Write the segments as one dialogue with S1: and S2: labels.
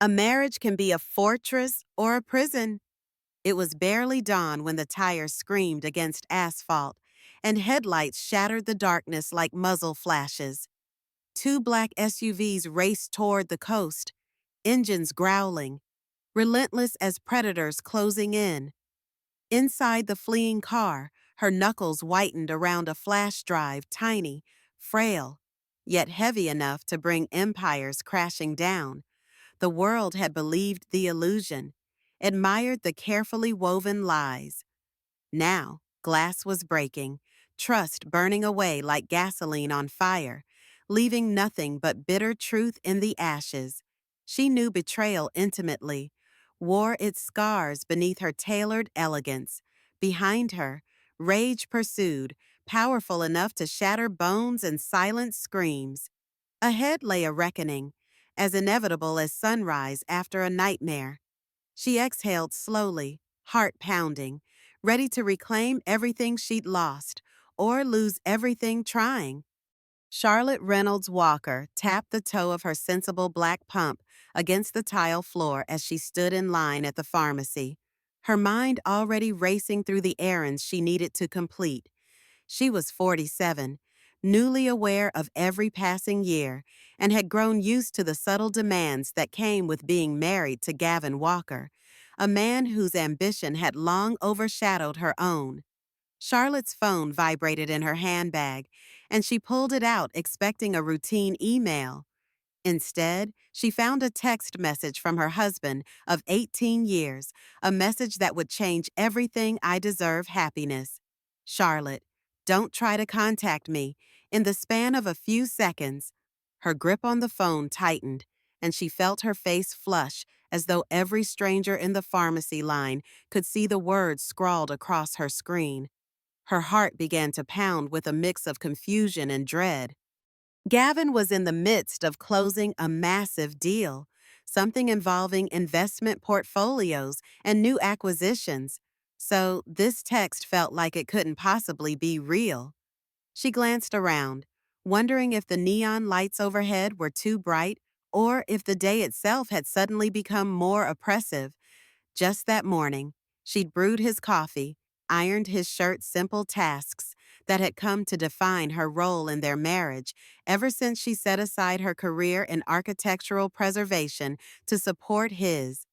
S1: A marriage can be a fortress or a prison. It was barely dawn when the tires screamed against asphalt, and headlights shattered the darkness like muzzle flashes. Two black SUVs raced toward the coast, engines growling, relentless as predators closing in. Inside the fleeing car, her knuckles whitened around a flash drive, tiny, frail, yet heavy enough to bring empires crashing down. The world had believed the illusion, admired the carefully woven lies. Now, glass was breaking, trust burning away like gasoline on fire, leaving nothing but bitter truth in the ashes. She knew betrayal intimately, wore its scars beneath her tailored elegance. Behind her, rage pursued, powerful enough to shatter bones and silence screams. Ahead lay a reckoning, as inevitable as sunrise after a nightmare. She exhaled slowly, heart pounding, ready to reclaim everything she'd lost, or lose everything trying. Charlotte Reynolds Walker tapped the toe of her sensible black pump against the tile floor as she stood in line at the pharmacy, her mind already racing through the errands she needed to complete. She was 47, newly aware of every passing year, and had grown used to the subtle demands that came with being married to Gavin Walker, a man whose ambition had long overshadowed her own. Charlotte's phone vibrated in her handbag, and she pulled it out expecting a routine email. Instead, she found a text message from her husband of 18 years, a message that would change everything. I deserve happiness. Charlotte, don't try to contact me. In the span of a few seconds, her grip on the phone tightened, and she felt her face flush as though every stranger in the pharmacy line could see the words scrawled across her screen. Her heart began to pound with a mix of confusion and dread. Gavin was in the midst of closing a massive deal, something involving investment portfolios and new acquisitions, so this text felt like it couldn't possibly be real. She glanced around, wondering if the neon lights overhead were too bright or if the day itself had suddenly become more oppressive. Just that morning, she'd brewed his coffee, ironed his shirt's simple tasks that had come to define her role in their marriage ever since she set aside her career in architectural preservation to support his.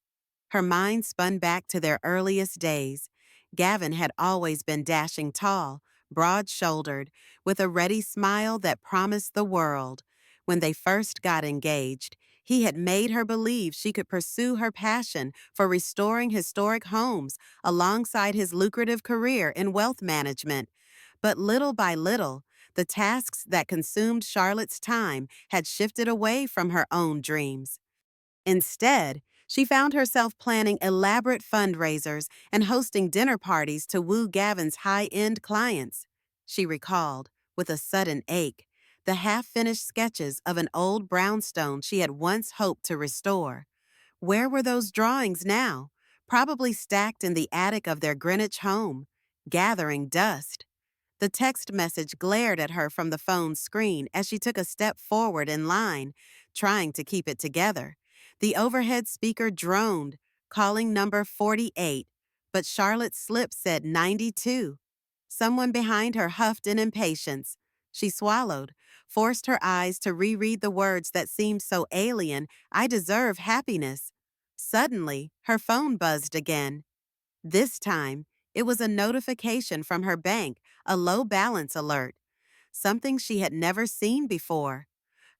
S1: Her mind spun back to their earliest days. Gavin had always been dashing tall, broad-shouldered, with a ready smile that promised the world. When they first got engaged, he had made her believe she could pursue her passion for restoring historic homes alongside his lucrative career in wealth management. But little by little, the tasks that consumed Charlotte's time had shifted away from her own dreams. Instead, she found herself planning elaborate fundraisers and hosting dinner parties to woo Gavin's high-end clients. She recalled, with a sudden ache, the half-finished sketches of an old brownstone she had once hoped to restore. Where were those drawings now? Probably stacked in the attic of their Greenwich home, gathering dust. The text message glared at her from the phone's screen as she took a step forward in line, trying to keep it together. The overhead speaker droned, calling number 48, but Charlotte's slip said 92. Someone behind her huffed in impatience. She swallowed, forced her eyes to reread the words that seemed so alien. I deserve happiness. Suddenly, her phone buzzed again. This time, it was a notification from her bank, a low balance alert, something she had never seen before.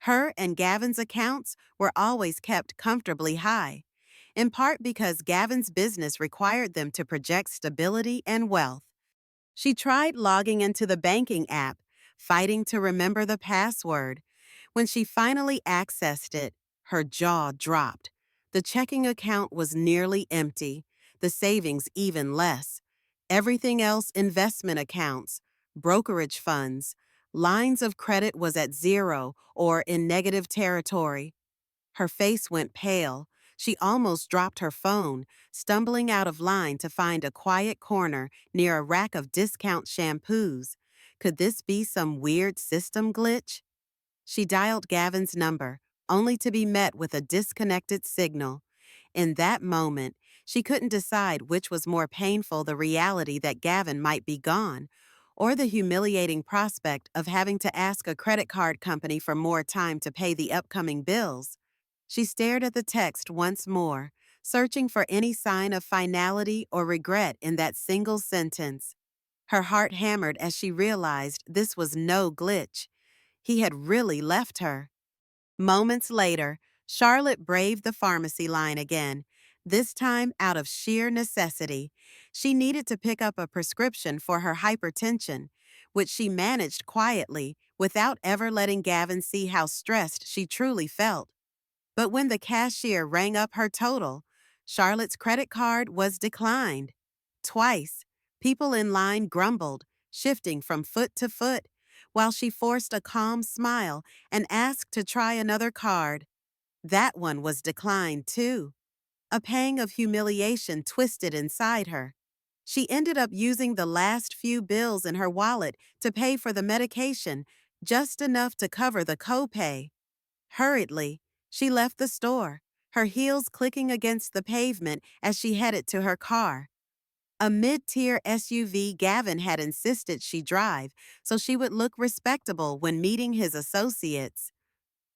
S1: Her and Gavin's accounts were always kept comfortably high, in part because Gavin's business required them to project stability and wealth. She tried logging into the banking app, fighting to remember the password. When she finally accessed it, her jaw dropped. The checking account was nearly empty, the savings even less. Everything else investment accounts, brokerage funds, lines of credit was at zero or in negative territory. Her face went pale. She almost dropped her phone, stumbling out of line to find a quiet corner near a rack of discount shampoos. Could this be some weird system glitch? She dialed Gavin's number, only to be met with a disconnected signal. In that moment, she couldn't decide which was more painful, the reality that Gavin might be gone, or the humiliating prospect of having to ask a credit card company for more time to pay the upcoming bills. She stared at the text once more, searching for any sign of finality or regret in that single sentence. Her heart hammered as she realized this was no glitch. He had really left her. Moments later, Charlotte braved the pharmacy line again, this time out of sheer necessity. She needed to pick up a prescription for her hypertension, which she managed quietly without ever letting Gavin see how stressed she truly felt. But when the cashier rang up her total, Charlotte's credit card was declined. Twice, people in line grumbled, shifting from foot to foot, while she forced a calm smile and asked to try another card. That one was declined too. A pang of humiliation twisted inside her. She ended up using the last few bills in her wallet to pay for the medication, just enough to cover the copay. Hurriedly, she left the store, her heels clicking against the pavement as she headed to her car. A mid-tier SUV Gavin had insisted she drive so she would look respectable when meeting his associates.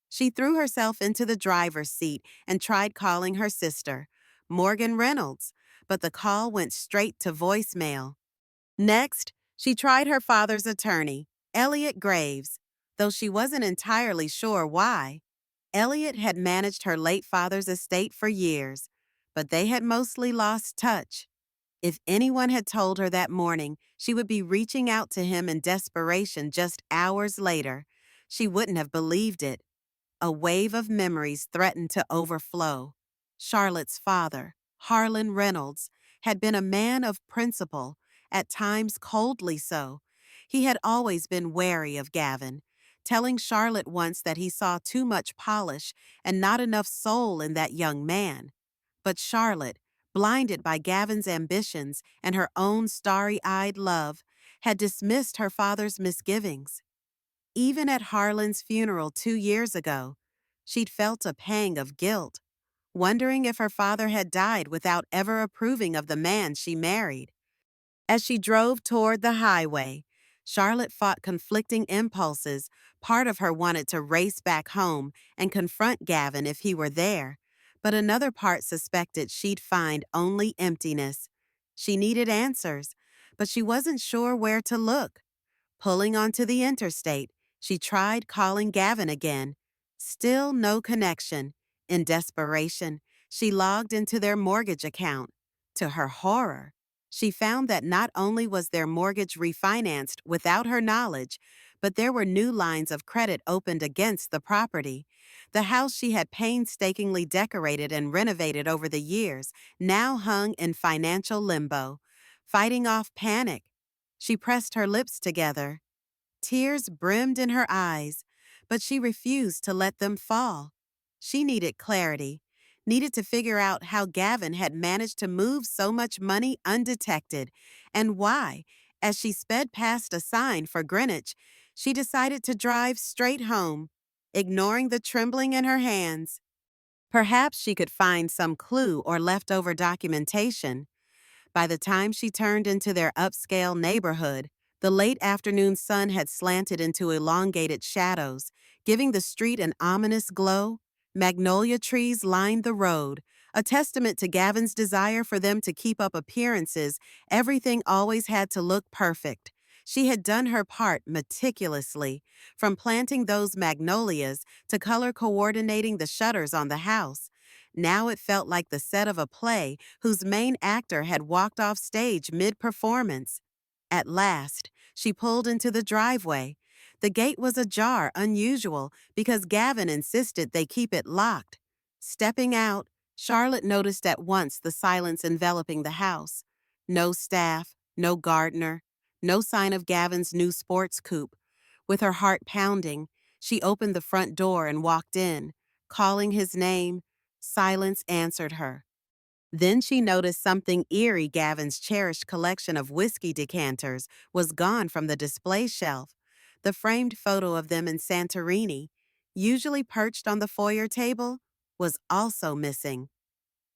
S1: She threw herself into the driver's seat and tried calling her sister, Morgan Reynolds, but the call went straight to voicemail. Next, she tried her father's attorney, Elliot Graves, though she wasn't entirely sure why. Elliot had managed her late father's estate for years, but they had mostly lost touch. If anyone had told her that morning she would be reaching out to him in desperation just hours later, she wouldn't have believed it. A wave of memories threatened to overflow. Charlotte's father, Harlan Reynolds, had been a man of principle, at times coldly so. He had always been wary of Gavin, telling Charlotte once that he saw too much polish and not enough soul in that young man. But Charlotte, blinded by Gavin's ambitions and her own starry-eyed love, had dismissed her father's misgivings. Even at Harlan's funeral 2 years ago, she'd felt a pang of guilt, wondering if her father had died without ever approving of the man she married. As she drove toward the highway, Charlotte fought conflicting impulses. Part of her wanted to race back home and confront Gavin if he were there, but another part suspected she'd find only emptiness. She needed answers, but she wasn't sure where to look. Pulling onto the interstate, she tried calling Gavin again. Still no connection. In desperation, she logged into their mortgage account. To her horror, she found that not only was their mortgage refinanced without her knowledge, but there were new lines of credit opened against the property. The house she had painstakingly decorated and renovated over the years now hung in financial limbo. Fighting off panic, she pressed her lips together. Tears brimmed in her eyes, but she refused to let them fall. She needed clarity, needed to figure out how Gavin had managed to move so much money undetected, and why. As she sped past a sign for Greenwich, she decided to drive straight home, ignoring the trembling in her hands. Perhaps she could find some clue or leftover documentation. By the time she turned into their upscale neighborhood, the late afternoon sun had slanted into elongated shadows, giving the street an ominous glow. Magnolia trees lined the road, a testament to Gavin's desire for them to keep up appearances. Everything always had to look perfect. She had done her part meticulously, from planting those magnolias to color coordinating the shutters on the house. Now it felt like the set of a play whose main actor had walked off stage mid-performance. At last, she pulled into the driveway. The gate was ajar, unusual, because Gavin insisted they keep it locked. Stepping out, Charlotte noticed at once the silence enveloping the house. No staff, no gardener, no sign of Gavin's new sports coupe. With her heart pounding, she opened the front door and walked in. Calling his name, silence answered her. Then she noticed something eerie. Gavin's cherished collection of whiskey decanters was gone from the display shelf. The framed photo of them in Santorini, usually perched on the foyer table, was also missing.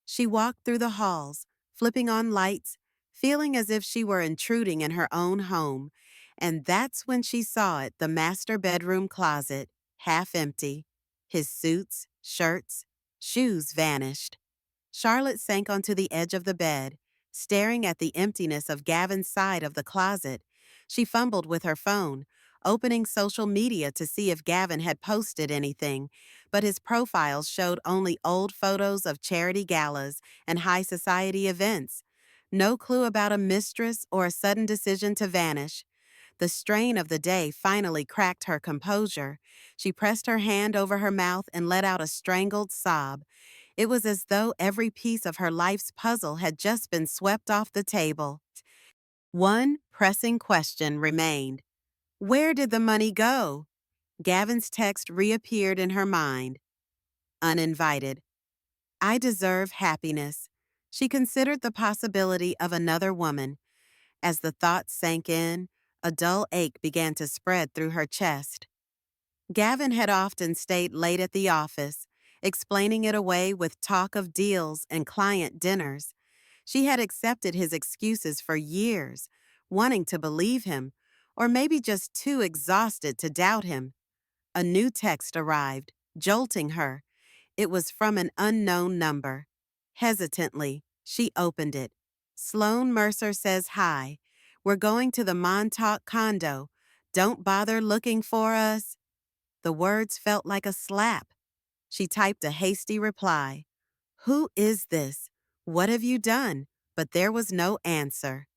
S1: She walked through the halls, flipping on lights, feeling as if she were intruding in her own home, and that's when she saw it, the master bedroom closet, half empty. His suits, shirts, shoes vanished. Charlotte sank onto the edge of the bed, staring at the emptiness of Gavin's side of the closet. She fumbled with her phone, opening social media to see if Gavin had posted anything, but his profiles showed only old photos of charity galas and high society events. No clue about a mistress or a sudden decision to vanish. The strain of the day finally cracked her composure. She pressed her hand over her mouth and let out a strangled sob. It was as though every piece of her life's puzzle had just been swept off the table. One pressing question remained. Where did the money go? Gavin's text reappeared in her mind. Uninvited. I deserve happiness. She considered the possibility of another woman. As the thought sank in, a dull ache began to spread through her chest. Gavin had often stayed late at the office, explaining it away with talk of deals and client dinners. She had accepted his excuses for years, wanting to believe him, or maybe just too exhausted to doubt him. A new text arrived, jolting her. It was from an unknown number. Hesitantly, she opened it. Sloan Mercer says hi. We're going to the Montauk condo. Don't bother looking for us. The words felt like a slap. She typed a hasty reply. Who is this? What have you done? But there was no answer.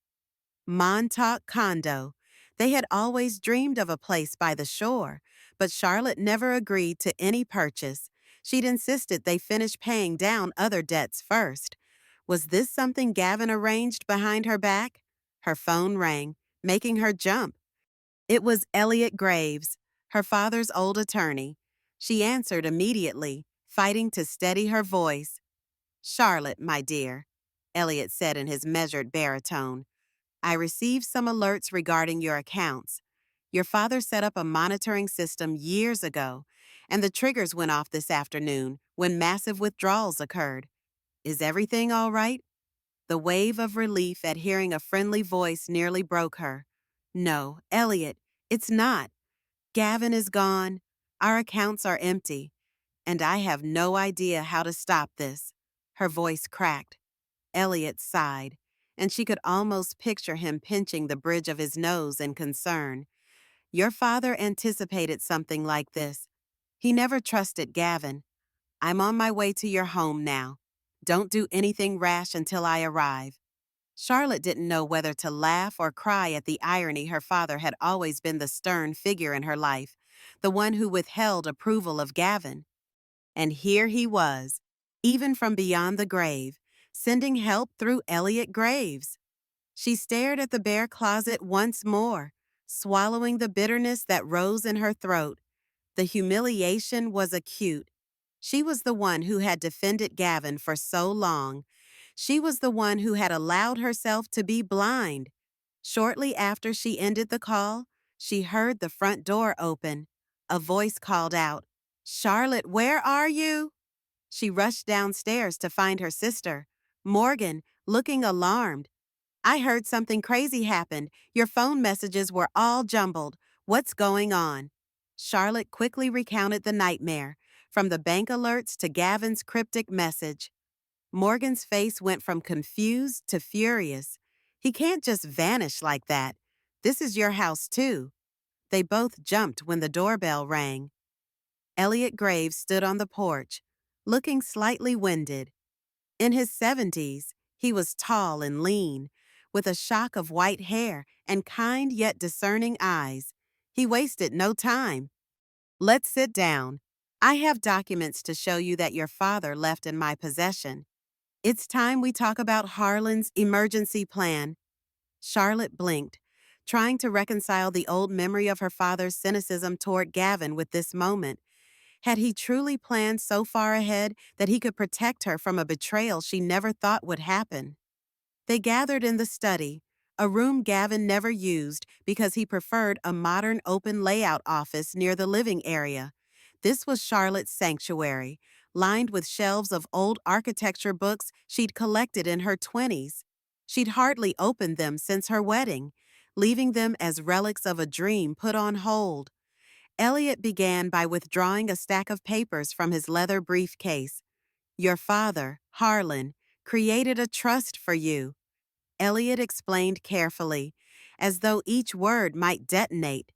S1: Montauk condo. They had always dreamed of a place by the shore, but Charlotte never agreed to any purchase. She'd insisted they finish paying down other debts first. Was this something Gavin arranged behind her back? Her phone rang, making her jump. It was Elliot Graves, her father's old attorney. She answered immediately, fighting to steady her voice. Charlotte, my dear, Elliot said in his measured baritone. I received some alerts regarding your accounts. Your father set up a monitoring system years ago, and the triggers went off this afternoon when massive withdrawals occurred. Is everything all right? The wave of relief at hearing a friendly voice nearly broke her. No, Elliot, it's not. Gavin is gone. Our accounts are empty, and I have no idea how to stop this. Her voice cracked. Elliot sighed, and she could almost picture him pinching the bridge of his nose in concern. Your father anticipated something like this. He never trusted Gavin. I'm on my way to your home now. Don't do anything rash until I arrive. Charlotte didn't know whether to laugh or cry at the irony her father had always been the stern figure in her life, the one who withheld approval of Gavin. And here he was, even from beyond the grave, sending help through Elliot Graves. She stared at the bare closet once more, swallowing the bitterness that rose in her throat. The humiliation was acute. She was the one who had defended Gavin for so long. She was the one who had allowed herself to be blind. Shortly after she ended the call, she heard the front door open. A voice called out, Charlotte, where are you? She rushed downstairs to find her sister, Morgan, looking alarmed. I heard something crazy happened. Your phone messages were all jumbled. What's going on? Charlotte quickly recounted the nightmare, from the bank alerts to Gavin's cryptic message. Morgan's face went from confused to furious. He can't just vanish like that. This is your house, too. They both jumped when the doorbell rang. Elliot Graves stood on the porch, looking slightly winded. In his 70s, he was tall and lean, with a shock of white hair and kind yet discerning eyes. He wasted no time. Let's sit down. I have documents to show you that your father left in my possession. It's time we talk about Harlan's emergency plan. Charlotte blinked, trying to reconcile the old memory of her father's cynicism toward Gavin with this moment. Had he truly planned so far ahead that he could protect her from a betrayal she never thought would happen? They gathered in the study, a room Gavin never used because he preferred a modern open layout office near the living area. This was Charlotte's sanctuary, lined with shelves of old architecture books she'd collected in her 20s. She'd hardly opened them since her wedding, leaving them as relics of a dream put on hold. Elliot began by withdrawing a stack of papers from his leather briefcase. Your father, Harlan, created a trust for you. Elliot explained carefully, as though each word might detonate.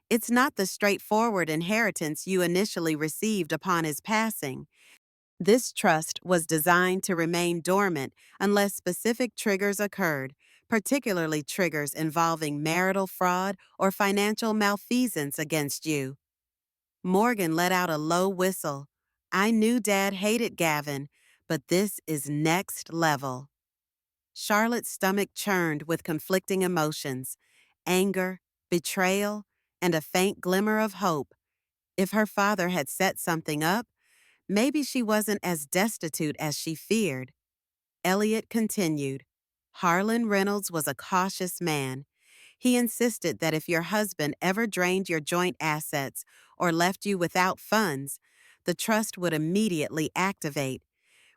S1: It's not the straightforward inheritance you initially received upon his passing. This trust was designed to remain dormant unless specific triggers occurred, particularly triggers involving marital fraud or financial malfeasance against you. Morgan let out a low whistle. I knew Dad hated Gavin, but this is next level. Charlotte's stomach churned with conflicting emotions, anger, betrayal, and a faint glimmer of hope. If her father had set something up, maybe she wasn't as destitute as she feared. Elliot continued. Harlan Reynolds was a cautious man. He insisted that if your husband ever drained your joint assets or left you without funds, the trust would immediately activate.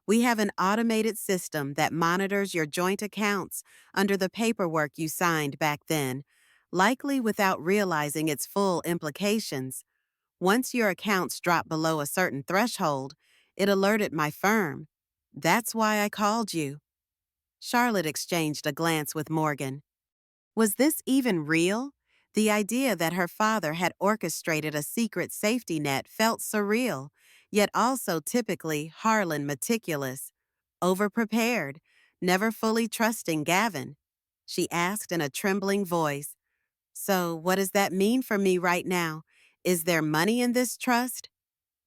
S1: We have an automated system that monitors your joint accounts under the paperwork you signed back then, likely without realizing its full implications. Once your accounts dropped below a certain threshold, it alerted my firm. That's why I called you. Charlotte exchanged a glance with Morgan. Was this even real? The idea that her father had orchestrated a secret safety net felt surreal, yet also typically Harlan meticulous. Overprepared, never fully trusting Gavin. She asked in a trembling voice, So, what does that mean for me right now? Is there money in this trust?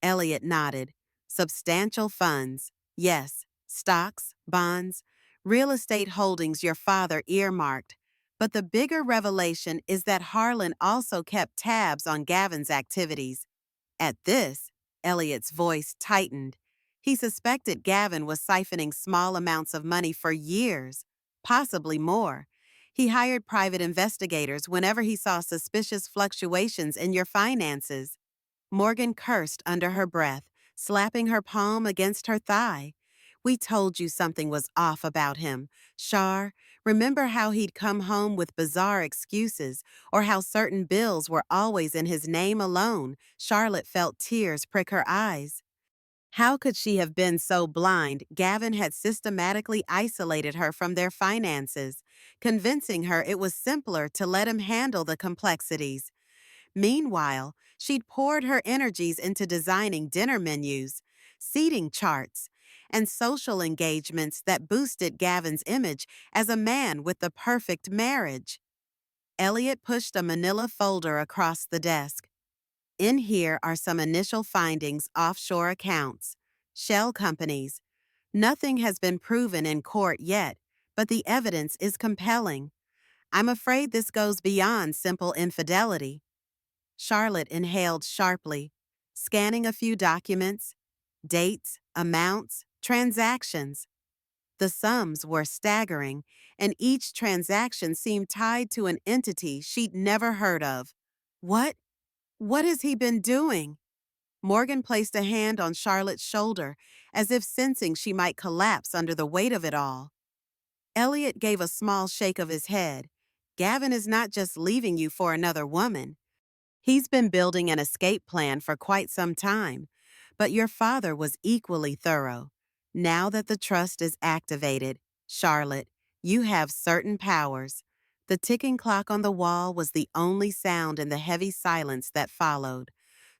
S1: Elliot nodded. Substantial funds. Yes, stocks, bonds, real estate holdings your father earmarked. But the bigger revelation is that Harlan also kept tabs on Gavin's activities. At this, Elliot's voice tightened. He suspected Gavin was siphoning small amounts of money for years, possibly more. He hired private investigators whenever he saw suspicious fluctuations in your finances. Morgan cursed under her breath, slapping her palm against her thigh. We told you something was off about him. Char, remember how he'd come home with bizarre excuses, or how certain bills were always in his name alone? Charlotte felt tears prick her eyes. How could she have been so blind? Gavin had systematically isolated her from their finances, convincing her it was simpler to let him handle the complexities. Meanwhile, she'd poured her energies into designing dinner menus, seating charts, and social engagements that boosted Gavin's image as a man with the perfect marriage. Elliot pushed a manila folder across the desk. In here are some initial findings offshore accounts, shell companies. Nothing has been proven in court yet, but the evidence is compelling. I'm afraid this goes beyond simple infidelity. Charlotte inhaled sharply, scanning a few documents, dates, amounts, transactions. The sums were staggering, and each transaction seemed tied to an entity she'd never heard of. What? What has he been doing? Morgan placed a hand on Charlotte's shoulder, as if sensing she might collapse under the weight of it all. Elliot gave a small shake of his head. Gavin is not just leaving you for another woman. He's been building an escape plan for quite some time, but your father was equally thorough. Now that the trust is activated, Charlotte, you have certain powers. The ticking clock on the wall was the only sound in the heavy silence that followed.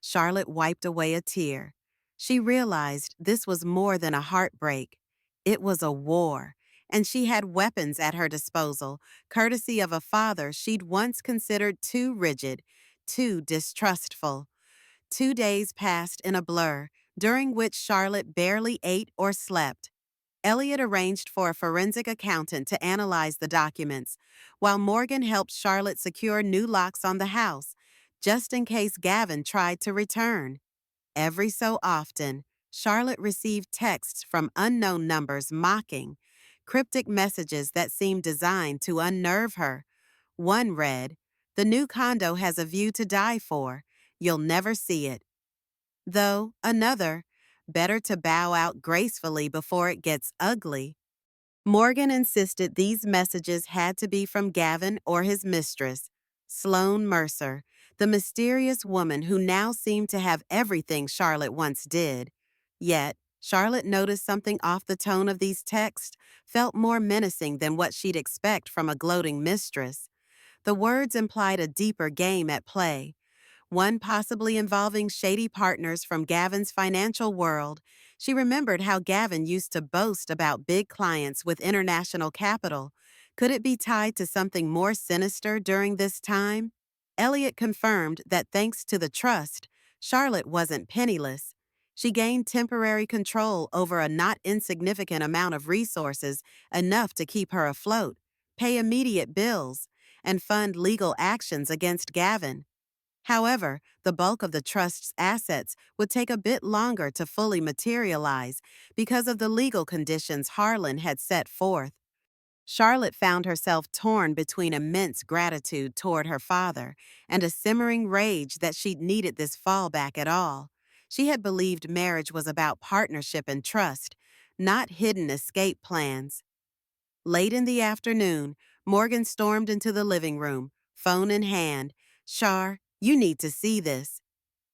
S1: Charlotte wiped away a tear. She realized this was more than a heartbreak. It was a war, and she had weapons at her disposal, courtesy of a father she'd once considered too rigid, too distrustful. 2 days passed in a blur, during which Charlotte barely ate or slept. Elliot arranged for a forensic accountant to analyze the documents, while Morgan helped Charlotte secure new locks on the house, just in case Gavin tried to return. Every so often, Charlotte received texts from unknown numbers mocking, cryptic messages that seemed designed to unnerve her. One read, The new condo has a view to die for. You'll never see it. Though, another, better to bow out gracefully before it gets ugly. Morgan insisted these messages had to be from Gavin or his mistress, Sloane Mercer, the mysterious woman who now seemed to have everything Charlotte once did. Yet, Charlotte noticed something off the tone of these texts felt more menacing than what she'd expect from a gloating mistress. The words implied a deeper game at play, one possibly involving shady partners from Gavin's financial world. She remembered how Gavin used to boast about big clients with international capital. Could it be tied to something more sinister during this time? Elliot confirmed that thanks to the trust, Charlotte wasn't penniless. She gained temporary control over a not insignificant amount of resources, enough to keep her afloat, pay immediate bills, and fund legal actions against Gavin. However, the bulk of the trust's assets would take a bit longer to fully materialize because of the legal conditions Harlan had set forth. Charlotte found herself torn between immense gratitude toward her father and a simmering rage that she'd needed this fallback at all. She had believed marriage was about partnership and trust, not hidden escape plans. Late in the afternoon, Morgan stormed into the living room, phone in hand. "Char, you need to see this."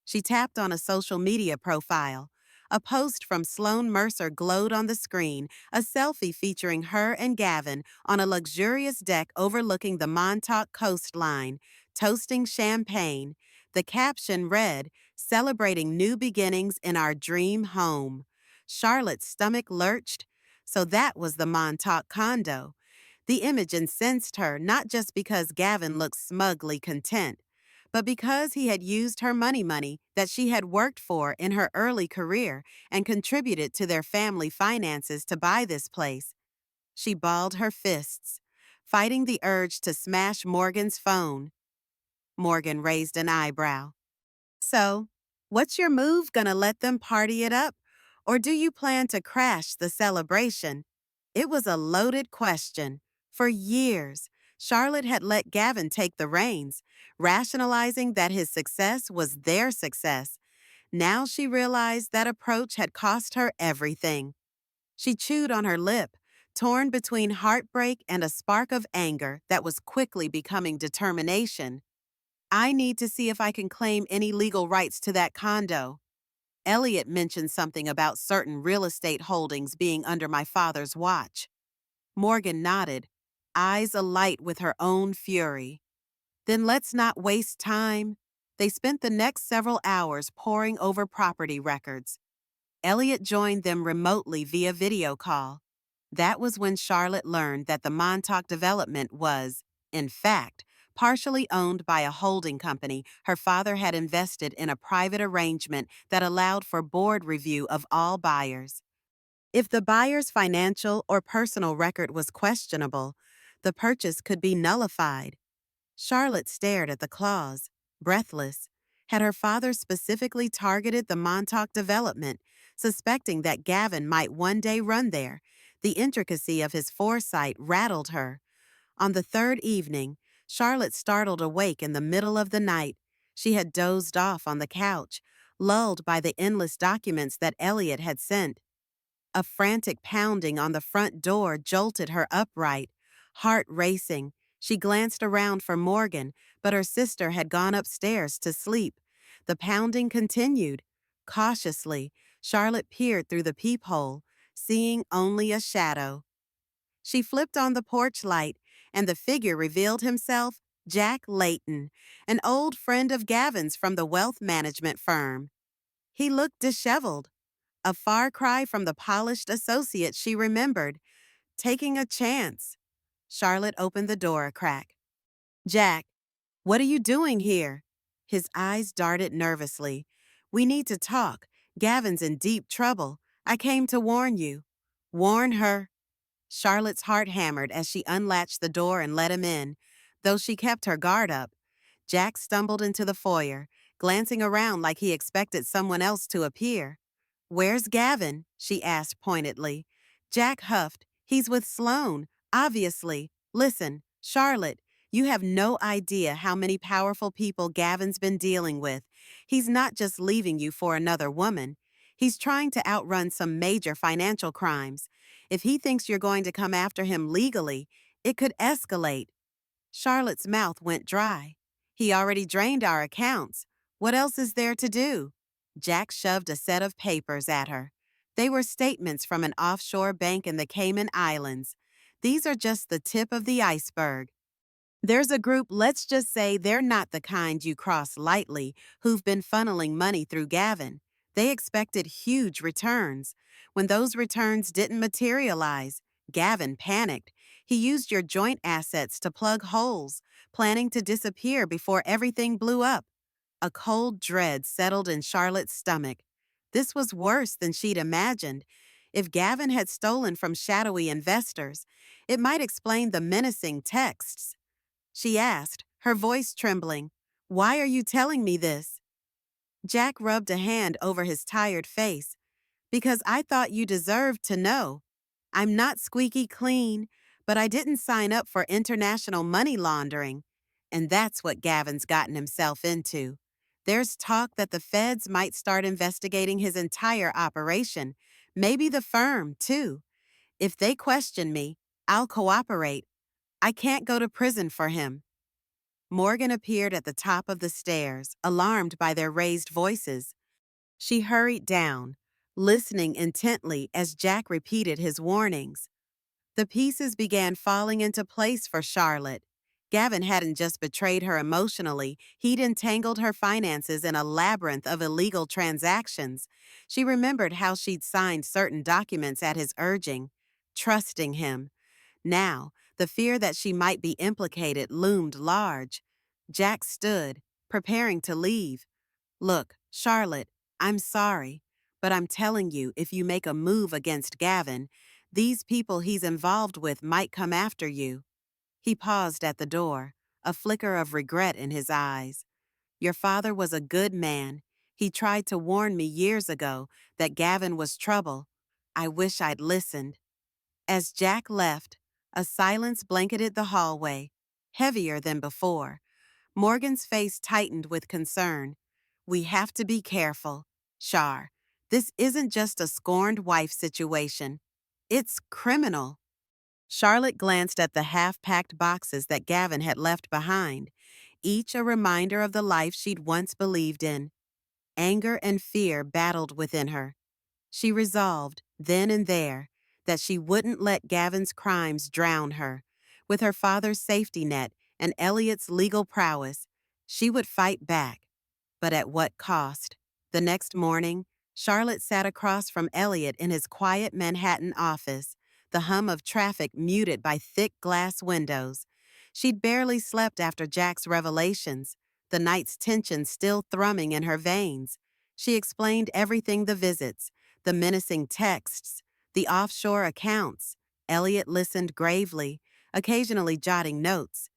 S1: She tapped on a social media profile. A post from Sloane Mercer glowed on the screen, a selfie featuring her and Gavin on a luxurious deck overlooking the Montauk coastline, toasting champagne. The caption read, "Celebrating new beginnings in our dream home." Charlotte's stomach lurched. So that was the Montauk condo. The image incensed her not just because Gavin looked smugly content, but because he had used her money that she had worked for in her early career and contributed to their family finances to buy this place. She balled her fists, fighting the urge to smash Morgan's phone. Morgan raised an eyebrow. "So, what's your move? Gonna let them party it up? Or do you plan to crash the celebration?" It was a loaded question. For years, Charlotte had let Gavin take the reins, rationalizing that his success was their success. Now she realized that approach had cost her everything. She chewed on her lip, torn between heartbreak and a spark of anger that was quickly becoming determination. "I need to see if I can claim any legal rights to that condo. Elliot mentioned something about certain real estate holdings being under my father's watch." Morgan nodded, eyes alight with her own fury. "Then let's not waste time." They spent the next several hours poring over property records. Elliot joined them remotely via video call. That was when Charlotte learned that the Montauk development was, in fact, partially owned by a holding company her father had invested in a private arrangement that allowed for board review of all buyers. If the buyer's financial or personal record was questionable, the purchase could be nullified. Charlotte stared at the clause, breathless. Had her father specifically targeted the Montauk development, suspecting that Gavin might one day run there? The intricacy of his foresight rattled her. On the third evening, Charlotte startled awake in the middle of the night. She had dozed off on the couch, lulled by the endless documents that Elliot had sent. A frantic pounding on the front door jolted her upright, heart racing. She glanced around for Morgan, but her sister had gone upstairs to sleep. The pounding continued. Cautiously, Charlotte peered through the peephole, seeing only a shadow. She flipped on the porch light, and the figure revealed himself, Jack Layton, an old friend of Gavin's from the wealth management firm. He looked disheveled, a far cry from the polished associate she remembered, taking a chance. Charlotte opened the door a crack. "Jack, what are you doing here?" His eyes darted nervously. "We need to talk. Gavin's in deep trouble. I came to warn you." "Warn her?" Charlotte's heart hammered as she unlatched the door and let him in, though she kept her guard up. Jack stumbled into the foyer, glancing around like he expected someone else to appear. "Where's Gavin?" she asked pointedly. Jack huffed. "He's with Sloane, obviously. Listen, Charlotte, You have no idea how many powerful people Gavin's been dealing with. He's not just leaving you for another woman. He's trying to outrun some major financial crimes. If he thinks you're going to come after him legally, it could escalate. Charlotte's mouth went dry. He already drained our accounts. What else is there to do? Jack shoved a set of papers at her. They were statements from an offshore bank in the Cayman Islands. These are just the tip of the iceberg. There's a group, let's just say they're not the kind you cross lightly, who've been funneling money through Gavin. They expected huge returns. When those returns didn't materialize, Gavin panicked. He used your joint assets to plug holes, planning to disappear before everything blew up. A cold dread settled in Charlotte's stomach. This was worse than she'd imagined. If Gavin had stolen from shadowy investors, it might explain the menacing texts. She asked, her voice trembling, "Why are you telling me this?" Jack rubbed a hand over his tired face. "Because I thought you deserved to know. I'm not squeaky clean, but I didn't sign up for international money laundering." And that's what Gavin's gotten himself into. There's talk that the feds might start investigating his entire operation, maybe the firm, too. If they question me, I'll cooperate. I can't go to prison for him. Morgan appeared at the top of the stairs, alarmed by their raised voices. She hurried down, listening intently as Jack repeated his warnings. The pieces began falling into place for Charlotte. Gavin hadn't just betrayed her emotionally, he'd entangled her finances in a labyrinth of illegal transactions. She remembered how she'd signed certain documents at his urging, trusting him. Now, the fear that she might be implicated loomed large. Jack stood, preparing to leave. "Look, Charlotte, I'm sorry, but I'm telling you, if you make a move against Gavin, these people he's involved with might come after you." He paused at the door, a flicker of regret in his eyes. "Your father was a good man. He tried to warn me years ago that Gavin was trouble. I wish I'd listened." As Jack left, a silence blanketed the hallway, heavier than before. Morgan's face tightened with concern. "We have to be careful, Char. This isn't just a scorned wife situation. It's criminal." Charlotte glanced at the half-packed boxes that Gavin had left behind, each a reminder of the life she'd once believed in. Anger and fear battled within her. She resolved, then and there, that she wouldn't let Gavin's crimes drown her. With her father's safety net and Elliot's legal prowess, she would fight back. But at what cost? The next morning, Charlotte sat across from Elliot in his quiet Manhattan office, the hum of traffic muted by thick glass windows. She'd barely slept after Jack's revelations, the night's tension still thrumming in her veins. She explained everything: the visits, the menacing texts, the offshore accounts. Elliot listened gravely, occasionally jotting notes.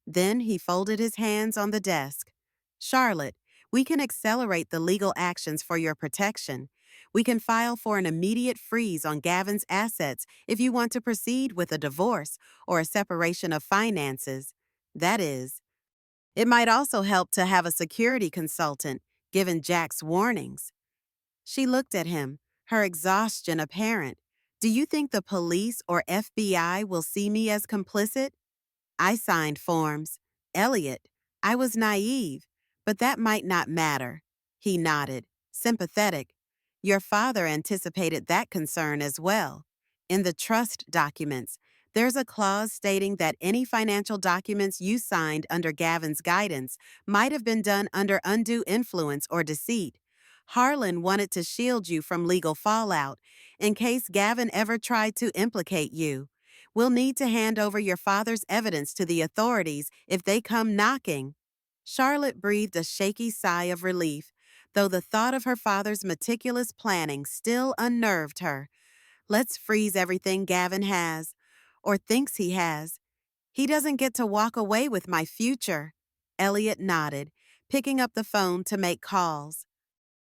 S1: Then he folded his hands on the desk. "Charlotte, we can accelerate the legal actions for your protection. We can file for an immediate freeze on Gavin's assets if you want to proceed with a divorce or a separation of finances. That is, it might also help to have a security consultant, given Jack's warnings." She looked at him, her exhaustion apparent. "Do you think the police or FBI will see me as complicit?" "I signed forms. Elliot, I was naive, but that might not matter." He nodded, sympathetic. "Your father anticipated that concern as well. In the trust documents, there's a clause stating that any financial documents you signed under Gavin's guidance might have been done under undue influence or deceit. Harlan wanted to shield you from legal fallout in case Gavin ever tried to implicate you. We'll need to hand over your father's evidence to the authorities if they come knocking." Charlotte breathed a shaky sigh of relief, though the thought of her father's meticulous planning still unnerved her. "Let's freeze everything Gavin has, or thinks he has. He doesn't get to walk away with my future." Elliot nodded, picking up the phone to make calls.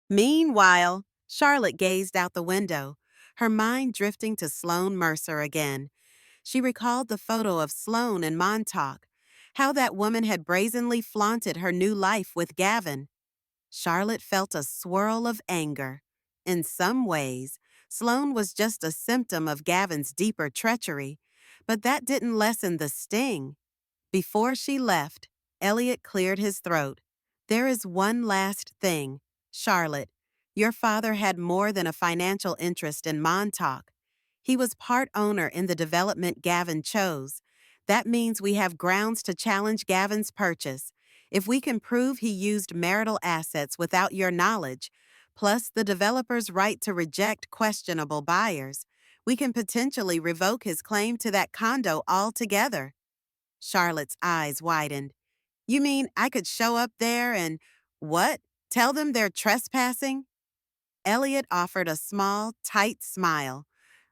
S1: Meanwhile, Charlotte gazed out the window, her mind drifting to Sloane Mercer again. She recalled the photo of Sloane in Montauk. how that woman had brazenly flaunted her new life with Gavin. Charlotte felt a swirl of anger. In some ways, Sloane was just a symptom of Gavin's deeper treachery, but that didn't lessen the sting. Before she left, Elliot cleared his throat. There is one last thing. Charlotte, your father had more than a financial interest in Montauk. He was part owner in the development Gavin chose. That means we have grounds to challenge Gavin's purchase. If we can prove he used marital assets without your knowledge, plus the developer's right to reject questionable buyers, we can potentially revoke his claim to that condo altogether. Charlotte's eyes widened. You mean I could show up there and, what? Tell them they're trespassing? Elliot offered a small, tight smile.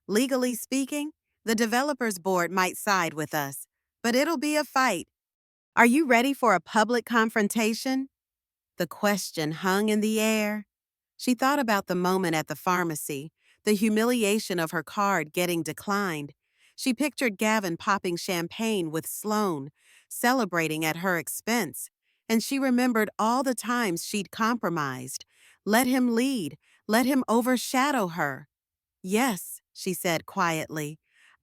S1: Legally speaking, the developers board might side with us, but it'll be a fight. Are you ready for a public confrontation? The question hung in the air. She thought about the moment at the pharmacy, the humiliation of her card getting declined. She pictured Gavin popping champagne with Sloane, celebrating at her expense, and she remembered all the times she'd compromised. Let him lead, let him overshadow her. Yes, she said quietly,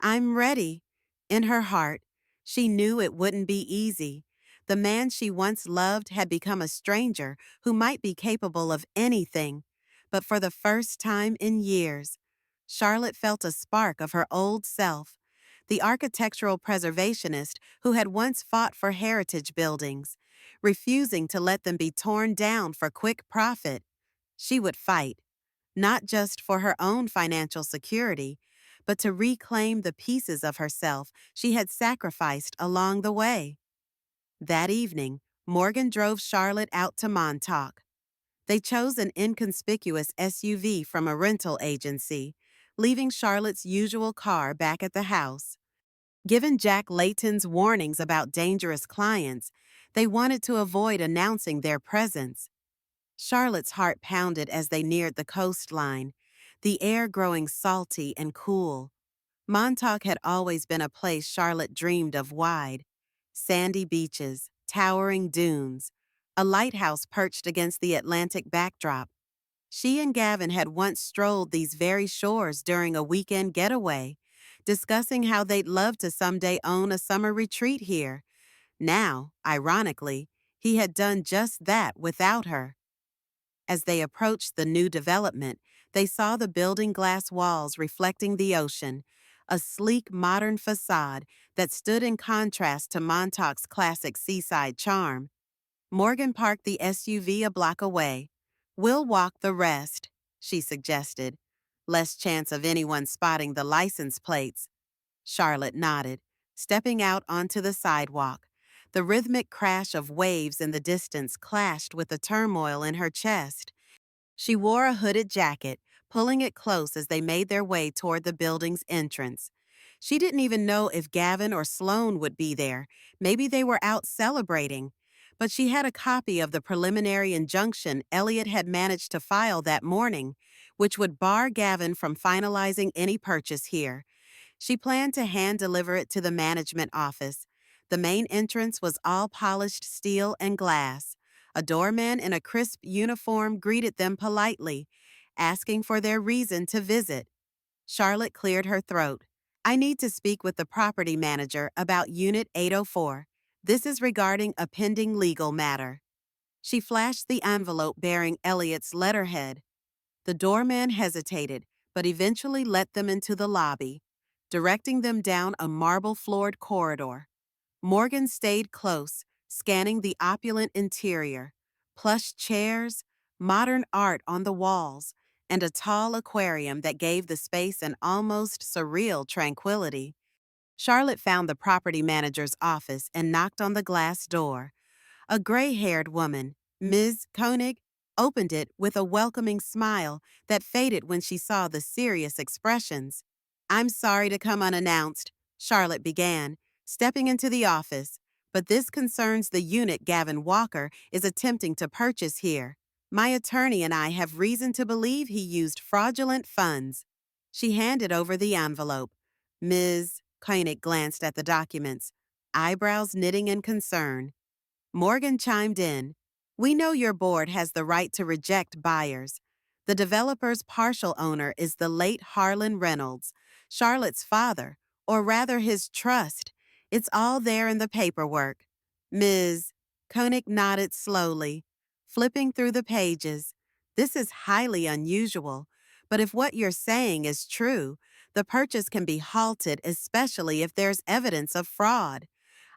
S1: I'm ready. In her heart, she knew it wouldn't be easy. The man she once loved had become a stranger who might be capable of anything. But for the first time in years, Charlotte felt a spark of her old self, the architectural preservationist who had once fought for heritage buildings, refusing to let them be torn down for quick profit. She would fight, not just for her own financial security, but to reclaim the pieces of herself she had sacrificed along the way. That evening, Morgan drove Charlotte out to Montauk. They chose an inconspicuous SUV from a rental agency, leaving Charlotte's usual car back at the house. Given Jack Layton's warnings about dangerous clients, they wanted to avoid announcing their presence. Charlotte's heart pounded as they neared the coastline, the air growing salty and cool. Montauk had always been a place Charlotte dreamed of wide. Sandy beaches, towering dunes, a lighthouse perched against the Atlantic backdrop. She and Gavin had once strolled these very shores during a weekend getaway, discussing how they'd love to someday own a summer retreat here. Now, ironically, he had done just that without her. As they approached the new development, they saw the building glass walls reflecting the ocean, a sleek modern facade that stood in contrast to Montauk's classic seaside charm. Morgan parked the SUV a block away. We'll walk the rest, she suggested. Less chance of anyone spotting the license plates. Charlotte nodded, stepping out onto the sidewalk. The rhythmic crash of waves in the distance clashed with the turmoil in her chest. She wore a hooded jacket, pulling it close as they made their way toward the building's entrance. She didn't even know if Gavin or Sloane would be there. Maybe they were out celebrating. But she had a copy of the preliminary injunction Elliot had managed to file that morning, which would bar Gavin from finalizing any purchase here. She planned to hand-deliver it to the management office. The main entrance was all polished steel and glass. A doorman in a crisp uniform greeted them politely, asking for their reason to visit. Charlotte cleared her throat. I need to speak with the property manager about Unit 804. This is regarding a pending legal matter. She flashed the envelope bearing Elliot's letterhead. The doorman hesitated, but eventually let them into the lobby, directing them down a marble-floored corridor. Morgan stayed close, scanning the opulent interior. Plush chairs, modern art on the walls, and a tall aquarium that gave the space an almost surreal tranquility. Charlotte found the property manager's office and knocked on the glass door. A gray-haired woman, Ms. Koenig, opened it with a welcoming smile that faded when she saw the serious expressions. I'm sorry to come unannounced, Charlotte began, stepping into the office, but this concerns the unit Gavin Walker is attempting to purchase here. My attorney and I have reason to believe he used fraudulent funds. She handed over the envelope. Ms. Koenig glanced at the documents. eyebrows knitting in concern. Morgan chimed in. We know your board has the right to reject buyers. The developer's partial owner is the late Harlan Reynolds, Charlotte's father, or rather his trust. It's all there in the paperwork. Ms. Koenig nodded slowly, flipping through the pages. This is highly unusual, but if what you're saying is true, the purchase can be halted, especially if there's evidence of fraud.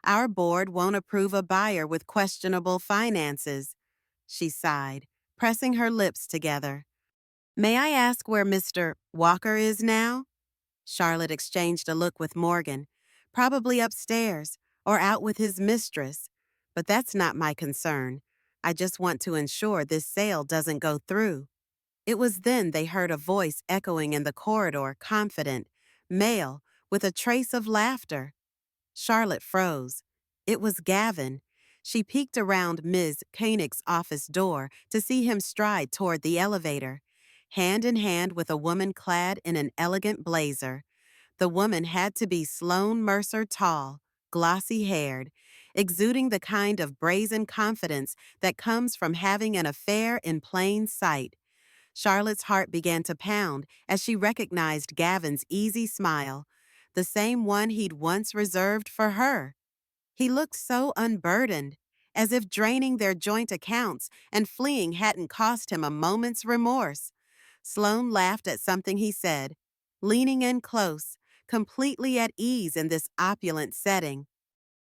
S1: Our board won't approve a buyer with questionable finances. She sighed, pressing her lips together. May I ask where Mr. Walker is now? Charlotte exchanged a look with Morgan. Probably upstairs, or out with his mistress. But that's not my concern. I just want to ensure this sale doesn't go through. It was then they heard a voice echoing in the corridor, confident, male, with a trace of laughter. Charlotte froze. It was Gavin. She peeked around Ms. Koenig's office door to see him stride toward the elevator, hand in hand with a woman clad in an elegant blazer. The woman had to be Sloane Mercer tall, glossy-haired, exuding the kind of brazen confidence that comes from having an affair in plain sight. Charlotte's heart began to pound as she recognized Gavin's easy smile, the same one he'd once reserved for her. He looked so unburdened, as if draining their joint accounts and fleeing hadn't cost him a moment's remorse. Sloane laughed at something he said, leaning in close, completely at ease in this opulent setting.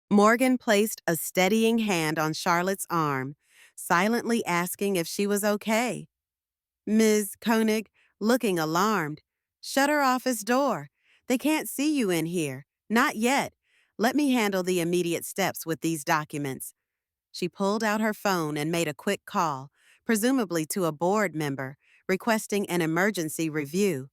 S1: Morgan placed a steadying hand on Charlotte's arm, silently asking if she was okay. Ms. Koenig, looking alarmed. Shut her office door. They can't see you in here. Not yet. Let me handle the immediate steps with these documents. She pulled out her phone and made a quick call, presumably to a board member, requesting an emergency review.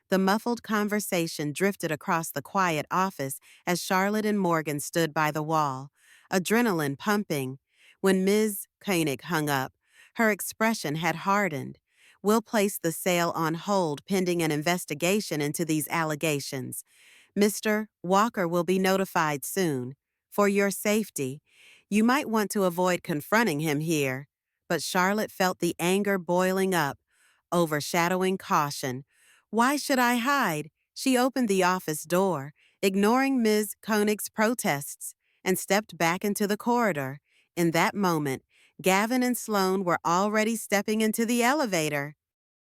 S1: The muffled conversation drifted across the quiet office as Charlotte and Morgan stood by the wall, adrenaline pumping. When Ms. Koenig hung up, her expression had hardened. We'll place the sale on hold pending an investigation into these allegations. Mr. Walker will be notified soon. For your safety, you might want to avoid confronting him here. But Charlotte felt the anger boiling up, overshadowing caution. Why should I hide? She opened the office door, ignoring Ms. Koenig's protests, and stepped back into the corridor. In that moment, Gavin and Sloane were already stepping into the elevator.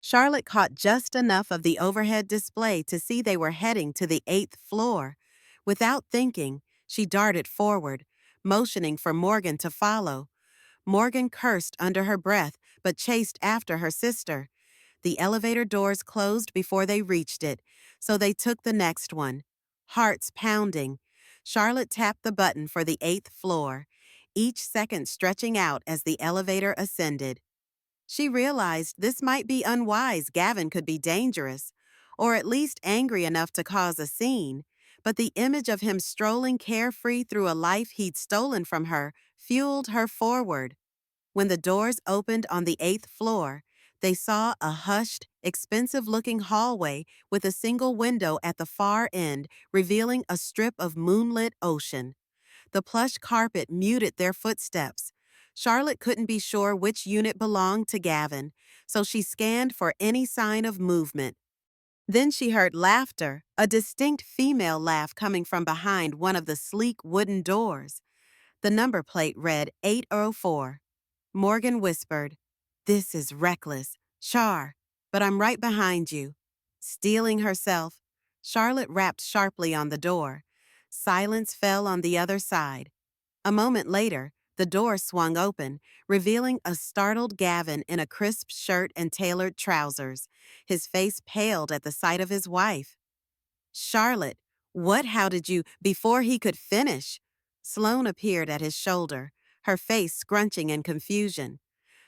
S1: Charlotte caught just enough of the overhead display to see they were heading to the 8th floor. Without thinking, she darted forward, motioning for Morgan to follow. Morgan cursed under her breath, but chased after her sister. The elevator doors closed before they reached it, so they took the next one. Hearts pounding. Charlotte tapped the button for the 8th floor, each second stretching out as the elevator ascended. She realized this might be unwise. Gavin could be dangerous, or at least angry enough to cause a scene, but the image of him strolling carefree through a life he'd stolen from her fueled her forward. When the doors opened on the 8th floor, they saw a hushed, expensive-looking hallway with a single window at the far end, revealing a strip of moonlit ocean. The plush carpet muted their footsteps. Charlotte couldn't be sure which unit belonged to Gavin, so she scanned for any sign of movement. Then she heard laughter, a distinct female laugh coming from behind one of the sleek wooden doors. The number plate read 804. Morgan whispered, "This is reckless. Char, but I'm right behind you." Steeling herself, Charlotte rapped sharply on the door. Silence fell on the other side. A moment later, the door swung open, revealing a startled Gavin in a crisp shirt and tailored trousers. His face paled at the sight of his wife. "Charlotte, how did you—" Before he could finish, Sloane appeared at his shoulder, her face scrunching in confusion.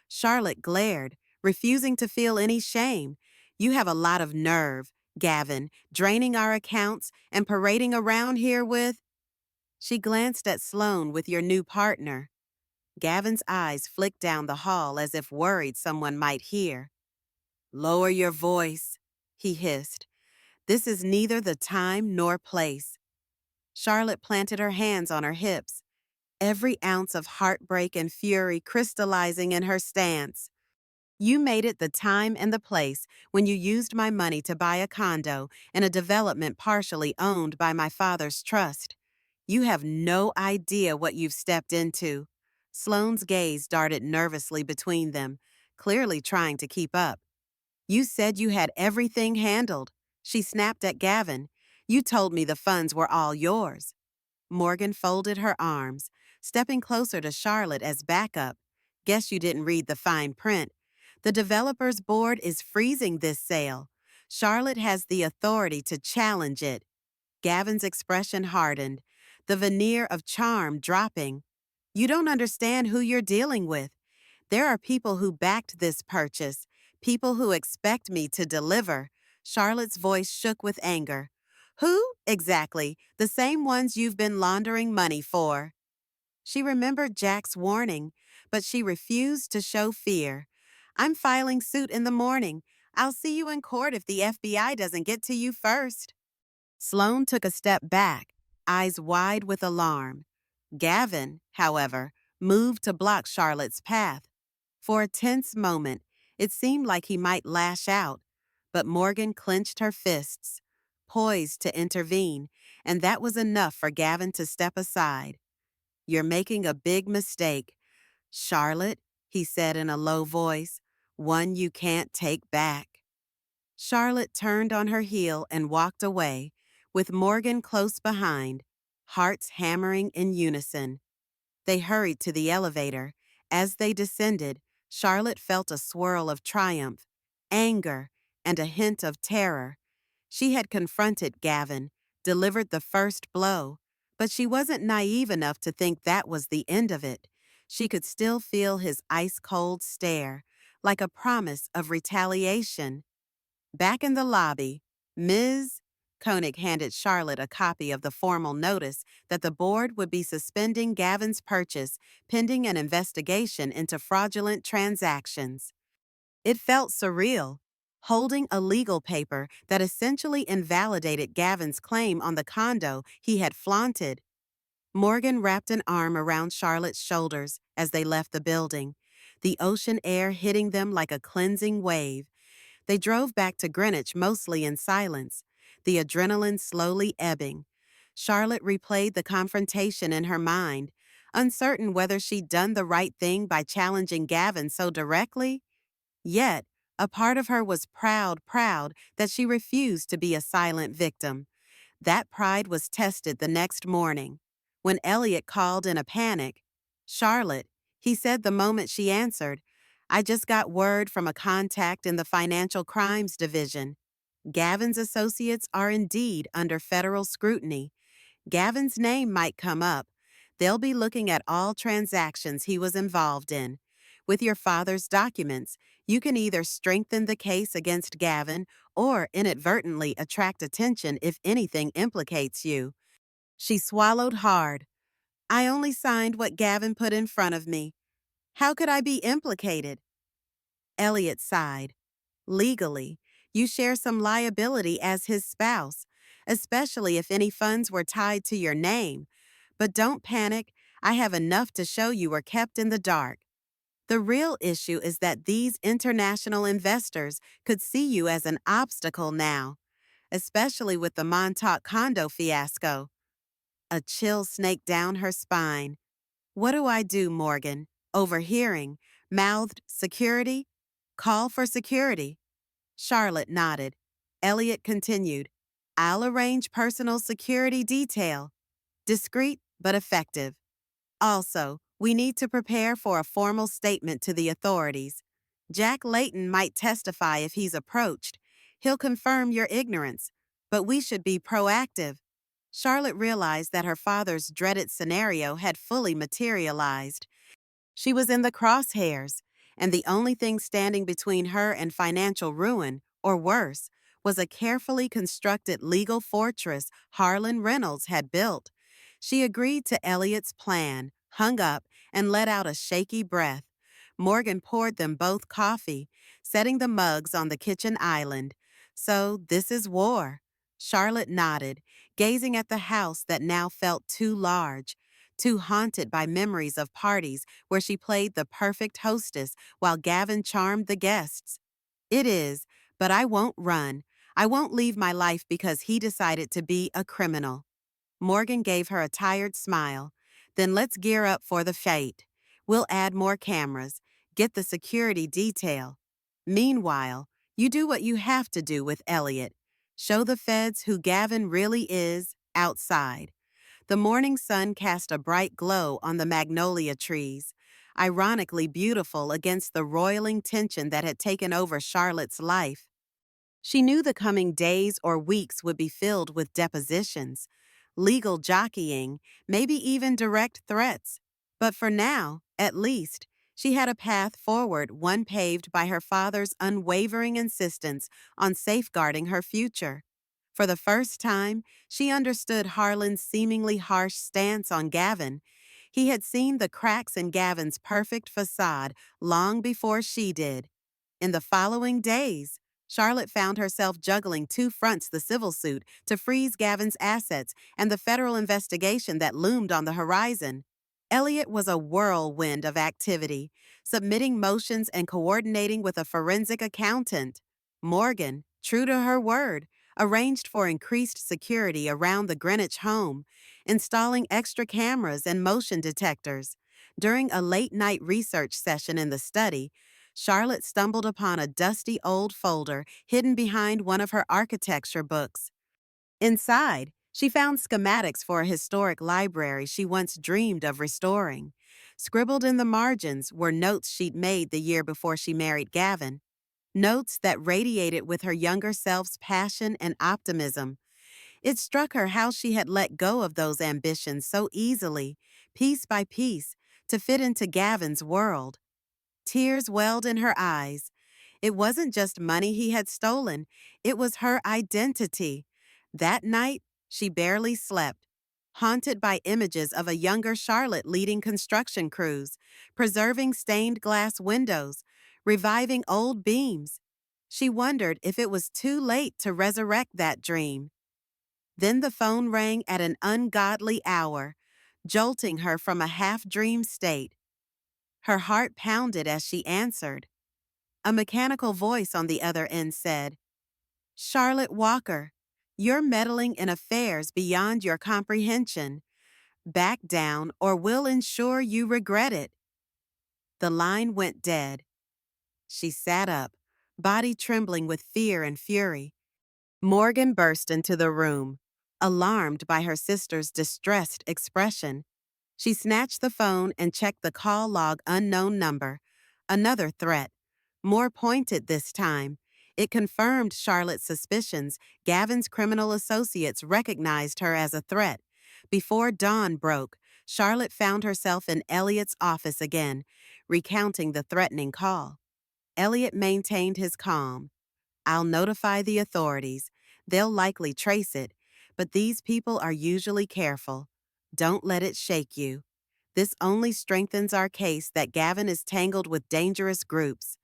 S1: Charlotte glared, refusing to feel any shame. "You have a lot of nerve, Gavin, draining our accounts and parading around here with—" She glanced at Sloane. "With your new partner." Gavin's eyes flicked down the hall as if worried someone might hear. "Lower your voice," he hissed. "This is neither the time nor place." Charlotte planted her hands on her hips, every ounce of heartbreak and fury crystallizing in her stance. You made it the time and the place when you used my money to buy a condo in a development partially owned by my father's trust. You have no idea what you've stepped into. Sloane's gaze darted nervously between them, clearly trying to keep up. You said you had everything handled. She snapped at Gavin. You told me the funds were all yours. Morgan folded her arms, stepping closer to Charlotte as backup. Guess you didn't read the fine print. The developer's board is freezing this sale. Charlotte has the authority to challenge it. Gavin's expression hardened, the veneer of charm dropping. You don't understand who you're dealing with. There are people who backed this purchase, people who expect me to deliver. Charlotte's voice shook with anger. Who, exactly? The same ones you've been laundering money for. She remembered Jack's warning, but she refused to show fear. I'm filing suit in the morning. I'll see you in court if the FBI doesn't get to you first. Sloane took a step back, eyes wide with alarm. Gavin, however, moved to block Charlotte's path. For a tense moment, it seemed like he might lash out, but Morgan clenched her fists, poised to intervene, and that was enough for Gavin to step aside. You're making a big mistake, Charlotte, he said in a low voice, one you can't take back. Charlotte turned on her heel and walked away, with Morgan close behind, hearts hammering in unison. They hurried to the elevator. As they descended, Charlotte felt a swirl of triumph, anger, and a hint of terror. She had confronted Gavin, delivered the first blow, but she wasn't naive enough to think that was the end of it. She could still feel his ice-cold stare, like a promise of retaliation. Back in the lobby, Ms. Koenig handed Charlotte a copy of the formal notice that the board would be suspending Gavin's purchase pending an investigation into fraudulent transactions. It felt surreal, holding a legal paper that essentially invalidated Gavin's claim on the condo he had flaunted. Morgan wrapped an arm around Charlotte's shoulders as they left the building, the ocean air hitting them like a cleansing wave. They drove back to Greenwich mostly in silence, the adrenaline slowly ebbing. Charlotte replayed the confrontation in her mind, uncertain whether she'd done the right thing by challenging Gavin so directly. Yet, a part of her was proud that she refused to be a silent victim. That pride was tested the next morning. When Elliot called in a panic, Charlotte, he said the moment she answered, I just got word from a contact in the Financial Crimes Division. Gavin's associates are indeed under federal scrutiny. Gavin's name might come up. They'll be looking at all transactions he was involved in. With your father's documents, you can either strengthen the case against Gavin or inadvertently attract attention if anything implicates you. She swallowed hard. I only signed what Gavin put in front of me. How could I be implicated? Elliot sighed. Legally, you share some liability as his spouse, especially if any funds were tied to your name. But don't panic. I have enough to show you were kept in the dark. The real issue is that these international investors could see you as an obstacle now, especially with the Montauk condo fiasco. A chill snaked down her spine. What do I do, Morgan? Overhearing, mouthed security? Call for security. Charlotte nodded. Elliot continued. I'll arrange personal security detail. Discreet but effective. Also, we need to prepare for a formal statement to the authorities. Jack Layton might testify if he's approached. He'll confirm your ignorance, but we should be proactive. Charlotte realized that her father's dreaded scenario had fully materialized. She was in the crosshairs, and the only thing standing between her and financial ruin, or worse, was a carefully constructed legal fortress Harlan Reynolds had built. She agreed to Elliot's plan, hung up, and let out a shaky breath. Morgan poured them both coffee, setting the mugs on the kitchen island. So this is war. Charlotte nodded, gazing at the house that now felt too large, too haunted by memories of parties where she played the perfect hostess while Gavin charmed the guests. It is, but I won't run. I won't leave my life because he decided to be a criminal. Morgan gave her a tired smile. Then let's gear up for the fate. We'll add more cameras, get the security detail. Meanwhile, you do what you have to do with Elliot. Show the feds who Gavin really is outside. The morning sun cast a bright glow on the magnolia trees, ironically beautiful against the roiling tension that had taken over Charlotte's life. She knew the coming days or weeks would be filled with depositions, legal jockeying, maybe even direct threats. But for now, at least, she had a path forward, one paved by her father's unwavering insistence on safeguarding her future. For the first time, she understood Harlan's seemingly harsh stance on Gavin. He had seen the cracks in Gavin's perfect facade long before she did. In the following days, Charlotte found herself juggling two fronts: the civil suit to freeze Gavin's assets and the federal investigation that loomed on the horizon. Elliot was a whirlwind of activity, submitting motions and coordinating with a forensic accountant. Morgan, true to her word, arranged for increased security around the Greenwich home, installing extra cameras and motion detectors. During a late-night research session in the study, Charlotte stumbled upon a dusty old folder hidden behind one of her architecture books. Inside, she found schematics for a historic library she once dreamed of restoring. Scribbled in the margins were notes she'd made the year before she married Gavin, notes that radiated with her younger self's passion and optimism. It struck her how she had let go of those ambitions so easily, piece by piece, to fit into Gavin's world. Tears welled in her eyes. It wasn't just money he had stolen, it was her identity. That night, she barely slept, haunted by images of a younger Charlotte leading construction crews, preserving stained glass windows, reviving old beams. She wondered if it was too late to resurrect that dream. Then the phone rang at an ungodly hour, jolting her from a half-dream state. Her heart pounded as she answered. A mechanical voice on the other end said, "Charlotte Walker, you're meddling in affairs beyond your comprehension. Back down or we'll ensure you regret it." The line went dead. She sat up, body trembling with fear and fury. Morgan burst into the room, alarmed by her sister's distressed expression. She snatched the phone and checked the call log. Unknown number. Another threat. More pointed this time. It confirmed Charlotte's suspicions. Gavin's criminal associates recognized her as a threat. Before dawn broke, Charlotte found herself in Elliot's office again, recounting the threatening call. Elliot maintained his calm. "I'll notify the authorities. They'll likely trace it, but these people are usually careful. Don't let it shake you. This only strengthens our case that Gavin is tangled with dangerous groups."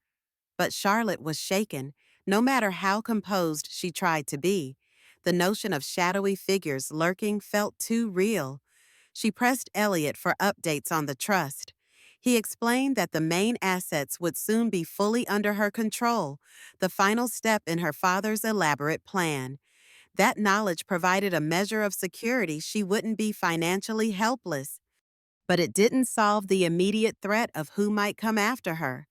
S1: But Charlotte was shaken, no matter how composed she tried to be. The notion of shadowy figures lurking felt too real. She pressed Elliot for updates on the trust. He explained that the main assets would soon be fully under her control, the final step in her father's elaborate plan. That knowledge provided a measure of security. She wouldn't be financially helpless. But it didn't solve the immediate threat of who might come after her.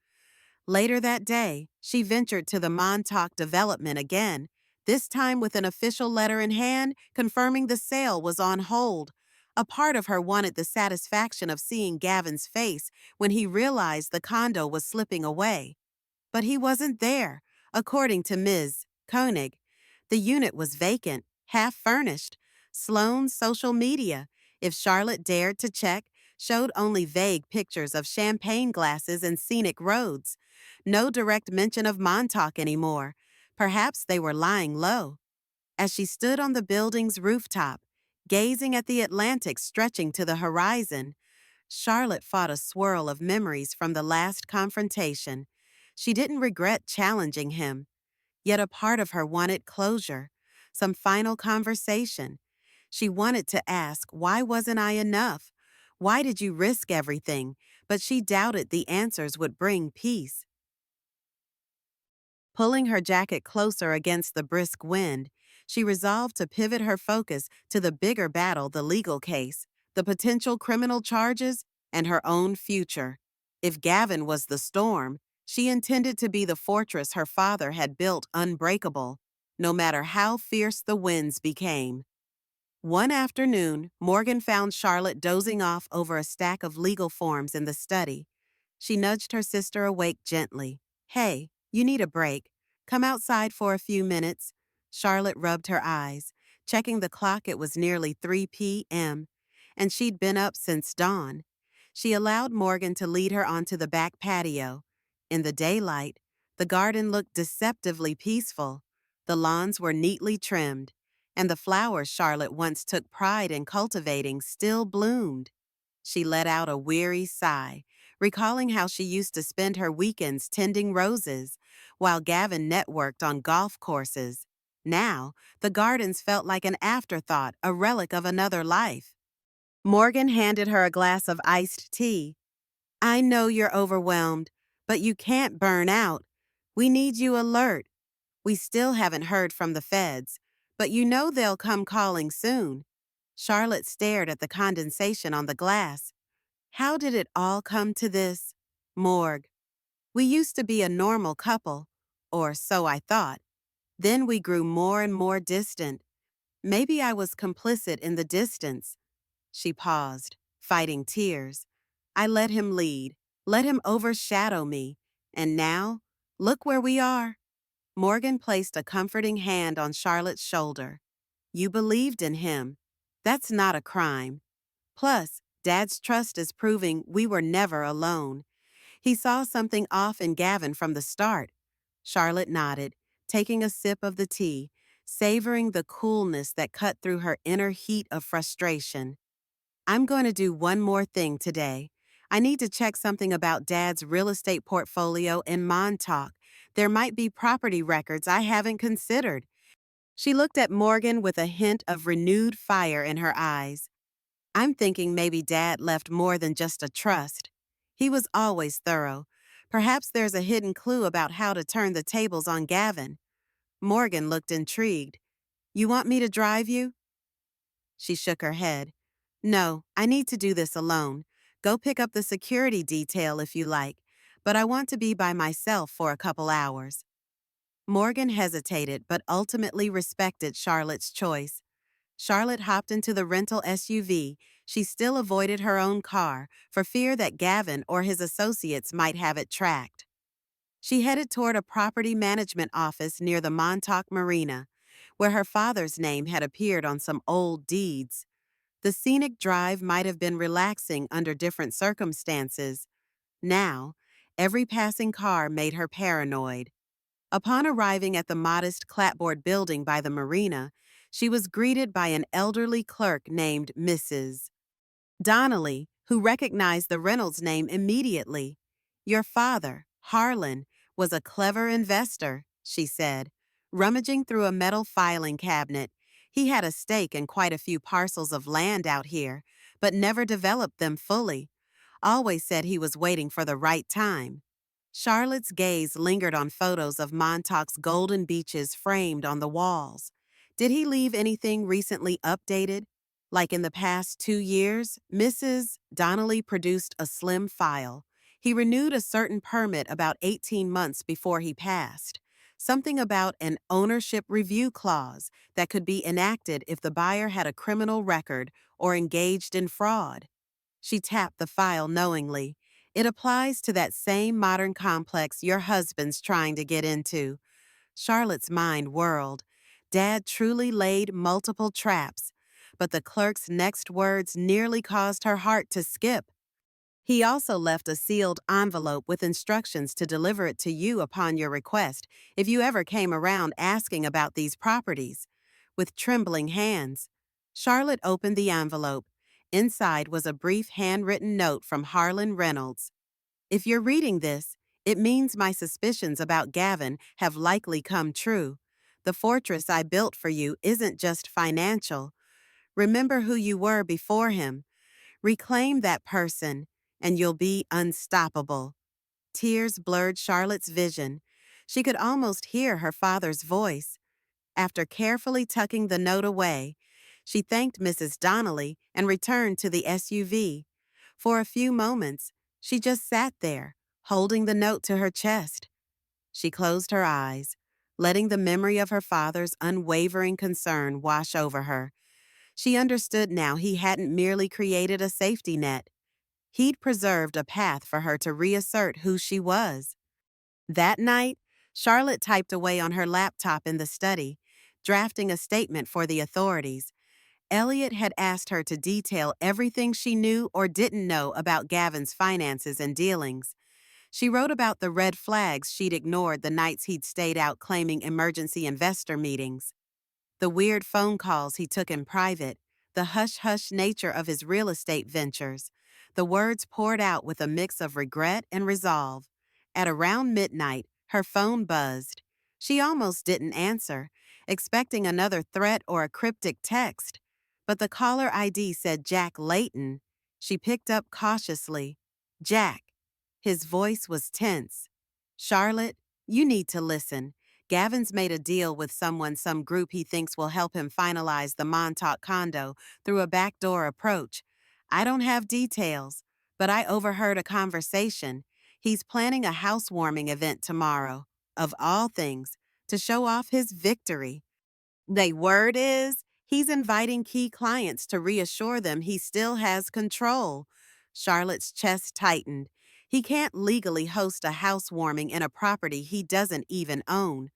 S1: Later that day, she ventured to the Montauk development again, this time with an official letter in hand confirming the sale was on hold. A part of her wanted the satisfaction of seeing Gavin's face when he realized the condo was slipping away. But he wasn't there, according to Ms. Koenig. The unit was vacant, half-furnished. Sloane's social media, if Charlotte dared to check, showed only vague pictures of champagne glasses and scenic roads. No direct mention of Montauk anymore. Perhaps they were lying low. As she stood on the building's rooftop, gazing at the Atlantic stretching to the horizon, Charlotte fought a swirl of memories from the last confrontation. She didn't regret challenging him, yet a part of her wanted closure, some final conversation. She wanted to ask, why wasn't I enough? Why did you risk everything? But she doubted the answers would bring peace. Pulling her jacket closer against the brisk wind, she resolved to pivot her focus to the bigger battle, the legal case, the potential criminal charges, and her own future. If Gavin was the storm, she intended to be the fortress her father had built unbreakable, no matter how fierce the winds became. One afternoon, Morgan found Charlotte dozing off over a stack of legal forms in the study. She nudged her sister awake gently. Hey, you need a break. Come outside for a few minutes. Charlotte rubbed her eyes. Checking the clock, it was nearly 3 p.m., and she'd been up since dawn. She allowed Morgan to lead her onto the back patio. In the daylight, the garden looked deceptively peaceful. The lawns were neatly trimmed, and the flowers Charlotte once took pride in cultivating still bloomed. She let out a weary sigh, recalling how she used to spend her weekends tending roses, while Gavin networked on golf courses. Now, the gardens felt like an afterthought, a relic of another life. Morgan handed her a glass of iced tea. I know you're overwhelmed, but you can't burn out. We need you alert. We still haven't heard from the feds, but you know they'll come calling soon. Charlotte stared at the condensation on the glass. How did it all come to this? Morgue. We used to be a normal couple, or so I thought. Then we grew more and more distant. Maybe I was complicit in the distance. She paused, fighting tears. I let him lead, let him overshadow me. And now, look where we are. Morgan placed a comforting hand on Charlotte's shoulder. You believed in him. That's not a crime. Plus, Dad's trust is proving we were never alone. He saw something off in Gavin from the start. Charlotte nodded, taking a sip of the tea, savoring the coolness that cut through her inner heat of frustration. I'm going to do one more thing today. I need to check something about Dad's real estate portfolio in Montauk. There might be property records I haven't considered. She looked at Morgan with a hint of renewed fire in her eyes. I'm thinking maybe Dad left more than just a trust. He was always thorough. Perhaps there's a hidden clue about how to turn the tables on Gavin. Morgan looked intrigued. You want me to drive you? She shook her head. No, I need to do this alone. Go pick up the security detail if you like, but I want to be by myself for a couple hours. Morgan hesitated but ultimately respected Charlotte's choice. Charlotte hopped into the rental SUV. She still avoided her own car for fear that Gavin or his associates might have it tracked. She headed toward a property management office near the Montauk Marina, where her father's name had appeared on some old deeds. The scenic drive might have been relaxing under different circumstances. Now, every passing car made her paranoid. Upon arriving at the modest clapboard building by the marina, she was greeted by an elderly clerk named Mrs. Donnelly, who recognized the Reynolds name immediately. Your father, Harlan, was a clever investor, she said. Rummaging through a metal filing cabinet, he had a stake in quite a few parcels of land out here, but never developed them fully. Always said he was waiting for the right time. Charlotte's gaze lingered on photos of Montauk's golden beaches framed on the walls. Did he leave anything recently updated? Like in the past 2 years, Mrs. Donnelly produced a slim file. He renewed a certain permit about 18 months before he passed. Something about an ownership review clause that could be enacted if the buyer had a criminal record or engaged in fraud. She tapped the file knowingly. It applies to that same modern complex your husband's trying to get into. Charlotte's mind whirled. Dad truly laid multiple traps, but the clerk's next words nearly caused her heart to skip. He also left a sealed envelope with instructions to deliver it to you upon your request if you ever came around asking about these properties. With trembling hands, Charlotte opened the envelope. Inside was a brief handwritten note from Harlan Reynolds. If you're reading this, it means my suspicions about Gavin have likely come true. The fortress I built for you isn't just financial. Remember who you were before him. Reclaim that person, and you'll be unstoppable. Tears blurred Charlotte's vision. She could almost hear her father's voice. After carefully tucking the note away, she thanked Mrs. Donnelly and returned to the SUV. For a few moments, she just sat there, holding the note to her chest. She closed her eyes, letting the memory of her father's unwavering concern wash over her. She understood now he hadn't merely created a safety net. He'd preserved a path for her to reassert who she was. That night, Charlotte typed away on her laptop in the study, drafting a statement for the authorities. Elliot had asked her to detail everything she knew or didn't know about Gavin's finances and dealings. She wrote about the red flags she'd ignored the nights he'd stayed out claiming emergency investor meetings. The weird phone calls he took in private, the hush-hush nature of his real estate ventures. The words poured out with a mix of regret and resolve. At around midnight, her phone buzzed. She almost didn't answer, expecting another threat or a cryptic text. But the caller ID said Jack Layton. She picked up cautiously. Jack. His voice was tense. Charlotte, you need to listen. Gavin's made a deal with some group he thinks will help him finalize the Montauk condo through a backdoor approach. I don't have details, but I overheard a conversation. He's planning a housewarming event tomorrow, of all things, to show off his victory. The word is, he's inviting key clients to reassure them he still has control. Charlotte's chest tightened. He can't legally host a housewarming in a property he doesn't even own.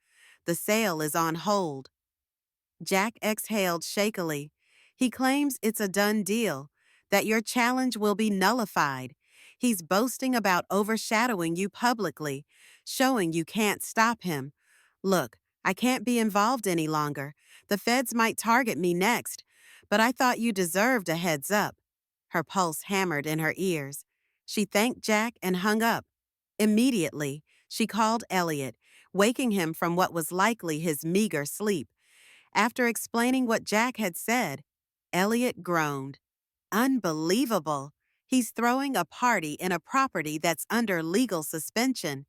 S1: The sale is on hold. Jack exhaled shakily. He claims it's a done deal, that your challenge will be nullified. He's boasting about overshadowing you publicly, showing you can't stop him. Look, I can't be involved any longer. The feds might target me next, but I thought you deserved a heads up. Her pulse hammered in her ears. She thanked Jack and hung up. Immediately, she called Elliot, waking him from what was likely his meager sleep. After explaining what Jack had said, Elliot groaned. Unbelievable. He's throwing a party in a property that's under legal suspension.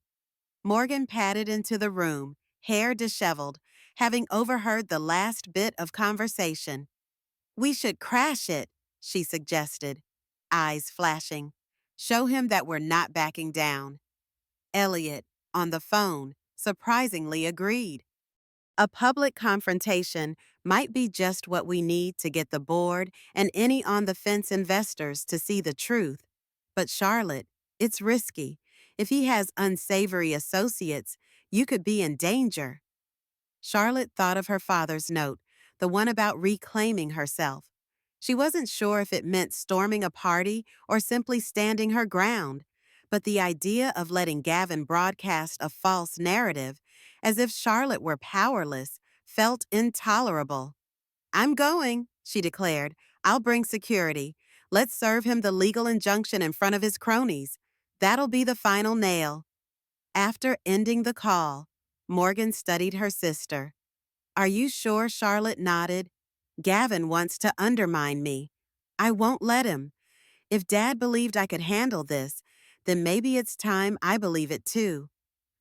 S1: Morgan padded into the room, hair disheveled, having overheard the last bit of conversation. We should crash it, she suggested, eyes flashing. Show him that we're not backing down. Elliot, on the phone, surprisingly agreed. A public confrontation might be just what we need to get the board and any on-the-fence investors to see the truth. But Charlotte, it's risky. If he has unsavory associates, you could be in danger. Charlotte thought of her father's note, the one about reclaiming herself. She wasn't sure if it meant storming a party or simply standing her ground, but the idea of letting Gavin broadcast a false narrative, as if Charlotte were powerless, felt intolerable. I'm going, she declared. I'll bring security. Let's serve him the legal injunction in front of his cronies. That'll be the final nail. After ending the call, Morgan studied her sister. Are you sure? Charlotte nodded. Gavin wants to undermine me. I won't let him. If Dad believed I could handle this, then maybe it's time I believe it too.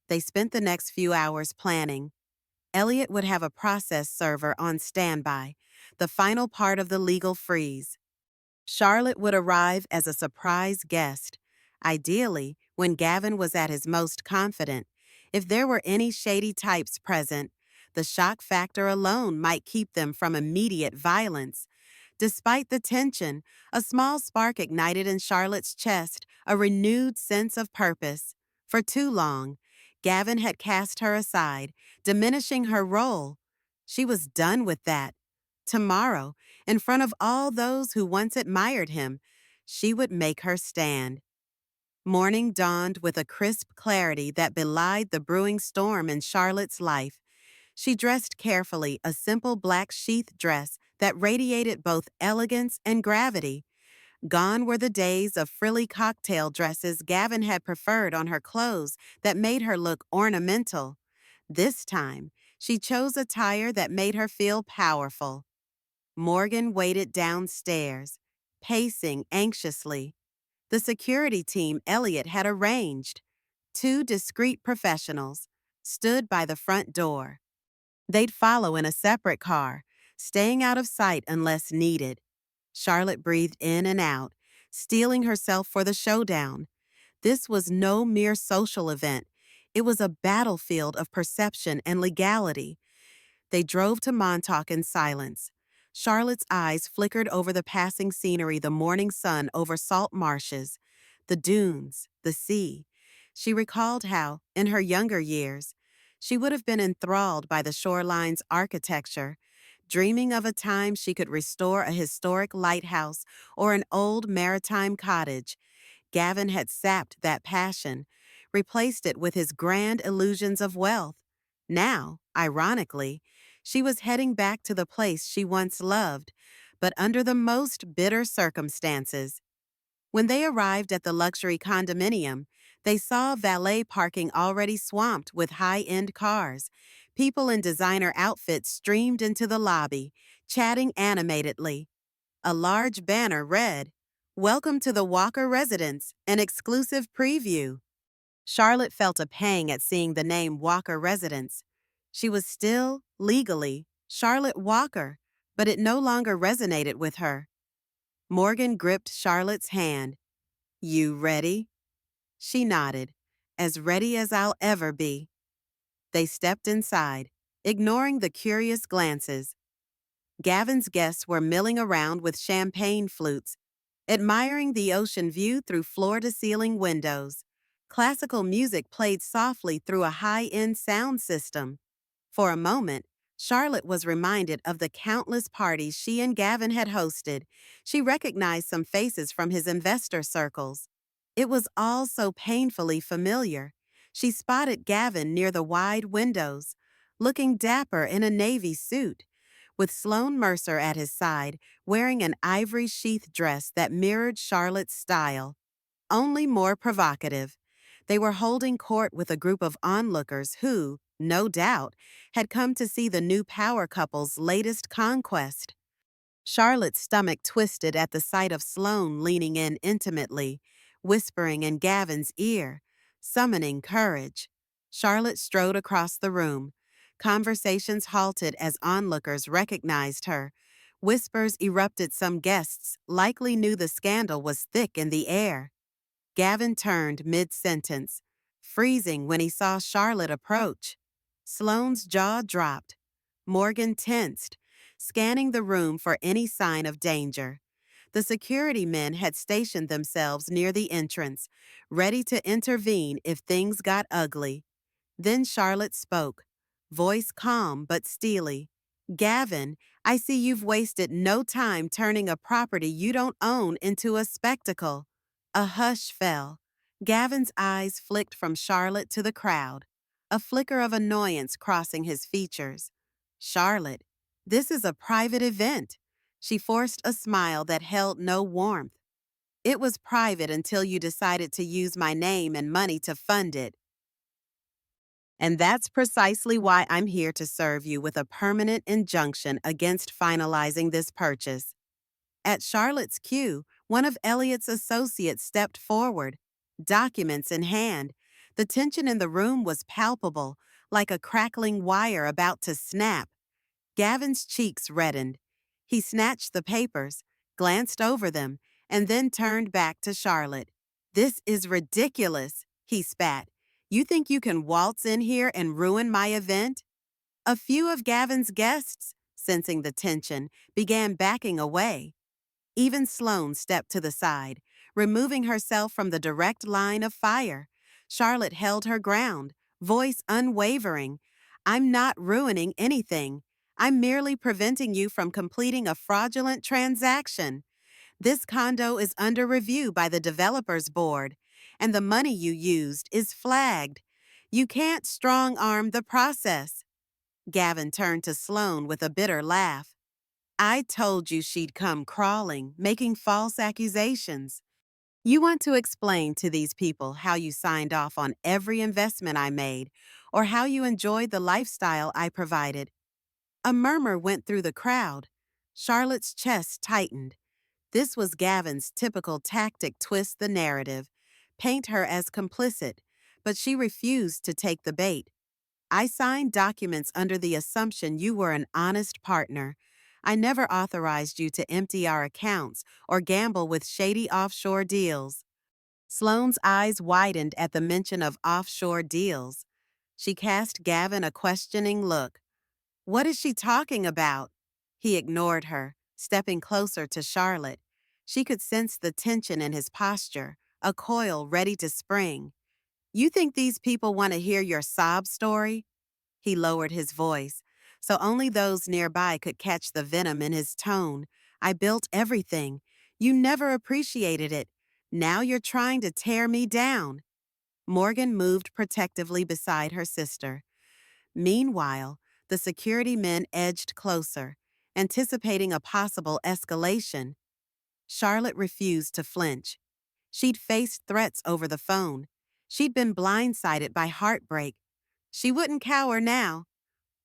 S1: They spent the next few hours planning. Elliot would have a process server on standby, the final part of the legal freeze. Charlotte would arrive as a surprise guest, ideally when Gavin was at his most confident. If there were any shady types present, the shock factor alone might keep them from immediate violence. Despite the tension, a small spark ignited in Charlotte's chest, a renewed sense of purpose. For too long, Gavin had cast her aside, diminishing her role. She was done with that. Tomorrow, in front of all those who once admired him, she would make her stand. Morning dawned with a crisp clarity that belied the brewing storm in Charlotte's life. She dressed carefully, a simple black sheath dress that radiated both elegance and gravity. Gone were the days of frilly cocktail dresses Gavin had preferred on her clothes that made her look ornamental. This time, she chose attire that made her feel powerful. Morgan waited downstairs, pacing anxiously. The security team Elliot had arranged, two discreet professionals, stood by the front door. They'd follow in a separate car, staying out of sight unless needed. Charlotte breathed in and out, steeling herself for the showdown. This was no mere social event. It was a battlefield of perception and legality. They drove to Montauk in silence. Charlotte's eyes flickered over the passing scenery, the morning sun over salt marshes, the dunes, the sea. She recalled how, in her younger years, she would have been enthralled by the shoreline's architecture, dreaming of a time she could restore a historic lighthouse or an old maritime cottage. Gavin had sapped that passion, replaced it with his grand illusions of wealth. Now, ironically, she was heading back to the place she once loved, but under the most bitter circumstances. When they arrived at the luxury condominium, they saw valet parking already swamped with high-end cars. People in designer outfits streamed into the lobby, chatting animatedly. A large banner read, "Welcome to the Walker Residence, an exclusive preview." Charlotte felt a pang at seeing the name Walker Residence. She was still, legally, Charlotte Walker, but it no longer resonated with her. Morgan gripped Charlotte's hand. "You ready?" She nodded. "As ready as I'll ever be." They stepped inside, ignoring the curious glances. Gavin's guests were milling around with champagne flutes, admiring the ocean view through floor-to-ceiling windows. Classical music played softly through a high-end sound system. For a moment, Charlotte was reminded of the countless parties she and Gavin had hosted. She recognized some faces from his investor circles. It was all so painfully familiar. She spotted Gavin near the wide windows, looking dapper in a navy suit, with Sloane Mercer at his side, wearing an ivory sheath dress that mirrored Charlotte's style, only more provocative. They were holding court with a group of onlookers who, no doubt, had come to see the new power couple's latest conquest. Charlotte's stomach twisted at the sight of Sloane leaning in intimately, whispering in Gavin's ear, summoning courage. Charlotte strode across the room. Conversations halted as onlookers recognized her. Whispers erupted. Some guests likely knew the scandal was thick in the air. Gavin turned mid-sentence, freezing when he saw Charlotte approach. Sloane's jaw dropped. Morgan tensed, scanning the room for any sign of danger. The security men had stationed themselves near the entrance, ready to intervene if things got ugly. Then Charlotte spoke, voice calm but steely. "Gavin, I see you've wasted no time turning a property you don't own into a spectacle." A hush fell. Gavin's eyes flicked from Charlotte to the crowd, a flicker of annoyance crossing his features. "Charlotte, this is a private event." She forced a smile that held no warmth. "It was private until you decided to use my name and money to fund it. And that's precisely why I'm here to serve you with a permanent injunction against finalizing this purchase." At Charlotte's cue, one of Elliot's associates stepped forward, documents in hand. The tension in the room was palpable, like a crackling wire about to snap. Gavin's cheeks reddened. He snatched the papers, glanced over them, and then turned back to Charlotte. "This is ridiculous," he spat. "You think you can waltz in here and ruin my event?" A few of Gavin's guests, sensing the tension, began backing away. Even Sloane stepped to the side, removing herself from the direct line of fire. Charlotte held her ground, voice unwavering. "I'm not ruining anything. I'm merely preventing you from completing a fraudulent transaction. This condo is under review by the developers board, and the money you used is flagged. You can't strong-arm the process." Gavin turned to Sloane with a bitter laugh. "I told you she'd come crawling, making false accusations. You want to explain to these people how you signed off on every investment I made, or how you enjoyed the lifestyle I provided." A murmur went through the crowd. Charlotte's chest tightened. This was Gavin's typical tactic: twist the narrative, paint her as complicit, but she refused to take the bait. I signed documents under the assumption you were an honest partner. I never authorized you to empty our accounts or gamble with shady offshore deals. Sloane's eyes widened at the mention of offshore deals. She cast Gavin a questioning look. What is she talking about? He ignored her, stepping closer to Charlotte. She could sense the tension in his posture, a coil ready to spring. You think these people want to hear your sob story? He lowered his voice, so only those nearby could catch the venom in his tone. I built everything. You never appreciated it. Now you're trying to tear me down. Morgan moved protectively beside her sister. Meanwhile, the security men edged closer, anticipating a possible escalation. Charlotte refused to flinch. She'd faced threats over the phone. She'd been blindsided by heartbreak. She wouldn't cower now.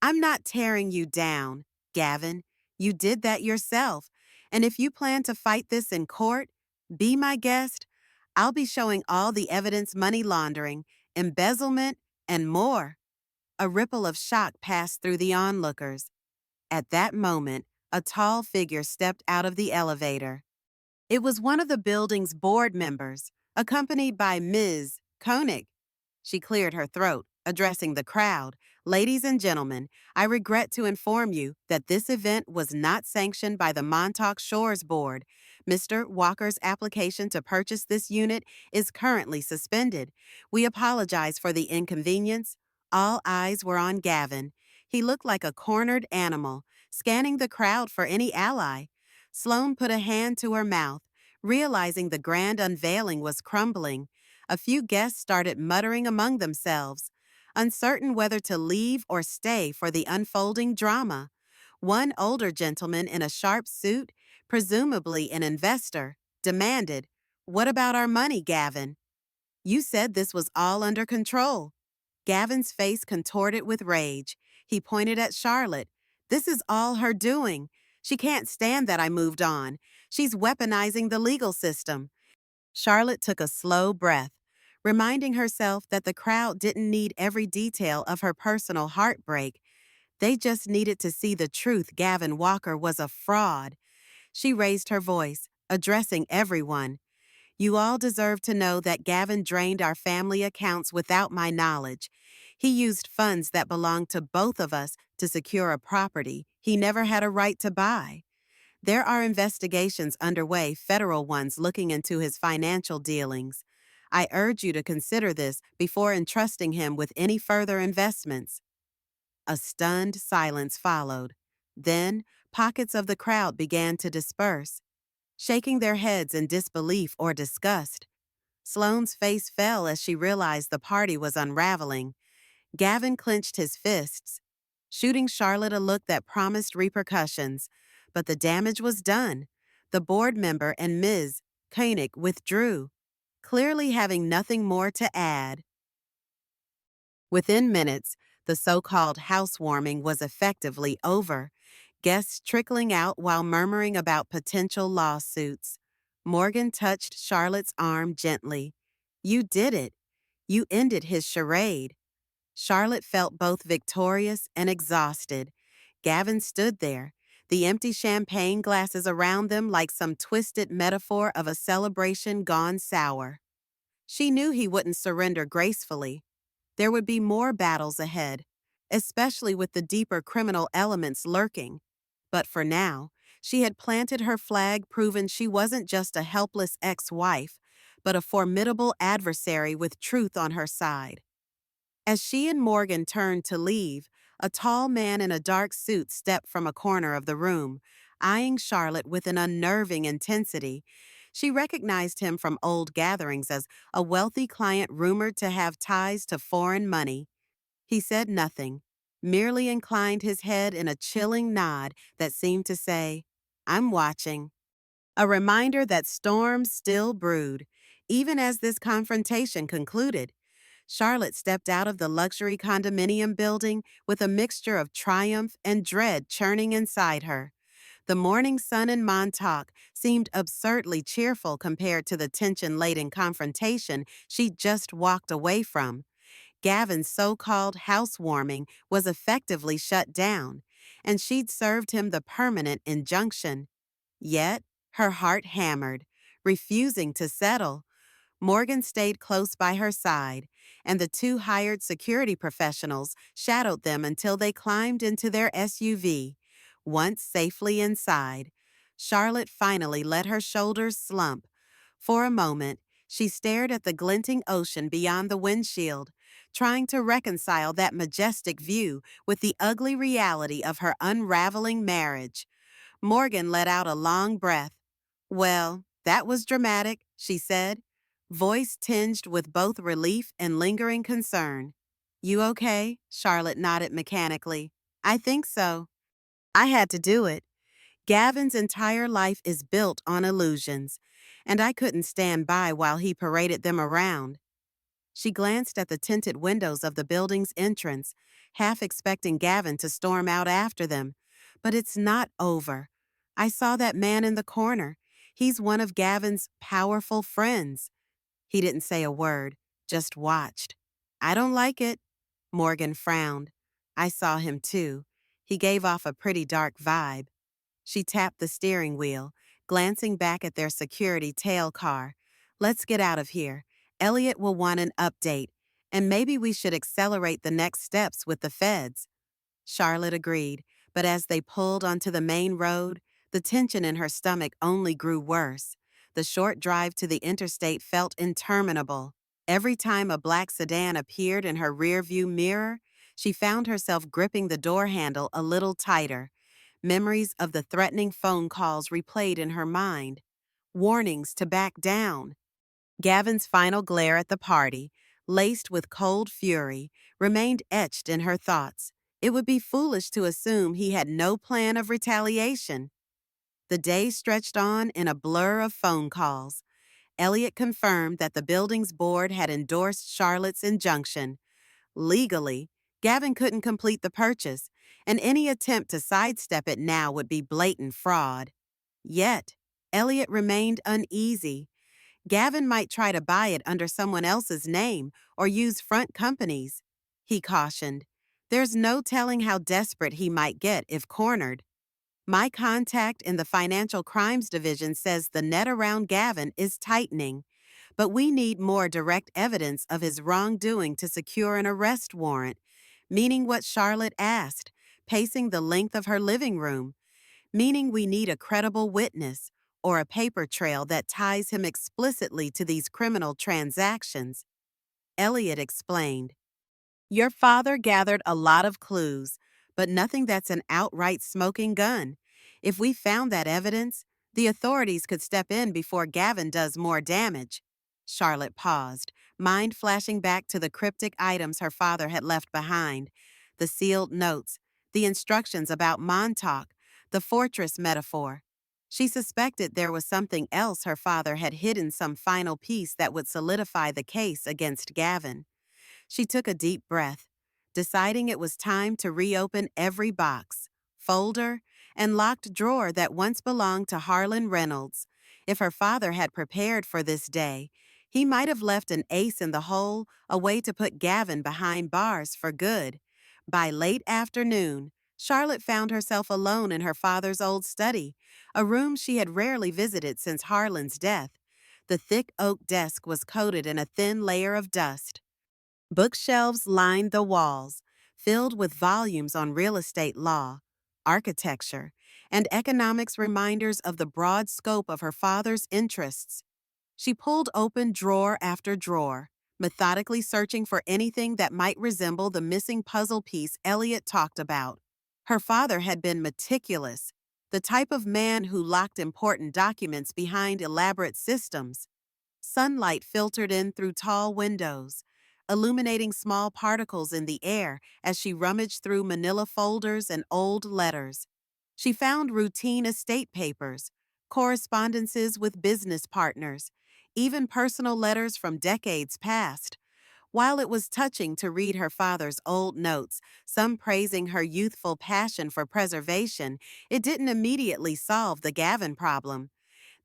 S1: I'm not tearing you down, Gavin. You did that yourself. And if you plan to fight this in court, be my guest. I'll be showing all the evidence: money laundering, embezzlement, and more. A ripple of shock passed through the onlookers. At that moment, a tall figure stepped out of the elevator. It was one of the building's board members, accompanied by Ms. Koenig. She cleared her throat, addressing the crowd. Ladies and gentlemen, I regret to inform you that this event was not sanctioned by the Montauk Shores Board. Mr. Walker's application to purchase this unit is currently suspended. We apologize for the inconvenience. All eyes were on Gavin. He looked like a cornered animal, scanning the crowd for any ally. Sloane put a hand to her mouth, realizing the grand unveiling was crumbling. A few guests started muttering among themselves, uncertain whether to leave or stay for the unfolding drama. One older gentleman in a sharp suit, presumably an investor, demanded, "What about our money, Gavin? You said this was all under control." Gavin's face contorted with rage. He pointed at Charlotte. "This is all her doing. She can't stand that I moved on. She's weaponizing the legal system." Charlotte took a slow breath, reminding herself that the crowd didn't need every detail of her personal heartbreak. They just needed to see the truth: Gavin Walker was a fraud. She raised her voice, addressing everyone. "You all deserve to know that Gavin drained our family accounts without my knowledge. He used funds that belonged to both of us to secure a property he never had a right to buy. There are investigations underway, federal ones looking into his financial dealings. I urge you to consider this before entrusting him with any further investments." A stunned silence followed. Then, pockets of the crowd began to disperse, shaking their heads in disbelief or disgust. Sloane's face fell as she realized the party was unraveling. Gavin clenched his fists, shooting Charlotte a look that promised repercussions. But the damage was done. The board member and Ms. Koenig withdrew, clearly having nothing more to add. Within minutes, the so-called housewarming was effectively over, guests trickling out while murmuring about potential lawsuits. Morgan touched Charlotte's arm gently. "You did it. You ended his charade." Charlotte felt both victorious and exhausted. Gavin stood there, the empty champagne glasses around them like some twisted metaphor of a celebration gone sour. She knew he wouldn't surrender gracefully. There would be more battles ahead, especially with the deeper criminal elements lurking. But for now, she had planted her flag, proven she wasn't just a helpless ex-wife, but a formidable adversary with truth on her side. As she and Morgan turned to leave, a tall man in a dark suit stepped from a corner of the room, eyeing Charlotte with an unnerving intensity. She recognized him from old gatherings as a wealthy client rumored to have ties to foreign money. He said nothing, merely inclined his head in a chilling nod that seemed to say, "I'm watching." A reminder that storms still brewed, even as this confrontation concluded. Charlotte stepped out of the luxury condominium building with a mixture of triumph and dread churning inside her. The morning sun in Montauk seemed absurdly cheerful compared to the tension-laden confrontation she'd just walked away from. Gavin's so-called housewarming was effectively shut down, and she'd served him the permanent injunction. Yet, her heart hammered, refusing to settle. Morgan stayed close by her side, and the two hired security professionals shadowed them until they climbed into their SUV. Once safely inside, Charlotte finally let her shoulders slump. For a moment, she stared at the glinting ocean beyond the windshield, trying to reconcile that majestic view with the ugly reality of her unraveling marriage. Morgan let out a long breath. "Well, that was dramatic," she said, voice tinged with both relief and lingering concern. "You okay?" Charlotte nodded mechanically. "I think so. I had to do it. Gavin's entire life is built on illusions, and I couldn't stand by while he paraded them around." She glanced at the tinted windows of the building's entrance, half expecting Gavin to storm out after them. "But it's not over. I saw that man in the corner. He's one of Gavin's powerful friends." He didn't say a word, just watched. "I don't like it." Morgan frowned. "I saw him too. He gave off a pretty dark vibe." She tapped the steering wheel, glancing back at their security tail car. "Let's get out of here. Elliot will want an update, and maybe we should accelerate the next steps with the feds." Charlotte agreed, but as they pulled onto the main road, the tension in her stomach only grew worse. The short drive to the interstate felt interminable. Every time a black sedan appeared in her rearview mirror, she found herself gripping the door handle a little tighter. Memories of the threatening phone calls replayed in her mind. Warnings to back down. Gavin's final glare at the party, laced with cold fury, remained etched in her thoughts. It would be foolish to assume he had no plan of retaliation. The day stretched on in a blur of phone calls. Elliot confirmed that the building's board had endorsed Charlotte's injunction. Legally, Gavin couldn't complete the purchase, and any attempt to sidestep it now would be blatant fraud. Yet, Elliot remained uneasy. Gavin might try to buy it under someone else's name or use front companies. He cautioned, "There's no telling how desperate he might get if cornered. My contact in the Financial Crimes Division says the net around Gavin is tightening, but we need more direct evidence of his wrongdoing to secure an arrest warrant," meaning what Charlotte asked, pacing the length of her living room. "Meaning we need a credible witness or a paper trail that ties him explicitly to these criminal transactions." Elliot explained, "Your father gathered a lot of clues, but nothing that's an outright smoking gun. If we found that evidence, the authorities could step in before Gavin does more damage." Charlotte paused, mind flashing back to the cryptic items her father had left behind, the sealed notes, the instructions about Montauk, the fortress metaphor. She suspected there was something else her father had hidden, some final piece that would solidify the case against Gavin. She took a deep breath, deciding it was time to reopen every box, folder, and locked drawer that once belonged to Harlan Reynolds. If her father had prepared for this day, he might have left an ace in the hole, a way to put Gavin behind bars for good. By late afternoon, Charlotte found herself alone in her father's old study, a room she had rarely visited since Harlan's death. The thick oak desk was coated in a thin layer of dust. Bookshelves lined the walls, filled with volumes on real estate law, architecture, and economics, reminders of the broad scope of her father's interests. She pulled open drawer after drawer, methodically searching for anything that might resemble the missing puzzle piece Elliot talked about. Her father had been meticulous, the type of man who locked important documents behind elaborate systems. Sunlight filtered in through tall windows, illuminating small particles in the air as she rummaged through manila folders and old letters. She found routine estate papers, correspondences with business partners, even personal letters from decades past. While it was touching to read her father's old notes, some praising her youthful passion for preservation, it didn't immediately solve the Gavin problem.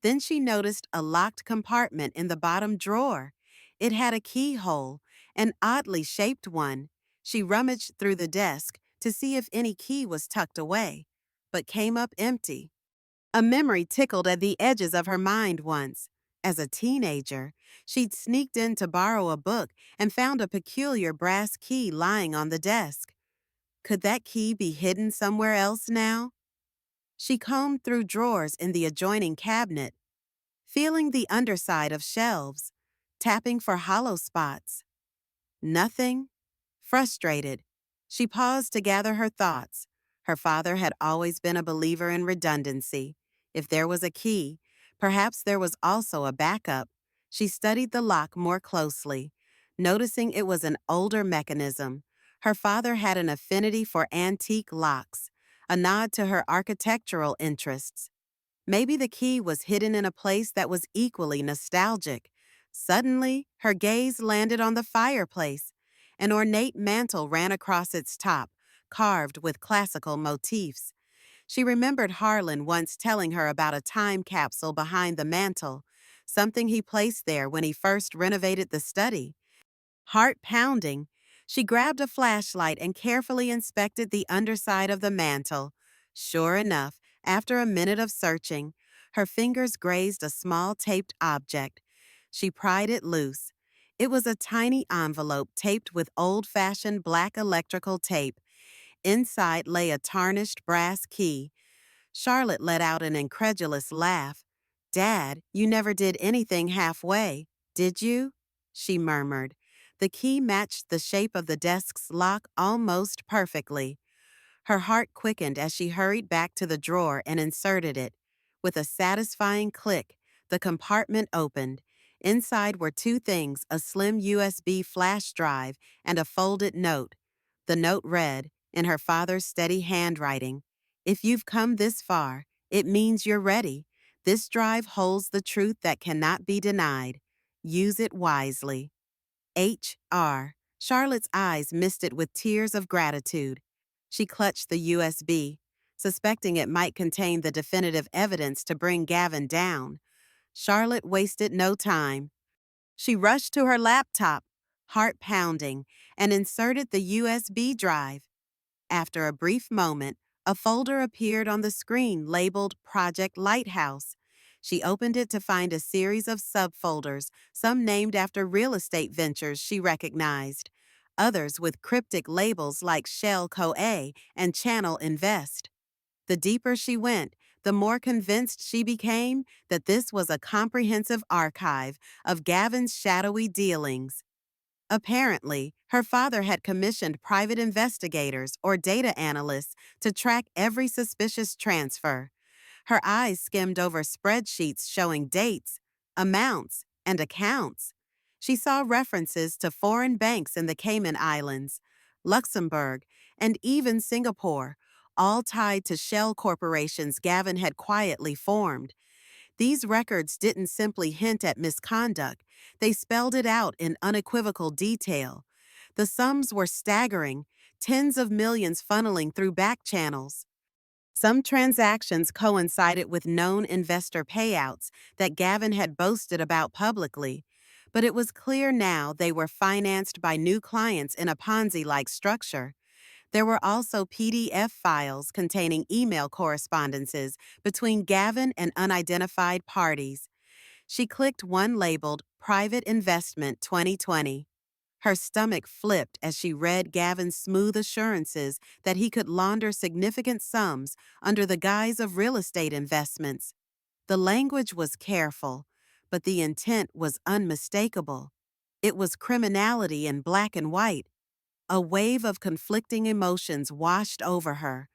S1: Then she noticed a locked compartment in the bottom drawer. It had a keyhole, an oddly shaped one. She rummaged through the desk to see if any key was tucked away, but came up empty. A memory tickled at the edges of her mind once. As a teenager, she'd sneaked in to borrow a book and found a peculiar brass key lying on the desk. Could that key be hidden somewhere else now? She combed through drawers in the adjoining cabinet, feeling the underside of shelves, tapping for hollow spots. Nothing? Frustrated, she paused to gather her thoughts. Her father had always been a believer in redundancy. If there was a key, perhaps there was also a backup. She studied the lock more closely, noticing it was an older mechanism. Her father had an affinity for antique locks, a nod to her architectural interests. Maybe the key was hidden in a place that was equally nostalgic. Suddenly, her gaze landed on the fireplace. An ornate mantel ran across its top, carved with classical motifs. She remembered Harlan once telling her about a time capsule behind the mantel, something he placed there when he first renovated the study. Heart pounding, she grabbed a flashlight and carefully inspected the underside of the mantel. Sure enough, after a minute of searching, her fingers grazed a small taped object. She pried it loose. It was a tiny envelope taped with old-fashioned black electrical tape. Inside lay a tarnished brass key. Charlotte let out an incredulous laugh. "Dad, you never did anything halfway, did you?" she murmured. The key matched the shape of the desk's lock almost perfectly. Her heart quickened as she hurried back to the drawer and inserted it. With a satisfying click, the compartment opened. Inside were two things, a slim USB flash drive and a folded note. The note read, in her father's steady handwriting, "If you've come this far, it means you're ready. This drive holds the truth that cannot be denied. Use it wisely." H.R. Charlotte's eyes misted with tears of gratitude. She clutched the USB, suspecting it might contain the definitive evidence to bring Gavin down. Charlotte wasted no time. She rushed to her laptop, heart pounding, and inserted the USB drive. After a brief moment, a folder appeared on the screen labeled Project Lighthouse. She opened it to find a series of subfolders, some named after real estate ventures she recognized, others with cryptic labels like Shell Co.A. and Channel Invest. The deeper she went, the more convinced she became that this was a comprehensive archive of Gavin's shadowy dealings. Apparently, her father had commissioned private investigators or data analysts to track every suspicious transfer. Her eyes skimmed over spreadsheets showing dates, amounts, and accounts. She saw references to foreign banks in the Cayman Islands, Luxembourg, and even Singapore, all tied to shell corporations Gavin had quietly formed. These records didn't simply hint at misconduct, they spelled it out in unequivocal detail. The sums were staggering, tens of millions funneling through back channels. Some transactions coincided with known investor payouts that Gavin had boasted about publicly, but it was clear now they were financed by new clients in a Ponzi-like structure. There were also PDF files containing email correspondences between Gavin and unidentified parties. She clicked one labeled Private Investment 2020. Her stomach flipped as she read Gavin's smooth assurances that he could launder significant sums under the guise of real estate investments. The language was careful, but the intent was unmistakable. It was criminality in black and white. A wave of conflicting emotions washed over her.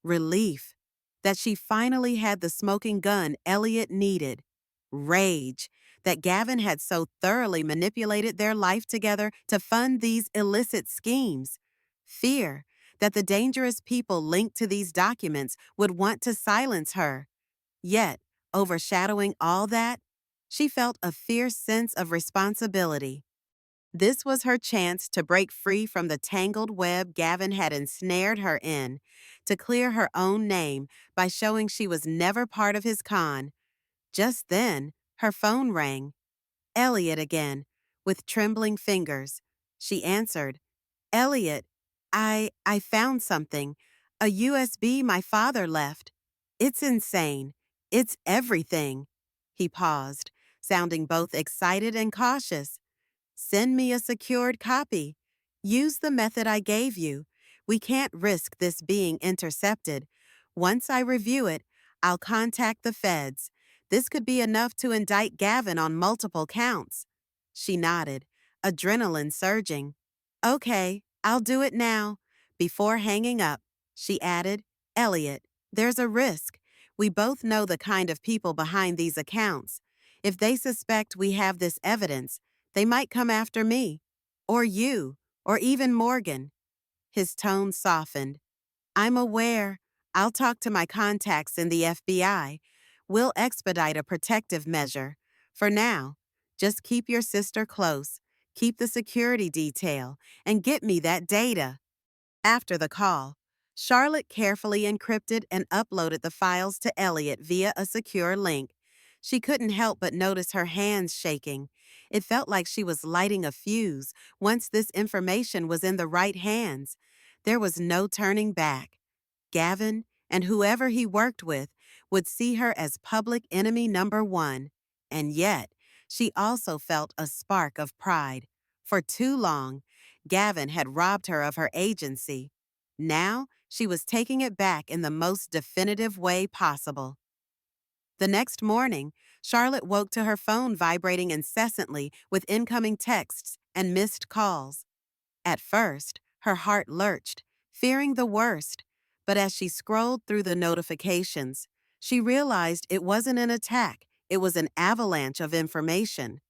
S1: Relief that she finally had the smoking gun Elliot needed. Rage that Gavin had so thoroughly manipulated their life together to fund these illicit schemes. Fear that the dangerous people linked to these documents would want to silence her. Yet, overshadowing all that, she felt a fierce sense of responsibility. This was her chance to break free from the tangled web Gavin had ensnared her in, to clear her own name by showing she was never part of his con. Just then, her phone rang. Elliot again, with trembling fingers. She answered. Elliot, I found something. A USB my father left. It's insane. It's everything. He paused, sounding both excited and cautious. Send me a secured copy. Use the method I gave you. We can't risk this being intercepted. Once I review it, I'll contact the feds. This could be enough to indict Gavin on multiple counts. She nodded, adrenaline surging. Okay, I'll do it now. Before hanging up, she added, Elliot, there's a risk. We both know the kind of people behind these accounts. If they suspect we have this evidence, they might come after me, or you, or even Morgan. His tone softened. I'm aware. I'll talk to my contacts in the FBI. We'll expedite a protective measure. For now, just keep your sister close, keep the security detail, and get me that data. After the call, Charlotte carefully encrypted and uploaded the files to Elliot via a secure link. She couldn't help but notice her hands shaking. It felt like she was lighting a fuse once this information was in the right hands. There was no turning back. Gavin, and whoever he worked with, would see her as public enemy number one. And yet, she also felt a spark of pride. For too long, Gavin had robbed her of her agency. Now, she was taking it back in the most definitive way possible. The next morning, Charlotte woke to her phone vibrating incessantly with incoming texts and missed calls. At first, her heart lurched, fearing the worst, but as she scrolled through the notifications, she realized it wasn't an attack, it was an avalanche of information.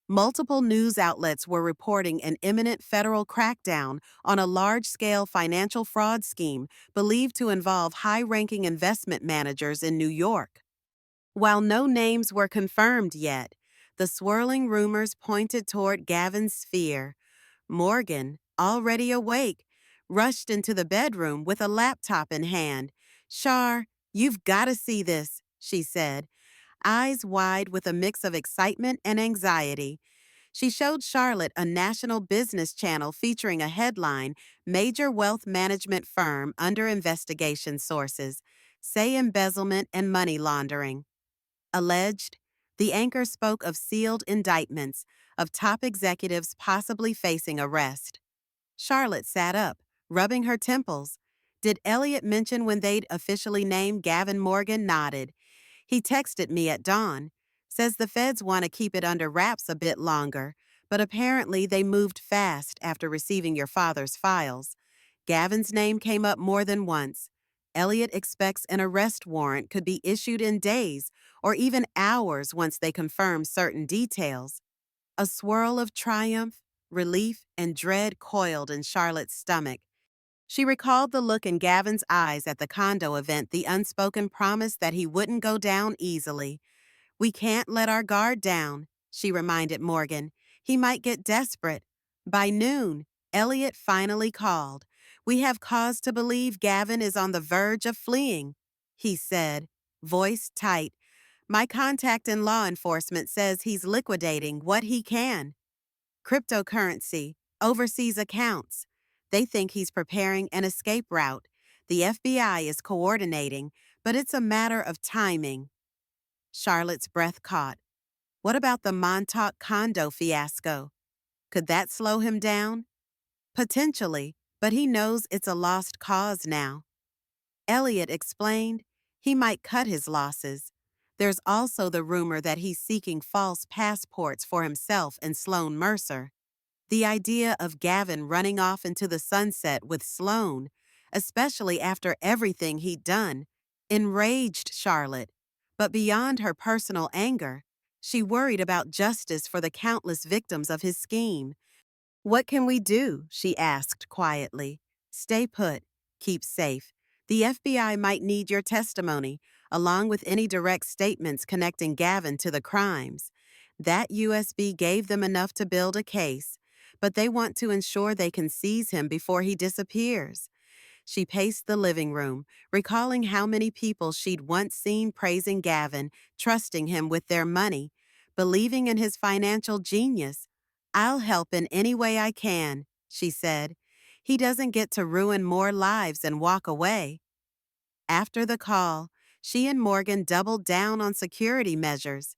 S1: Multiple news outlets were reporting an imminent federal crackdown on a large-scale financial fraud scheme believed to involve high-ranking investment managers in New York. While no names were confirmed yet, the swirling rumors pointed toward Gavin's sphere. Morgan, already awake, rushed into the bedroom with a laptop in hand. Char, you've got to see this, she said, eyes wide with a mix of excitement and anxiety. She showed Charlotte a national business channel featuring a headline, Major Wealth Management Firm Under Investigation Sources, Say Embezzlement and Money Laundering. Alleged, the anchor spoke of sealed indictments of top executives possibly facing arrest. Charlotte sat up, rubbing her temples. Did Elliot mention when they'd officially named Gavin Morgan? Nodded. He texted me at dawn. Says the feds want to keep it under wraps a bit longer, but apparently they moved fast after receiving your father's files. Gavin's name came up more than once. Elliot expects an arrest warrant could be issued in days or even hours once they confirm certain details. A swirl of triumph, relief, and dread coiled in Charlotte's stomach. She recalled the look in Gavin's eyes at the condo event, the unspoken promise that he wouldn't go down easily. We can't let our guard down, she reminded Morgan. He might get desperate. By noon, Elliot finally called. We have cause to believe Gavin is on the verge of fleeing, he said, voice tight. My contact in law enforcement says he's liquidating what he can. Cryptocurrency, overseas accounts. They think he's preparing an escape route. The FBI is coordinating, but it's a matter of timing. Charlotte's breath caught. What about the Montauk condo fiasco? Could that slow him down? Potentially, but he knows it's a lost cause now. Elliot explained he might cut his losses. There's also the rumor that he's seeking false passports for himself and Sloan Mercer. The idea of Gavin running off into the sunset with Sloan, especially after everything he'd done, enraged Charlotte. But beyond her personal anger, she worried about justice for the countless victims of his scheme. What can we do? She asked quietly. Stay put. Keep safe. The FBI might need your testimony, along with any direct statements connecting Gavin to the crimes. That USB gave them enough to build a case. but they want to ensure they can seize him before he disappears. She paced the living room, recalling how many people she'd once seen praising Gavin, trusting him with their money, believing in his financial genius. "I'll help in any way I can," she said. "He doesn't get to ruin more lives and walk away." After the call, she and Morgan doubled down on security measures.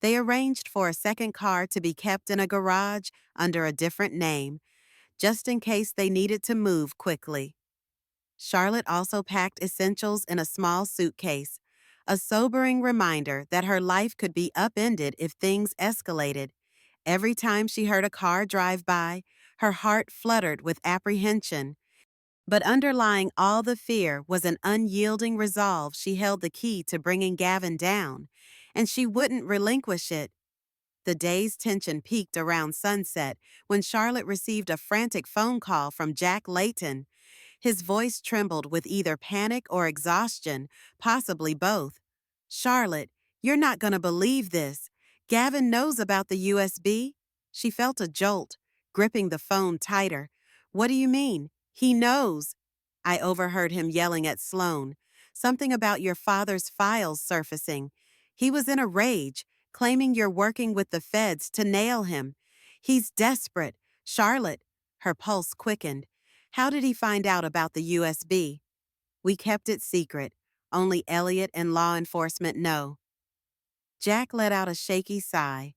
S1: They arranged for a second car to be kept in a garage under a different name, just in case they needed to move quickly. Charlotte also packed essentials in a small suitcase, a sobering reminder that her life could be upended if things escalated. Every time she heard a car drive by, her heart fluttered with apprehension. But underlying all the fear was an unyielding resolve she held the key to bringing Gavin down, and she wouldn't relinquish it. The day's tension peaked around sunset when Charlotte received a frantic phone call from Jack Layton. His voice trembled with either panic or exhaustion, possibly both. "Charlotte, you're not going to believe this. Gavin knows about the USB?" She felt a jolt, gripping the phone tighter. "What do you mean? He knows." I overheard him yelling at Sloane. "Something about your father's files surfacing. He was in a rage, claiming you're working with the feds to nail him. He's desperate. Charlotte." Her pulse quickened. "How did he find out about the USB?" "We kept it secret. Only Elliot and law enforcement know." Jack let out a shaky sigh.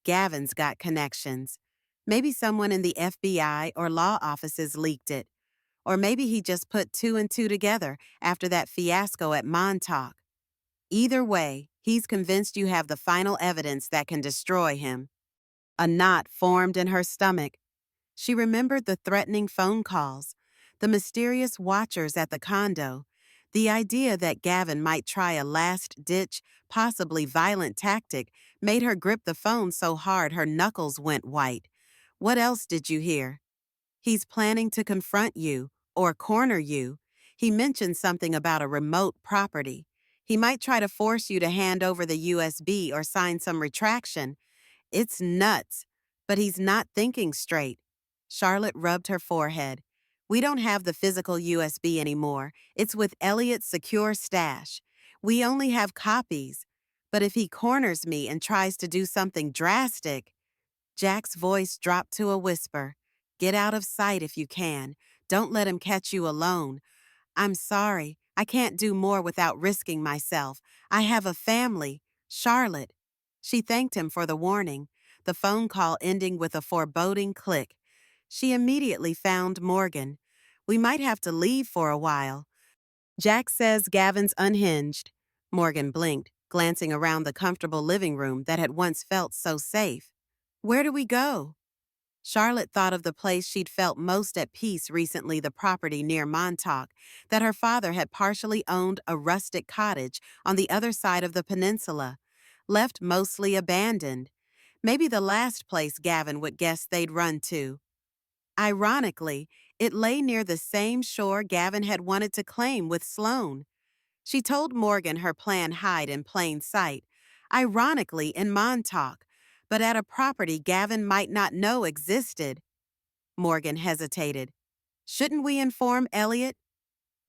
S1: "Gavin's got connections. Maybe someone in the FBI or law offices leaked it. Or maybe he just put two and two together after that fiasco at Montauk. Either way, he's convinced you have the final evidence that can destroy him." A knot formed in her stomach. She remembered the threatening phone calls, the mysterious watchers at the condo, the idea that Gavin might try a last-ditch, possibly violent tactic made her grip the phone so hard her knuckles went white. "What else did you hear?" "He's planning to confront you, or corner you. He mentioned something about a remote property. He might try to force you to hand over the USB or sign some retraction. It's nuts, but he's not thinking straight." Charlotte rubbed her forehead. "We don't have the physical USB anymore. It's with Elliot's secure stash. We only have copies. But if he corners me and tries to do something drastic—" Jack's voice dropped to a whisper. "Get out of sight if you can. Don't let him catch you alone. I'm sorry. I can't do more without risking myself. I have a family. Charlotte." She thanked him for the warning, the phone call ending with a foreboding click. She immediately found Morgan. "We might have to leave for a while. Jack says Gavin's unhinged." Morgan blinked, glancing around the comfortable living room that had once felt so safe. "Where do we go?" Charlotte thought of the place she'd felt most at peace recently, the property near Montauk, that her father had partially owned, a rustic cottage on the other side of the peninsula, left mostly abandoned. Maybe the last place Gavin would guess they'd run to. Ironically, it lay near the same shore Gavin had wanted to claim with Sloane. She told Morgan her plan hide in plain sight, ironically in Montauk, but at a property Gavin might not know existed. Morgan hesitated. "Shouldn't we inform Elliot?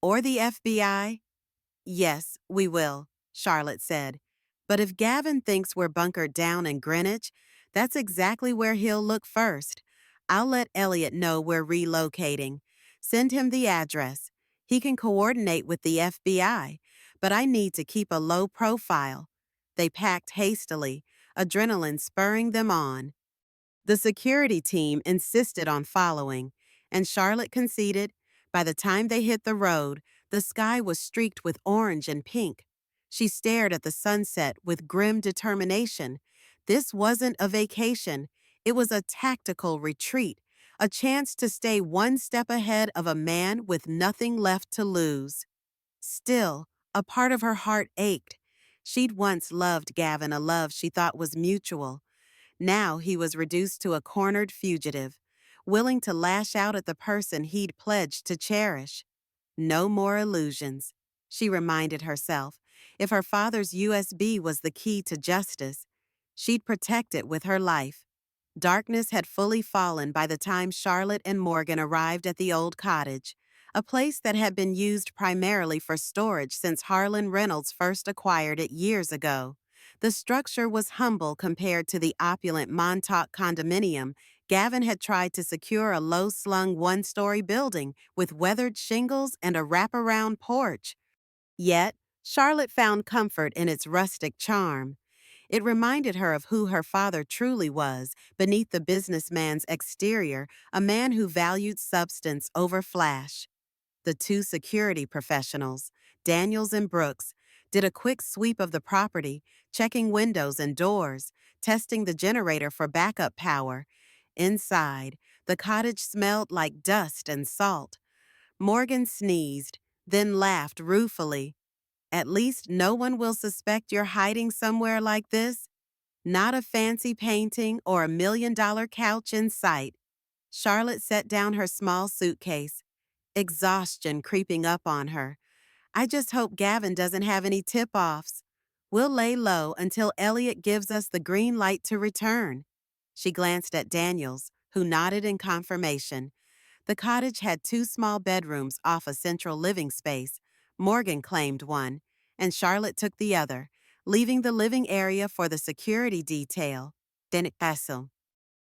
S1: Or the FBI?" "Yes, we will," Charlotte said. "But if Gavin thinks we're bunkered down in Greenwich, that's exactly where he'll look first. I'll let Elliot know we're relocating. Send him the address. He can coordinate with the FBI, but I need to keep a low profile." They packed hastily, adrenaline spurring them on. The security team insisted on following, and Charlotte conceded. By the time they hit the road, the sky was streaked with orange and pink. She stared at the sunset with grim determination. This wasn't a vacation. It was a tactical retreat, a chance to stay one step ahead of a man with nothing left to lose. Still, a part of her heart ached. She'd once loved Gavin, a love she thought was mutual. Now he was reduced to a cornered fugitive, willing to lash out at the person he'd pledged to cherish. No more illusions, she reminded herself. If her father's USB was the key to justice, she'd protect it with her life. Darkness had fully fallen by the time Charlotte and Morgan arrived at the old cottage, a place that had been used primarily for storage since Harlan Reynolds first acquired it years ago. The structure was humble compared to the opulent Montauk condominium. Gavin had tried to secure a low-slung one-story building with weathered shingles and a wraparound porch. Yet, Charlotte found comfort in its rustic charm. It reminded her of who her father truly was beneath the businessman's exterior, a man who valued substance over flash. The two security professionals, Daniels and Brooks, did a quick sweep of the property, checking windows and doors, testing the generator for backup power. Inside, the cottage smelled like dust and salt. Morgan sneezed, then laughed ruefully. At least no one will suspect you're hiding somewhere like this. Not a fancy painting or $1 million couch in sight. Charlotte set down her small suitcase, exhaustion creeping up on her. I just hope Gavin doesn't have any tip-offs. We'll lay low until Elliot gives us the green light to return. She glanced at Daniels, who nodded in confirmation. The cottage had two small bedrooms off a central living space. Morgan claimed one, and Charlotte took the other, leaving the living area for the security detail. Then it passed.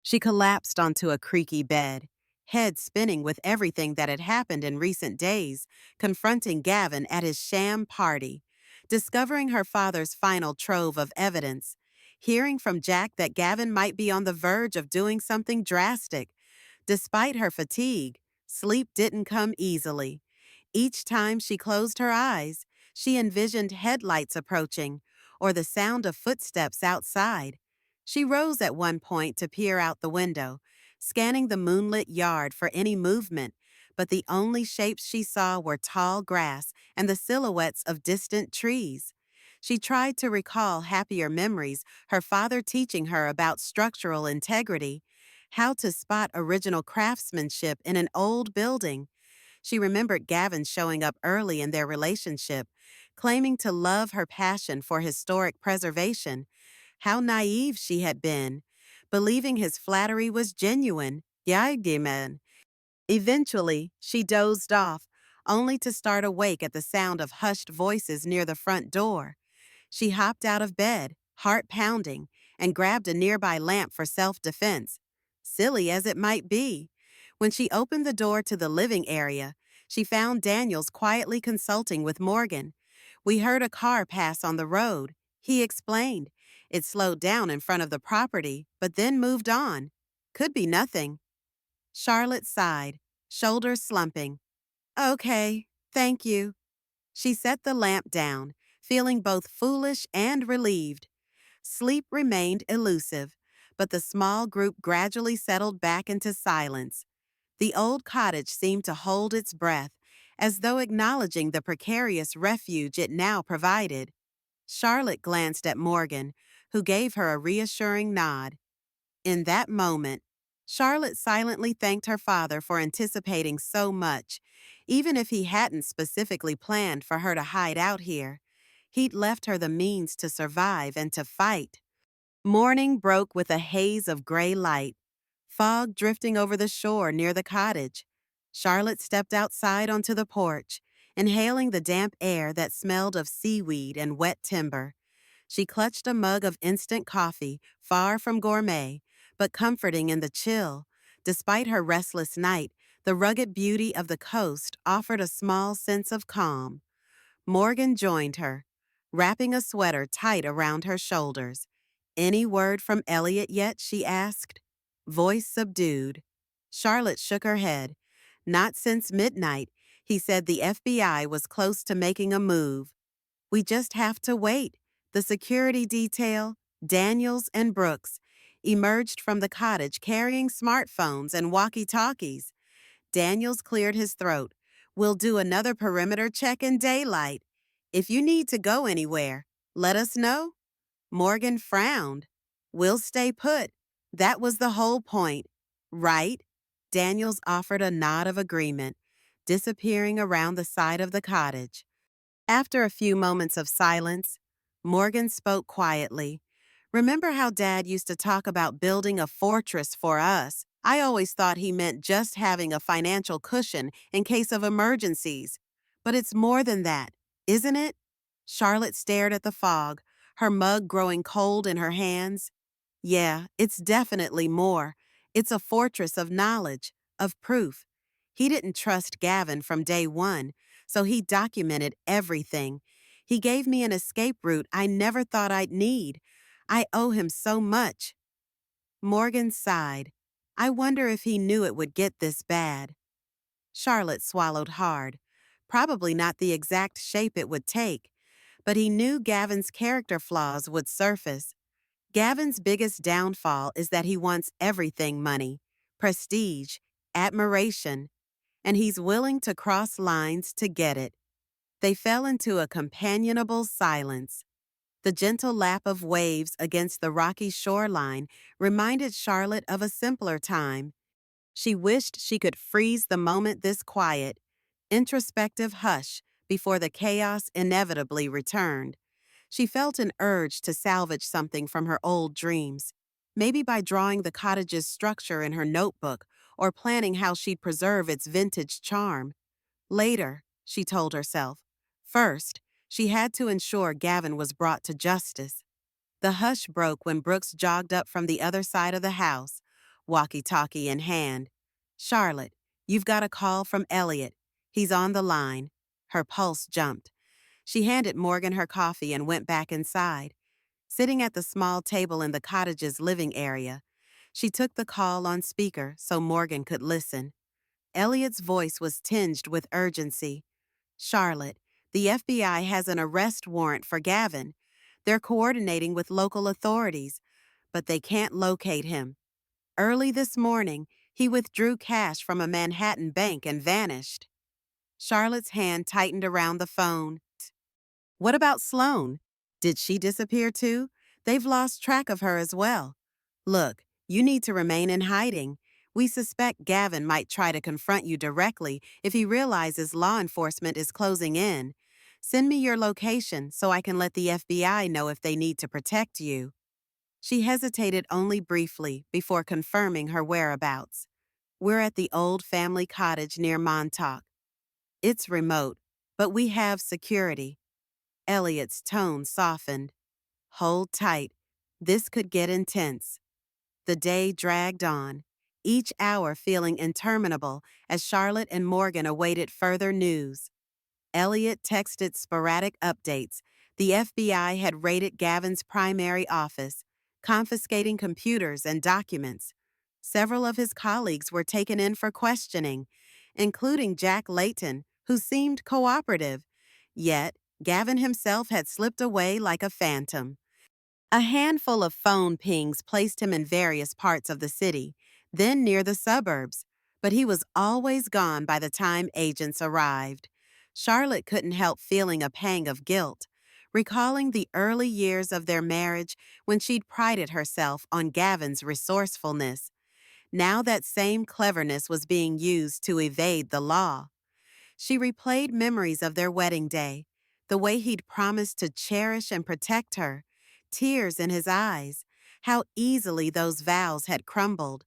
S1: She collapsed onto a creaky bed, head spinning with everything that had happened in recent days, confronting Gavin at his sham party, discovering her father's final trove of evidence, hearing from Jack that Gavin might be on the verge of doing something drastic. Despite her fatigue, sleep didn't come easily. Each time she closed her eyes, she envisioned headlights approaching or the sound of footsteps outside. She rose at one point to peer out the window, scanning the moonlit yard for any movement, but the only shapes she saw were tall grass and the silhouettes of distant trees. She tried to recall happier memories, her father teaching her about structural integrity, how to spot original craftsmanship in an old building. She remembered Gavin showing up early in their relationship, claiming to love her passion for historic preservation. How naive she had been, believing his flattery was genuine. Yaigiman. Eventually, she dozed off, only to start awake at the sound of hushed voices near the front door. She hopped out of bed, heart pounding, and grabbed a nearby lamp for self-defense. Silly as it might be. When she opened the door to the living area, she found Daniels quietly consulting with Morgan. We heard a car pass on the road, he explained. It slowed down in front of the property, but then moved on. Could be nothing. Charlotte sighed, shoulders slumping. Okay, thank you. She set the lamp down, feeling both foolish and relieved. Sleep remained elusive, but the small group gradually settled back into silence. The old cottage seemed to hold its breath, as though acknowledging the precarious refuge it now provided. Charlotte glanced at Morgan, who gave her a reassuring nod. In that moment, Charlotte silently thanked her father for anticipating so much, even if he hadn't specifically planned for her to hide out here. He'd left her the means to survive and to fight. Morning broke with a haze of gray light, fog drifting over the shore near the cottage. Charlotte stepped outside onto the porch, inhaling the damp air that smelled of seaweed and wet timber. She clutched a mug of instant coffee, far from gourmet, but comforting in the chill. Despite her restless night, the rugged beauty of the coast offered a small sense of calm. Morgan joined her, wrapping a sweater tight around her shoulders. Any word from Elliot yet? She asked, voice subdued. Charlotte shook her head. Not since midnight. He said the FBI was close to making a move. We just have to wait. The security detail, Daniels and Brooks, emerged from the cottage carrying smartphones and walkie-talkies. Daniels cleared his throat. We'll do another perimeter check in daylight. If you need to go anywhere, let us know. Morgan frowned. We'll stay put. That was the whole point, right? Daniels offered a nod of agreement, disappearing around the side of the cottage. After a few moments of silence, Morgan spoke quietly. Remember how Dad used to talk about building a fortress for us? I always thought he meant just having a financial cushion in case of emergencies. But it's more than that, isn't it? Charlotte stared at the fog, her mug growing cold in her hands. Yeah, it's definitely more. It's a fortress of knowledge, of proof. He didn't trust Gavin from day one, so he documented everything. He gave me an escape route I never thought I'd need. I owe him so much. Morgan sighed. I wonder if he knew it would get this bad. Charlotte swallowed hard. Probably not the exact shape it would take, but he knew Gavin's character flaws would surface. Gavin's biggest downfall is that he wants everything money, prestige, admiration, and he's willing to cross lines to get it. They fell into a companionable silence. The gentle lap of waves against the rocky shoreline reminded Charlotte of a simpler time. She wished she could freeze the moment this quiet, introspective hush before the chaos inevitably returned. She felt an urge to salvage something from her old dreams, maybe by drawing the cottage's structure in her notebook or planning how she'd preserve its vintage charm. Later, she told herself. First, she had to ensure Gavin was brought to justice. The hush broke when Brooks jogged up from the other side of the house, walkie-talkie in hand. Charlotte, you've got a call from Elliot. He's on the line. Her pulse jumped. She handed Morgan her coffee and went back inside. Sitting at the small table in the cottage's living area, she took the call on speaker so Morgan could listen. Elliot's voice was tinged with urgency. Charlotte, the FBI has an arrest warrant for Gavin. They're coordinating with local authorities, but they can't locate him. Early this morning, he withdrew cash from a Manhattan bank and vanished. Charlotte's hand tightened around the phone. What about Sloane? Did she disappear too? They've lost track of her as well. Look, you need to remain in hiding. We suspect Gavin might try to confront you directly if he realizes law enforcement is closing in. Send me your location so I can let the FBI know if they need to protect you. She hesitated only briefly before confirming her whereabouts. We're at the old family cottage near Montauk. It's remote, but we have security. Elliot's tone softened. Hold tight. This could get intense. The day dragged on, each hour feeling interminable as Charlotte and Morgan awaited further news. Elliot texted sporadic updates. The FBI had raided Gavin's primary office, confiscating computers and documents. Several of his colleagues were taken in for questioning, including Jack Layton, who seemed cooperative. Yet, Gavin himself had slipped away like a phantom. A handful of phone pings placed him in various parts of the city, then near the suburbs, but he was always gone by the time agents arrived. Charlotte couldn't help feeling a pang of guilt, recalling the early years of their marriage when she'd prided herself on Gavin's resourcefulness. Now that same cleverness was being used to evade the law. She replayed memories of their wedding day, the way he'd promised to cherish and protect her, tears in his eyes, how easily those vows had crumbled.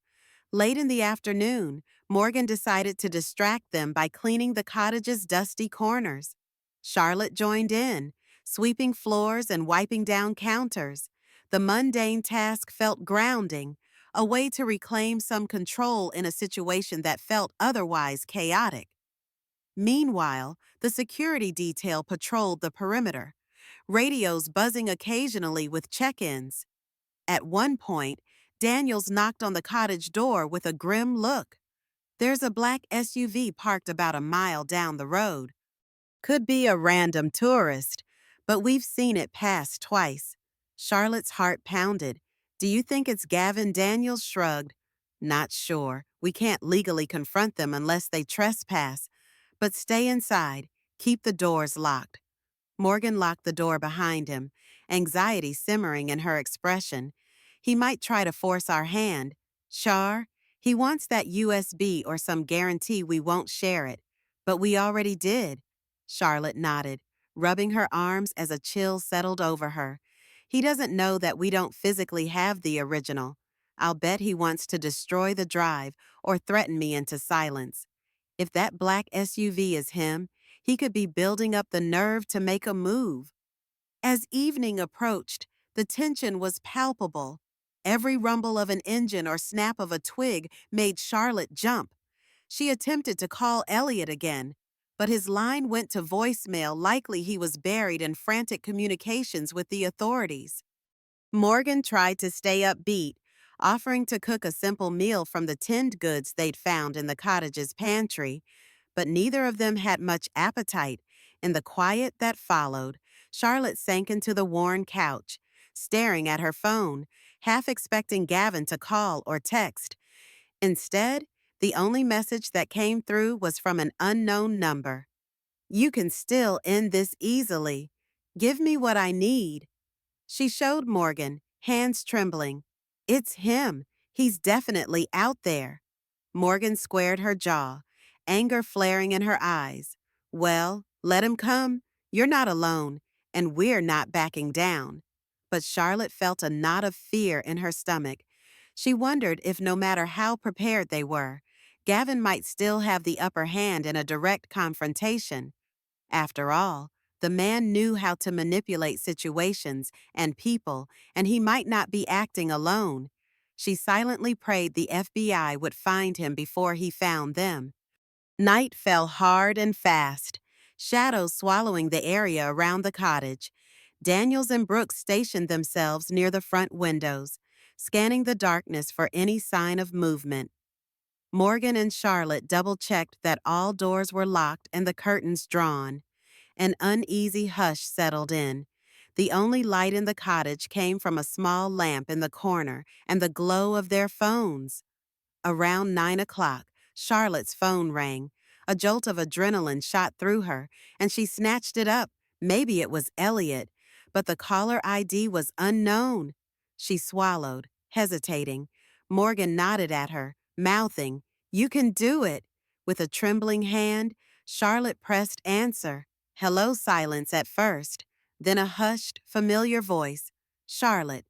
S1: Late in the afternoon, Morgan decided to distract them by cleaning the cottage's dusty corners. Charlotte joined in, sweeping floors and wiping down counters. The mundane task felt grounding, a way to reclaim some control in a situation that felt otherwise chaotic. Meanwhile, the security detail patrolled the perimeter, radios buzzing occasionally with check-ins. At one point, Daniels knocked on the cottage door with a grim look. There's a black SUV parked about a mile down the road. Could be a random tourist, but we've seen it pass twice. Charlotte's heart pounded. Do you think it's Gavin? Daniels shrugged. Not sure. We can't legally confront them unless they trespass. But stay inside. Keep the doors locked. Morgan locked the door behind him, anxiety simmering in her expression. He might try to force our hand. Char, he wants that USB or some guarantee we won't share it. But we already did. Charlotte nodded, rubbing her arms as a chill settled over her. He doesn't know that we don't physically have the original. I'll bet he wants to destroy the drive or threaten me into silence. If that black SUV is him, he could be building up the nerve to make a move. As evening approached, the tension was palpable. Every rumble of an engine or snap of a twig made Charlotte jump. She attempted to call Elliot again, but his line went to voicemail, likely he was buried in frantic communications with the authorities. Morgan tried to stay upbeat, offering to cook a simple meal from the tinned goods they'd found in the cottage's pantry, but neither of them had much appetite. In the quiet that followed, Charlotte sank into the worn couch, staring at her phone, half expecting Gavin to call or text. Instead, the only message that came through was from an unknown number. "You can still end this easily. Give me what I need." She showed Morgan, hands trembling. "It's him. He's definitely out there." Morgan squared her jaw, anger flaring in her eyes. "Well, let him come. You're not alone, and we're not backing down." But Charlotte felt a knot of fear in her stomach. She wondered if no matter how prepared they were, Gavin might still have the upper hand in a direct confrontation. After all, the man knew how to manipulate situations and people, and he might not be acting alone. She silently prayed the FBI would find him before he found them. Night fell hard and fast, shadows swallowing the area around the cottage. Daniels and Brooks stationed themselves near the front windows, scanning the darkness for any sign of movement. Morgan and Charlotte double-checked that all doors were locked and the curtains drawn. An uneasy hush settled in. The only light in the cottage came from a small lamp in the corner and the glow of their phones. Around 9 o'clock, Charlotte's phone rang. A jolt of adrenaline shot through her, and she snatched it up. Maybe it was Elliot, but the caller ID was unknown. She swallowed, hesitating. Morgan nodded at her, mouthing, "You can do it." With a trembling hand, Charlotte pressed answer. Hello silence at first, then a hushed, familiar voice. "Charlotte,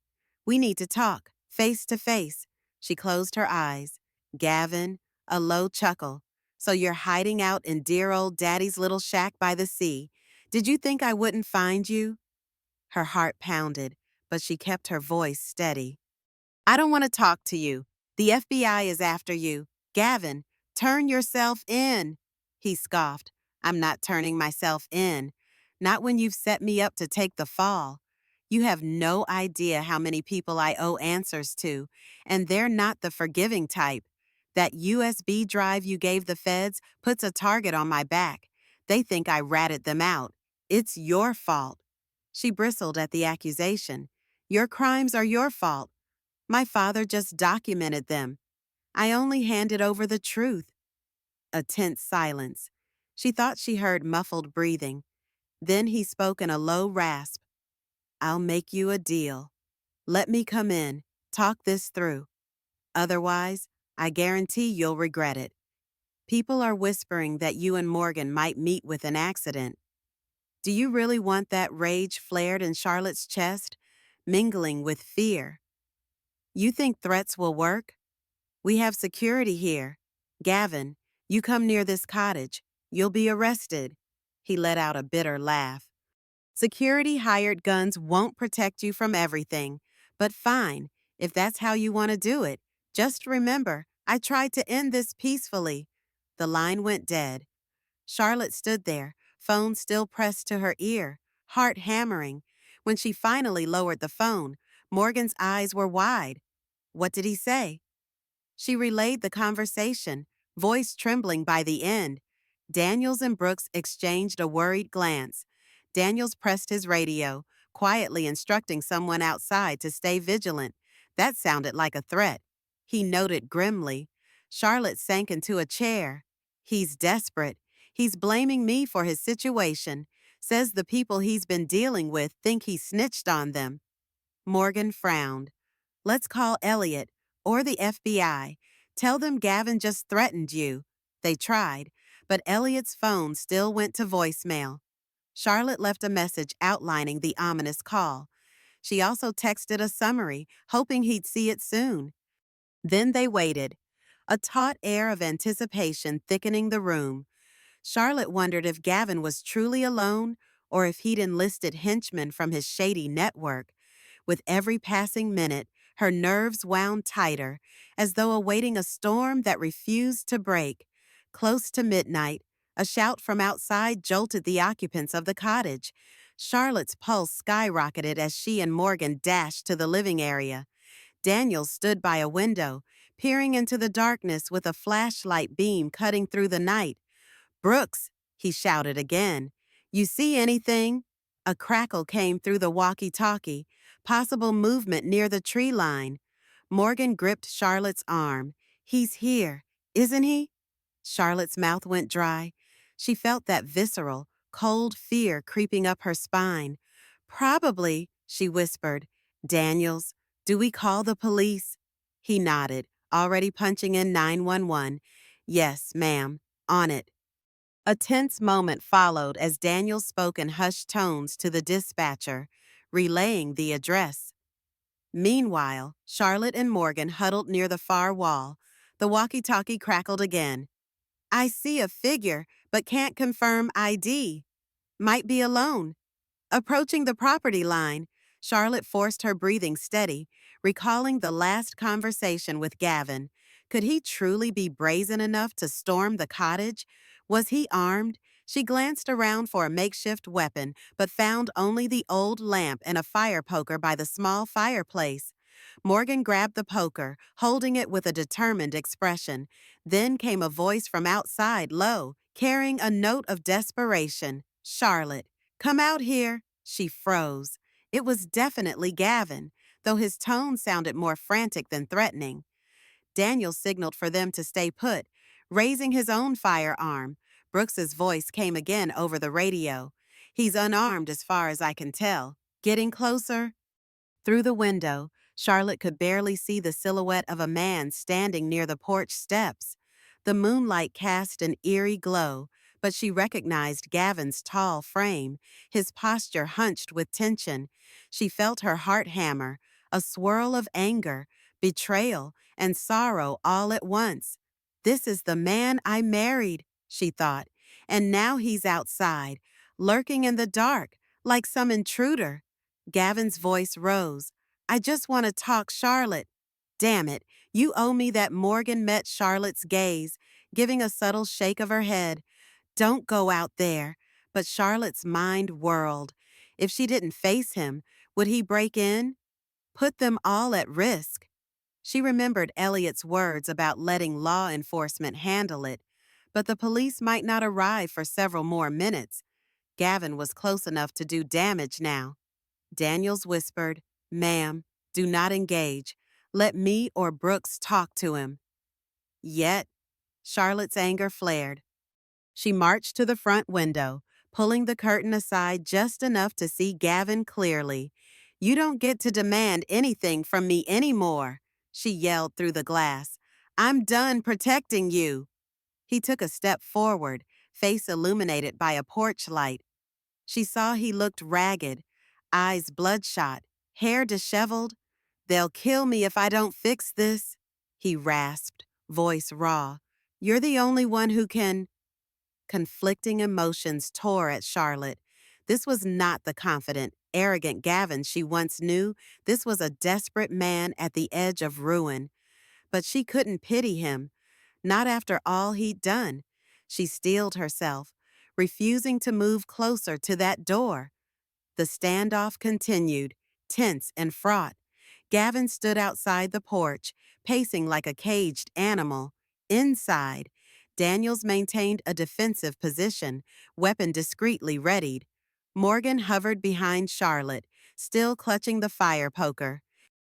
S1: we need to talk, face to face." She closed her eyes. "Gavin," a low chuckle. "So you're hiding out in dear old Daddy's little shack by the sea. Did you think I wouldn't find you?" Her heart pounded, but she kept her voice steady. "I don't want to talk to you. The FBI is after you. Gavin, turn yourself in." He scoffed. "I'm not turning myself in. Not when you've set me up to take the fall. You have no idea how many people I owe answers to, and they're not the forgiving type. That USB drive you gave the feds puts a target on my back. They think I ratted them out. It's your fault." She bristled at the accusation. "Your crimes are your fault. My father just documented them. I only handed over the truth." A tense silence. She thought she heard muffled breathing. Then he spoke in a low rasp. "I'll make you a deal. Let me come in, talk this through. Otherwise, I guarantee you'll regret it. People are whispering that you and Morgan might meet with an accident." Do you really want that rage flared in Charlotte's chest, mingling with fear? "You think threats will work? We have security here. Gavin, you come near this cottage, you'll be arrested." He let out a bitter laugh. "Security hired guns won't protect you from everything. But fine, if that's how you want to do it. Just remember, I tried to end this peacefully." The line went dead. Charlotte stood there, phone still pressed to her ear, heart hammering. When she finally lowered the phone, Morgan's eyes were wide. "What did he say?" She relayed the conversation, voice trembling by the end. Daniels and Brooks exchanged a worried glance. Daniels pressed his radio, quietly instructing someone outside to stay vigilant. That sounded like a threat. He noted grimly. Charlotte sank into a chair. "He's desperate. He's blaming me for his situation. Says the people he's been dealing with think he snitched on them." Morgan frowned. "Let's call Elliot or the FBI. Tell them Gavin just threatened you." They tried, but Elliot's phone still went to voicemail. Charlotte left a message outlining the ominous call. She also texted a summary, hoping he'd see it soon. Then they waited, a taut air of anticipation thickening the room. Charlotte wondered if Gavin was truly alone or if he'd enlisted henchmen from his shady network. With every passing minute, her nerves wound tighter, as though awaiting a storm that refused to break. Close to midnight, a shout from outside jolted the occupants of the cottage. Charlotte's pulse skyrocketed as she and Morgan dashed to the living area. Daniel stood by a window, peering into the darkness with a flashlight beam cutting through the night. "Brooks," he shouted again. "You see anything?" A crackle came through the walkie-talkie, possible movement near the tree line. Morgan gripped Charlotte's arm. "He's here, isn't he?" Charlotte's mouth went dry. She felt that visceral, cold fear creeping up her spine. "Probably," she whispered. "Daniels, do we call the police?" He nodded, already punching in 911. "Yes, ma'am. On it." A tense moment followed as Daniel spoke in hushed tones to the dispatcher, relaying the address. Meanwhile, Charlotte and Morgan huddled near the far wall. The walkie-talkie crackled again. "I see a figure, but can't confirm ID. Might be alone." Approaching the property line, Charlotte forced her breathing steady, recalling the last conversation with Gavin. Could he truly be brazen enough to storm the cottage? Was he armed? She glanced around for a makeshift weapon, but found only the old lamp and a fire poker by the small fireplace. Morgan grabbed the poker, holding it with a determined expression. Then came a voice from outside, low, carrying a note of desperation. "Charlotte, come out here." She froze. It was definitely Gavin, though his tone sounded more frantic than threatening. Daniel signaled for them to stay put, raising his own firearm. Brooks's voice came again over the radio. "He's unarmed as far as I can tell. Getting closer?" Through the window, Charlotte could barely see the silhouette of a man standing near the porch steps. The moonlight cast an eerie glow, but she recognized Gavin's tall frame, his posture hunched with tension. She felt her heart hammer, a swirl of anger, betrayal, and sorrow all at once. "This is the man I married," she thought, "and now he's outside, lurking in the dark, like some intruder." Gavin's voice rose. "I just want to talk, Charlotte." "Damn it, you owe me that." Morgan met Charlotte's gaze, giving a subtle shake of her head. "Don't go out there." But Charlotte's mind whirled. If she didn't face him, would he break in? Put them all at risk. She remembered Elliot's words about letting law enforcement handle it, but the police might not arrive for several more minutes. Gavin was close enough to do damage now. Daniels whispered, "Ma'am, do not engage. Let me or Brooks talk to him." Yet, Charlotte's anger flared. She marched to the front window, pulling the curtain aside just enough to see Gavin clearly. "You don't get to demand anything from me anymore," she yelled through the glass. "I'm done protecting you." He took a step forward, face illuminated by a porch light. She saw he looked ragged, eyes bloodshot, hair disheveled. "They'll kill me if I don't fix this," he rasped, voice raw. "You're the only one who can." Conflicting emotions tore at Charlotte. This was not the confident, arrogant Gavin she once knew. This was a desperate man at the edge of ruin. But she couldn't pity him, not after all he'd done. She steeled herself, refusing to move closer to that door. The standoff continued, tense and fraught. Gavin stood outside the porch, pacing like a caged animal. Inside, Daniels maintained a defensive position, weapon discreetly readied. Morgan hovered behind Charlotte, still clutching the fire poker.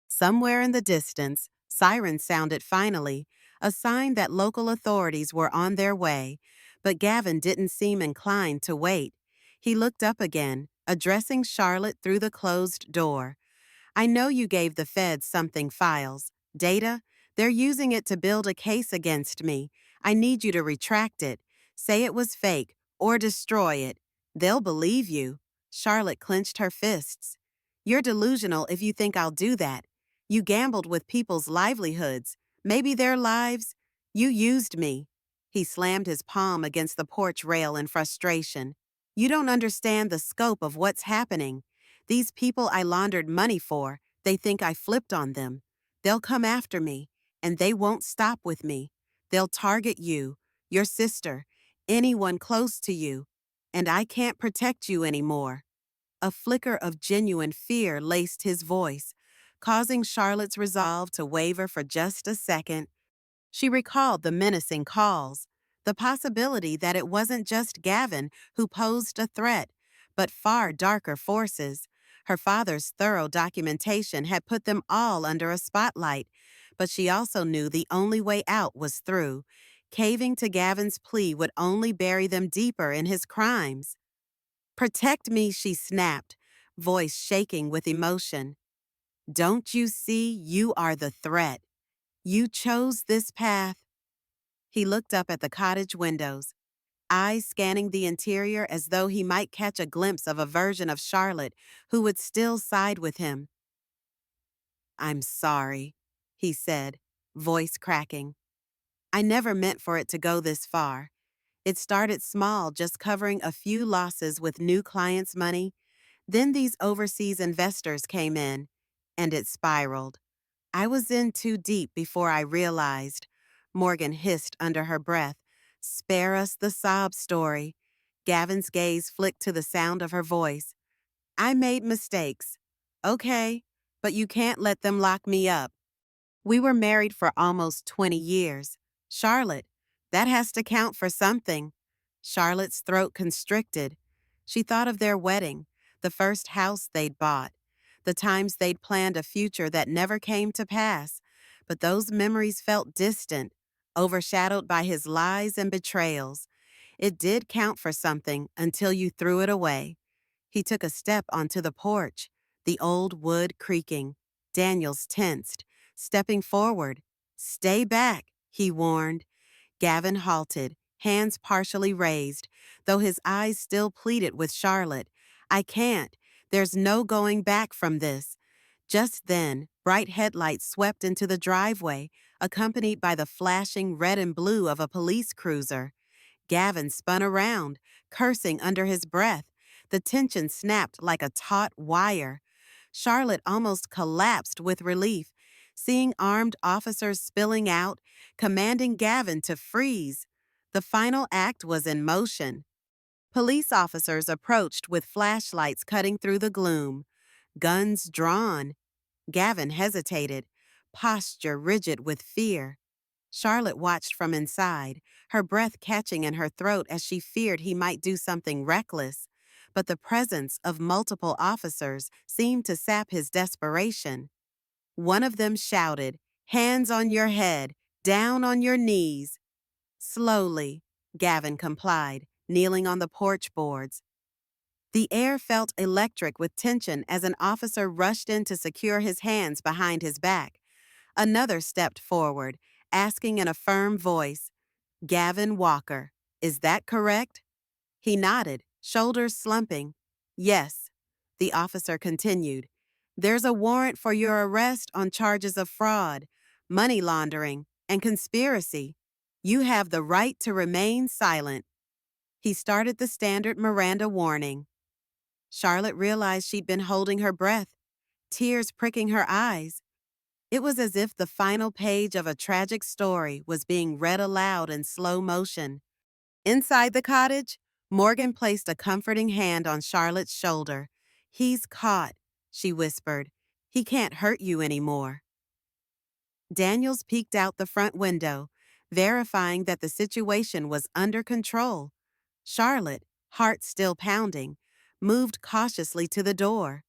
S1: Somewhere in the distance, sirens sounded finally, a sign that local authorities were on their way, but Gavin didn't seem inclined to wait. He looked up again, addressing Charlotte through the closed door. "I know you gave the feds something files. Data? They're using it to build a case against me. I need you to retract it. Say it was fake, or destroy it. They'll believe you." Charlotte clenched her fists. You're delusional if you think I'll do that. You gambled with people's livelihoods, maybe their lives. You used me. He slammed his palm against the porch rail in frustration. You don't understand the scope of what's happening. These people I laundered money for, they think I flipped on them. They'll come after me, and they won't stop with me. They'll target you, your sister, anyone close to you, and I can't protect you anymore. A flicker of genuine fear laced his voice, causing Charlotte's resolve to waver for just a second. She recalled the menacing calls, the possibility that it wasn't just Gavin who posed a threat, but far darker forces. Her father's thorough documentation had put them all under a spotlight, but she also knew the only way out was through. Caving to Gavin's plea would only bury them deeper in his crimes. Protect me, she snapped, voice shaking with emotion. Don't you see you are the threat? You chose this path. He looked up at the cottage windows, eyes scanning the interior as though he might catch a glimpse of a version of Charlotte who would still side with him. I'm sorry, he said, voice cracking. I never meant for it to go this far. It started small, just covering a few losses with new clients' money. Then these overseas investors came in, and it spiraled. I was in too deep before I realized. Morgan hissed under her breath. Spare us the sob story. Gavin's gaze flicked to the sound of her voice. I made mistakes. Okay, but you can't let them lock me up. We were married for almost 20 years. Charlotte, that has to count for something. Charlotte's throat constricted. She thought of their wedding, the first house they'd bought, the times they'd planned a future that never came to pass. But those memories felt distant, overshadowed by his lies and betrayals. It did count for something until you threw it away. He took a step onto the porch, the old wood creaking. Daniels tensed, stepping forward. Stay back, he warned. Gavin halted, hands partially raised, though his eyes still pleaded with Charlotte. I can't. There's no going back from this. Just then, bright headlights swept into the driveway, accompanied by the flashing red and blue of a police cruiser. Gavin spun around, cursing under his breath. The tension snapped like a taut wire. Charlotte almost collapsed with relief, seeing armed officers spilling out, commanding Gavin to freeze. The final act was in motion. Police officers approached with flashlights cutting through the gloom, guns drawn. Gavin hesitated, posture rigid with fear. Charlotte watched from inside, her breath catching in her throat as she feared he might do something reckless. But the presence of multiple officers seemed to sap his desperation. One of them shouted, "Hands on your head, down on your knees." Slowly, Gavin complied, kneeling on the porch boards. The air felt electric with tension as an officer rushed in to secure his hands behind his back. Another stepped forward, asking in a firm voice, Gavin Walker, is that correct? He nodded, shoulders slumping. Yes. The officer continued. There's a warrant for your arrest on charges of fraud, money laundering, and conspiracy. You have the right to remain silent. He started the standard Miranda warning. Charlotte realized she'd been holding her breath, tears pricking her eyes. It was as if the final page of a tragic story was being read aloud in slow motion. Inside the cottage, Morgan placed a comforting hand on Charlotte's shoulder. He's caught, she whispered. He can't hurt you anymore. Daniels peeked out the front window, verifying that the situation was under control. Charlotte, heart still pounding, moved cautiously to the door.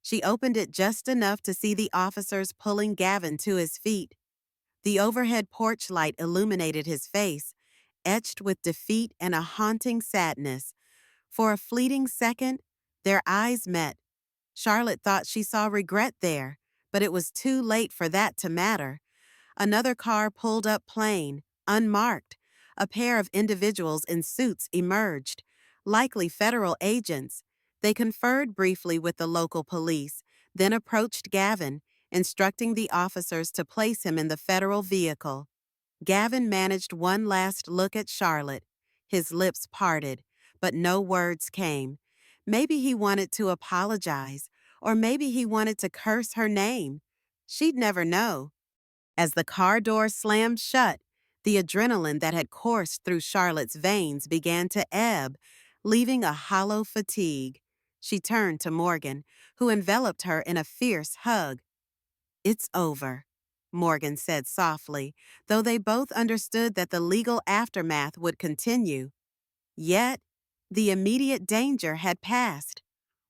S1: She opened it just enough to see the officers pulling Gavin to his feet. The overhead porch light illuminated his face, etched with defeat and a haunting sadness. For a fleeting second, their eyes met. Charlotte thought she saw regret there, but it was too late for that to matter. Another car pulled up plain, unmarked. A pair of individuals in suits emerged, likely federal agents. They conferred briefly with the local police, then approached Gavin, instructing the officers to place him in the federal vehicle. Gavin managed one last look at Charlotte. His lips parted, but no words came. Maybe he wanted to apologize, or maybe he wanted to curse her name. She'd never know. As the car door slammed shut, the adrenaline that had coursed through Charlotte's veins began to ebb, leaving a hollow fatigue. She turned to Morgan, who enveloped her in a fierce hug. "It's over," Morgan said softly, though they both understood that the legal aftermath would continue. Yet, the immediate danger had passed.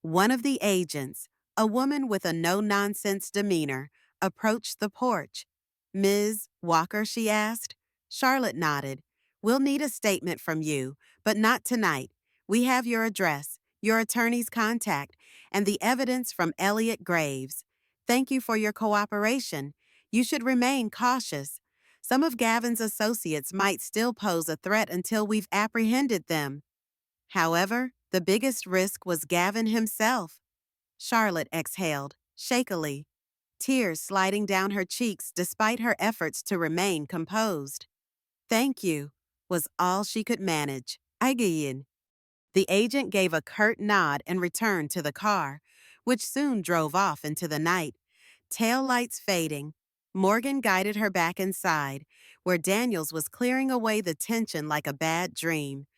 S1: One of the agents, a woman with a no-nonsense demeanor, approached the porch. "Ms. Walker," she asked. Charlotte nodded. "We'll need a statement from you, but not tonight. We have your address, your attorney's contact, and the evidence from Elliot Graves. Thank you for your cooperation. You should remain cautious. Some of Gavin's associates might still pose a threat until we've apprehended them." However, the biggest risk was Gavin himself. Charlotte exhaled, shakily, tears sliding down her cheeks despite her efforts to remain composed. "Thank you," was all she could manage. "Again." The agent gave a curt nod and returned to the car, which soon drove off into the night. Tail lights fading, Morgan guided her back inside, where Daniels was clearing away the tension like a bad dream.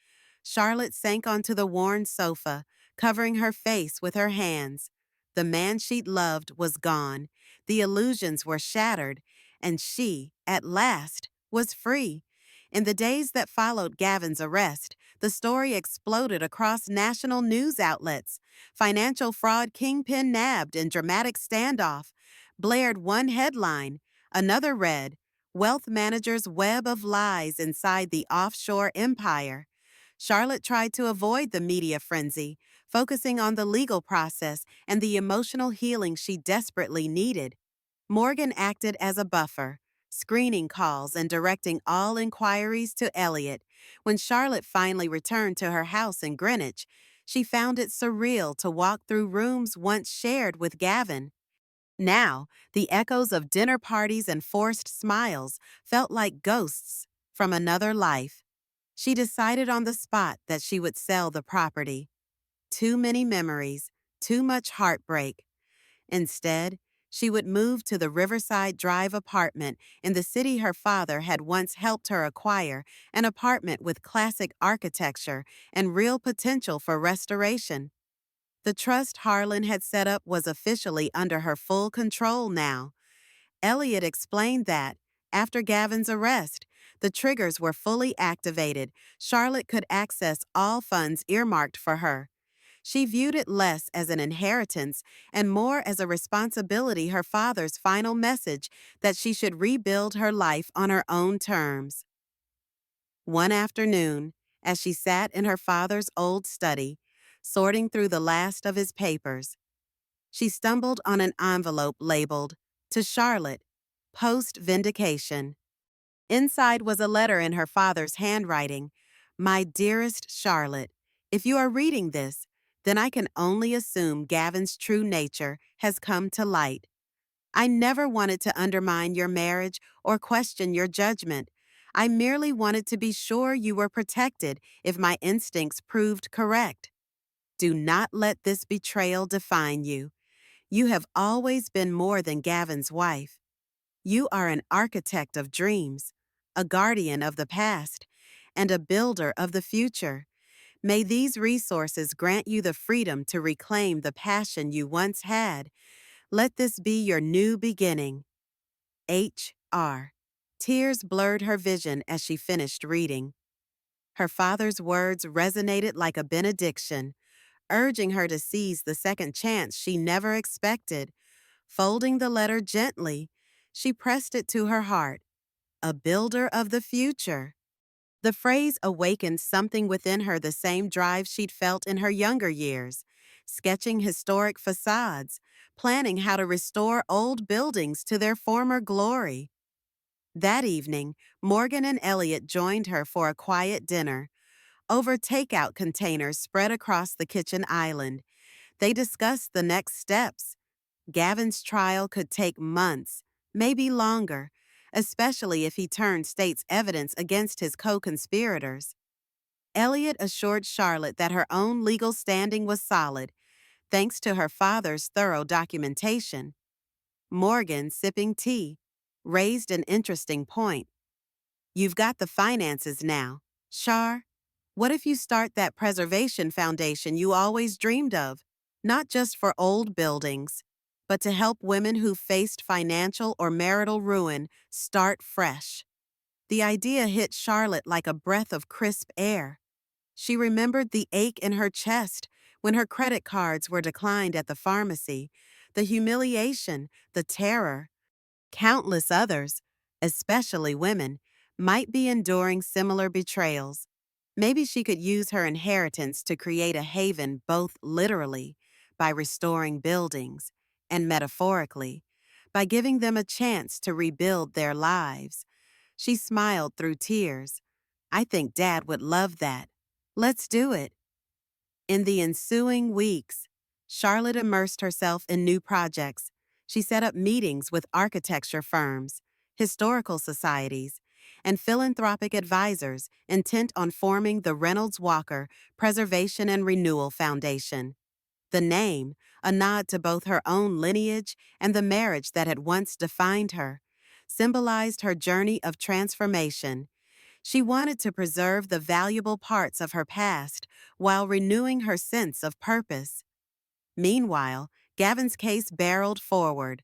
S1: Charlotte sank onto the worn sofa, covering her face with her hands. The man she'd loved was gone, the illusions were shattered, and she, at last, was free. In the days that followed Gavin's arrest, the story exploded across national news outlets. Financial fraud kingpin nabbed in dramatic standoff blared one headline. Another read, "Wealth manager's web of lies inside the offshore empire." Charlotte tried to avoid the media frenzy, focusing on the legal process and the emotional healing she desperately needed. Morgan acted as a buffer, screening calls and directing all inquiries to Elliot. When Charlotte finally returned to her house in Greenwich, she found it surreal to walk through rooms once shared with Gavin. Now, the echoes of dinner parties and forced smiles felt like ghosts from another life. She decided on the spot that she would sell the property. Too many memories, too much heartbreak. Instead, she would move to the Riverside Drive apartment in the city her father had once helped her acquire, an apartment with classic architecture and real potential for restoration. The trust Harlan had set up was officially under her full control now. Elliot explained that, after Gavin's arrest, the triggers were fully activated. Charlotte could access all funds earmarked for her. She viewed it less as an inheritance and more as a responsibility, her father's final message that she should rebuild her life on her own terms. One afternoon, as she sat in her father's old study, sorting through the last of his papers, she stumbled on an envelope labeled, "To Charlotte, Post-Vindication." Inside was a letter in her father's handwriting. "My dearest Charlotte, if you are reading this, then I can only assume Gavin's true nature has come to light. I never wanted to undermine your marriage or question your judgment. I merely wanted to be sure you were protected if my instincts proved correct. Do not let this betrayal define you. You have always been more than Gavin's wife. You are an architect of dreams, a guardian of the past, and a builder of the future. May these resources grant you the freedom to reclaim the passion you once had. Let this be your new beginning. H.R." Tears blurred her vision as she finished reading. Her father's words resonated like a benediction, urging her to seize the second chance she never expected. Folding the letter gently, she pressed it to her heart. A builder of the future. The phrase awakened something within her, the same drive she'd felt in her younger years, sketching historic facades, planning how to restore old buildings to their former glory. That evening, Morgan and Elliot joined her for a quiet dinner. Over takeout containers spread across the kitchen island, they discussed the next steps. Gavin's trial could take months, maybe longer, especially if he turned state's evidence against his co-conspirators. Elliot assured Charlotte that her own legal standing was solid, thanks to her father's thorough documentation. Morgan, sipping tea, raised an interesting point. You've got the finances now. Char, what if you start that preservation foundation you always dreamed of? Not just for old buildings, but to help women who faced financial or marital ruin start fresh. The idea hit Charlotte like a breath of crisp air. She remembered the ache in her chest when her credit cards were declined at the pharmacy, the humiliation, the terror. Countless others, especially women, might be enduring similar betrayals. Maybe she could use her inheritance to create a haven both literally, by restoring buildings, and metaphorically, by giving them a chance to rebuild their lives. She smiled through tears. I think Dad would love that. Let's do it. In the ensuing weeks, Charlotte immersed herself in new projects. She set up meetings with architecture firms, historical societies, and philanthropic advisors intent on forming the Reynolds Walker Preservation and Renewal Foundation. The name, a nod to both her own lineage and the marriage that had once defined her, symbolized her journey of transformation. She wanted to preserve the valuable parts of her past while renewing her sense of purpose. Meanwhile, Gavin's case barreled forward.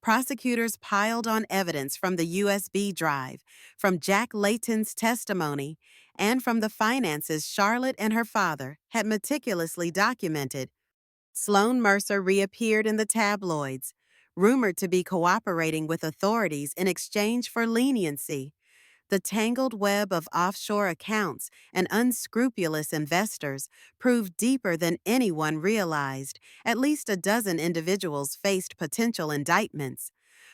S1: Prosecutors piled on evidence from the USB drive, from Jack Layton's testimony, and from the finances Charlotte and her father had meticulously documented. Sloan Mercer reappeared in the tabloids, rumored to be cooperating with authorities in exchange for leniency. The tangled web of offshore accounts and unscrupulous investors proved deeper than anyone realized. At least a dozen individuals faced potential indictments.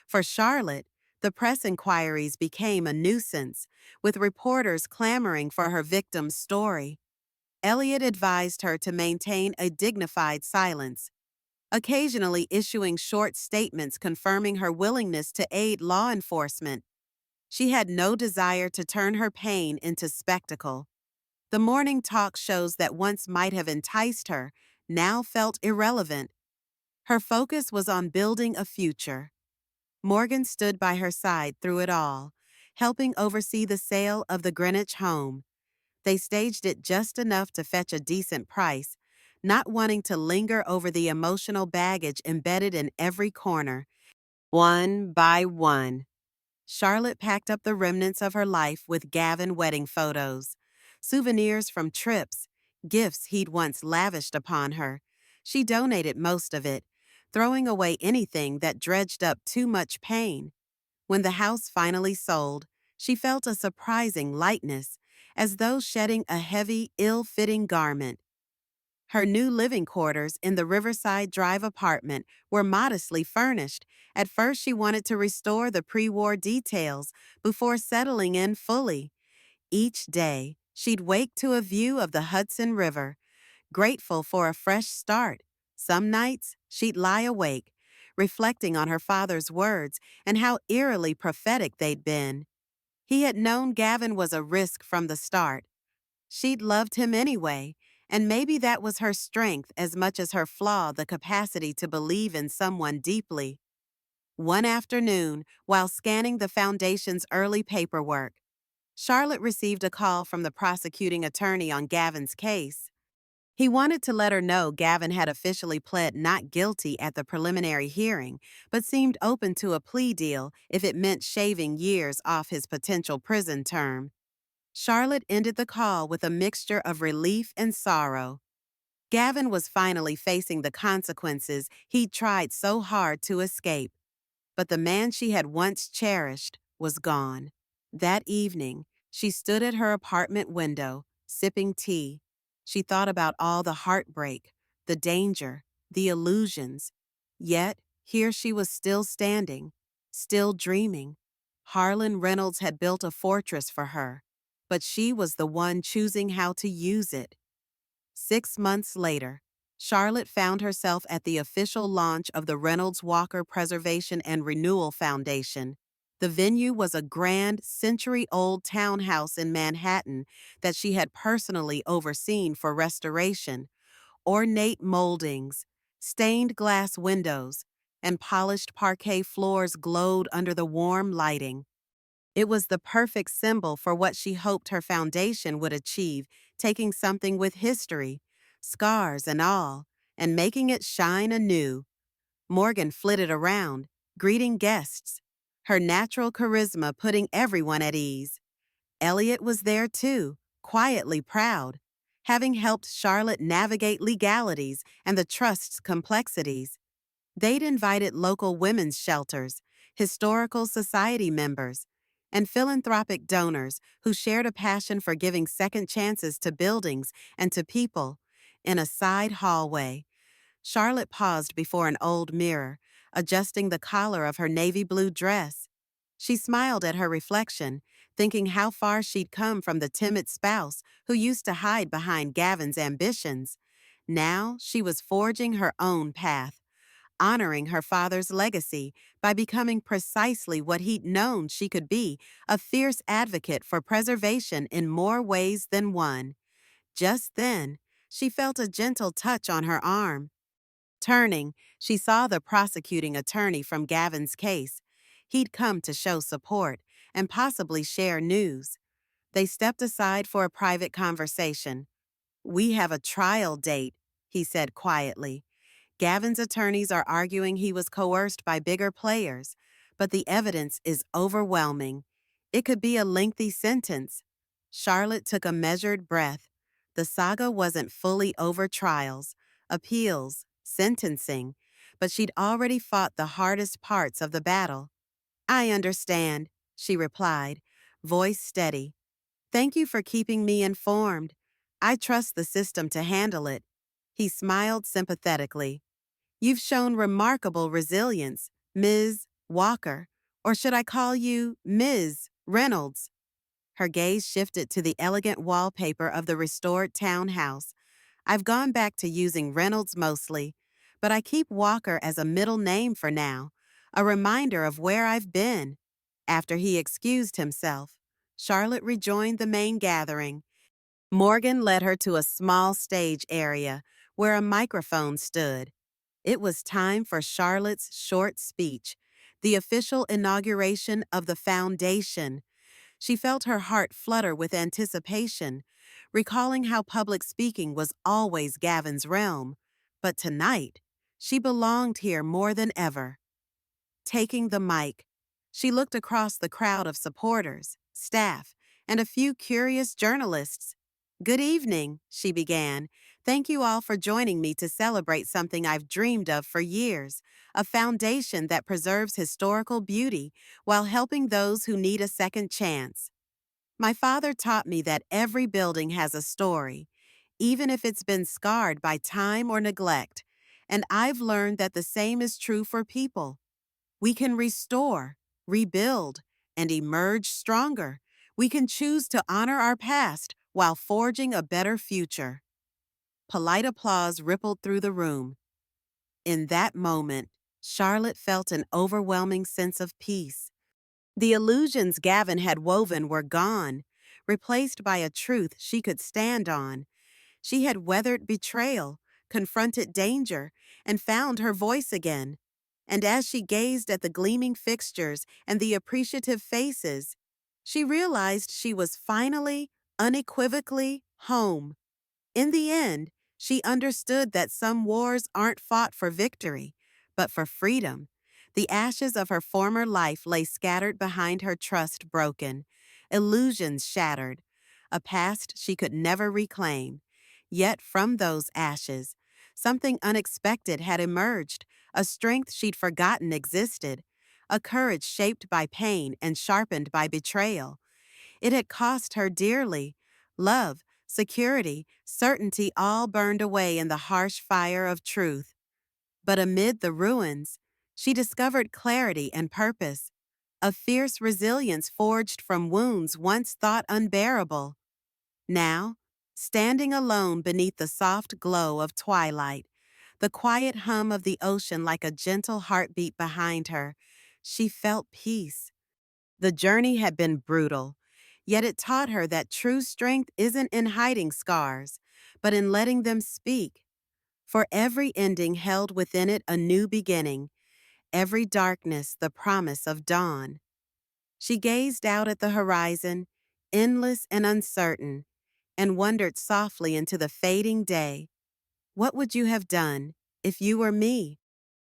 S1: For Charlotte, the press inquiries became a nuisance, with reporters clamoring for her victim's story. Elliot advised her to maintain a dignified silence, occasionally issuing short statements confirming her willingness to aid law enforcement. She had no desire to turn her pain into spectacle. The morning talk shows that once might have enticed her now felt irrelevant. Her focus was on building a future. Morgan stood by her side through it all, helping oversee the sale of the Greenwich home. They staged it just enough to fetch a decent price, not wanting to linger over the emotional baggage embedded in every corner. One by one, Charlotte packed up the remnants of her life with Gavin wedding photos, souvenirs from trips, gifts he'd once lavished upon her. She donated most of it, throwing away anything that dredged up too much pain. When the house finally sold, she felt a surprising lightness, as though shedding a heavy, ill-fitting garment. Her new living quarters in the Riverside Drive apartment were modestly furnished. At first, she wanted to restore the pre-war details before settling in fully. Each day, she'd wake to a view of the Hudson River, grateful for a fresh start. Some nights, she'd lie awake, reflecting on her father's words and how eerily prophetic they'd been. He had known Gavin was a risk from the start. She'd loved him anyway, and maybe that was her strength as much as her flaw, the capacity to believe in someone deeply. One afternoon, while scanning the foundation's early paperwork, Charlotte received a call from the prosecuting attorney on Gavin's case. He wanted to let her know Gavin had officially pled not guilty at the preliminary hearing, but seemed open to a plea deal if it meant shaving years off his potential prison term. Charlotte ended the call with a mixture of relief and sorrow. Gavin was finally facing the consequences he'd tried so hard to escape. But the man she had once cherished was gone. That evening, she stood at her apartment window, sipping tea. She thought about all the heartbreak, the danger, the illusions. Yet, here she was still standing, still dreaming. Harlan Reynolds had built a fortress for her, but she was the one choosing how to use it. 6 months later, Charlotte found herself at the official launch of the Reynolds Walker Preservation and Renewal Foundation. The venue was a grand, century-old townhouse in Manhattan that she had personally overseen for restoration. Ornate moldings, stained glass windows, and polished parquet floors glowed under the warm lighting. It was the perfect symbol for what she hoped her foundation would achieve, taking something with history, scars and all, and making it shine anew. Morgan flitted around, greeting guests, her natural charisma putting everyone at ease. Elliot was there too, quietly proud, having helped Charlotte navigate legalities and the trust's complexities. They'd invited local women's shelters, historical society members, and philanthropic donors who shared a passion for giving second chances to buildings and to people. In a side hallway, Charlotte paused before an old mirror, adjusting the collar of her navy blue dress. She smiled at her reflection, thinking how far she'd come from the timid spouse who used to hide behind Gavin's ambitions. Now she was forging her own path, honoring her father's legacy by becoming precisely what he'd known she could be, a fierce advocate for preservation in more ways than one. Just then, she felt a gentle touch on her arm. Turning, she saw the prosecuting attorney from Gavin's case. He'd come to show support and possibly share news. They stepped aside for a private conversation. "We have a trial date," he said quietly. Gavin's attorneys are arguing he was coerced by bigger players, but the evidence is overwhelming. It could be a lengthy sentence. Charlotte took a measured breath. The saga wasn't fully over trials, appeals, sentencing, but she'd already fought the hardest parts of the battle. "I understand," she replied, voice steady. "Thank you for keeping me informed. I trust the system to handle it." He smiled sympathetically. "You've shown remarkable resilience, Ms. Walker, or should I call you Ms. Reynolds?" Her gaze shifted to the elegant wallpaper of the restored townhouse. "I've gone back to using Reynolds mostly, but I keep Walker as a middle name for now, a reminder of where I've been." After he excused himself, Charlotte rejoined the main gathering. Morgan led her to a small stage area where a microphone stood. It was time for Charlotte's short speech, the official inauguration of the foundation. She felt her heart flutter with anticipation, recalling how public speaking was always Gavin's realm. But tonight, she belonged here more than ever. Taking the mic, she looked across the crowd of supporters, staff, and a few curious journalists. "Good evening," she began. "Thank you all for joining me to celebrate something I've dreamed of for years, a foundation that preserves historical beauty while helping those who need a second chance. My father taught me that every building has a story, even if it's been scarred by time or neglect, and I've learned that the same is true for people. We can restore, rebuild, and emerge stronger. We can choose to honor our past while forging a better future." Polite applause rippled through the room. In that moment, Charlotte felt an overwhelming sense of peace. The illusions Gavin had woven were gone, replaced by a truth she could stand on. She had weathered betrayal, confronted danger, and found her voice again. And as she gazed at the gleaming fixtures and the appreciative faces, she realized she was finally, unequivocally, home. In the end, she understood that some wars aren't fought for victory, but for freedom. The ashes of her former life lay scattered behind her trust broken, illusions shattered, a past she could never reclaim. Yet from those ashes, something unexpected had emerged, a strength she'd forgotten existed, a courage shaped by pain and sharpened by betrayal. It had cost her dearly. Love, security, certainty all burned away in the harsh fire of truth. But amid the ruins, she discovered clarity and purpose, a fierce resilience forged from wounds once thought unbearable. Now, standing alone beneath the soft glow of twilight, the quiet hum of the ocean like a gentle heartbeat behind her. She felt peace. The journey had been brutal, yet it taught her that true strength isn't in hiding scars, but in letting them speak. For every ending held within it a new beginning, every darkness the promise of dawn. She gazed out at the horizon, endless and uncertain, and wondered softly into the fading day. What would you have done if you were me?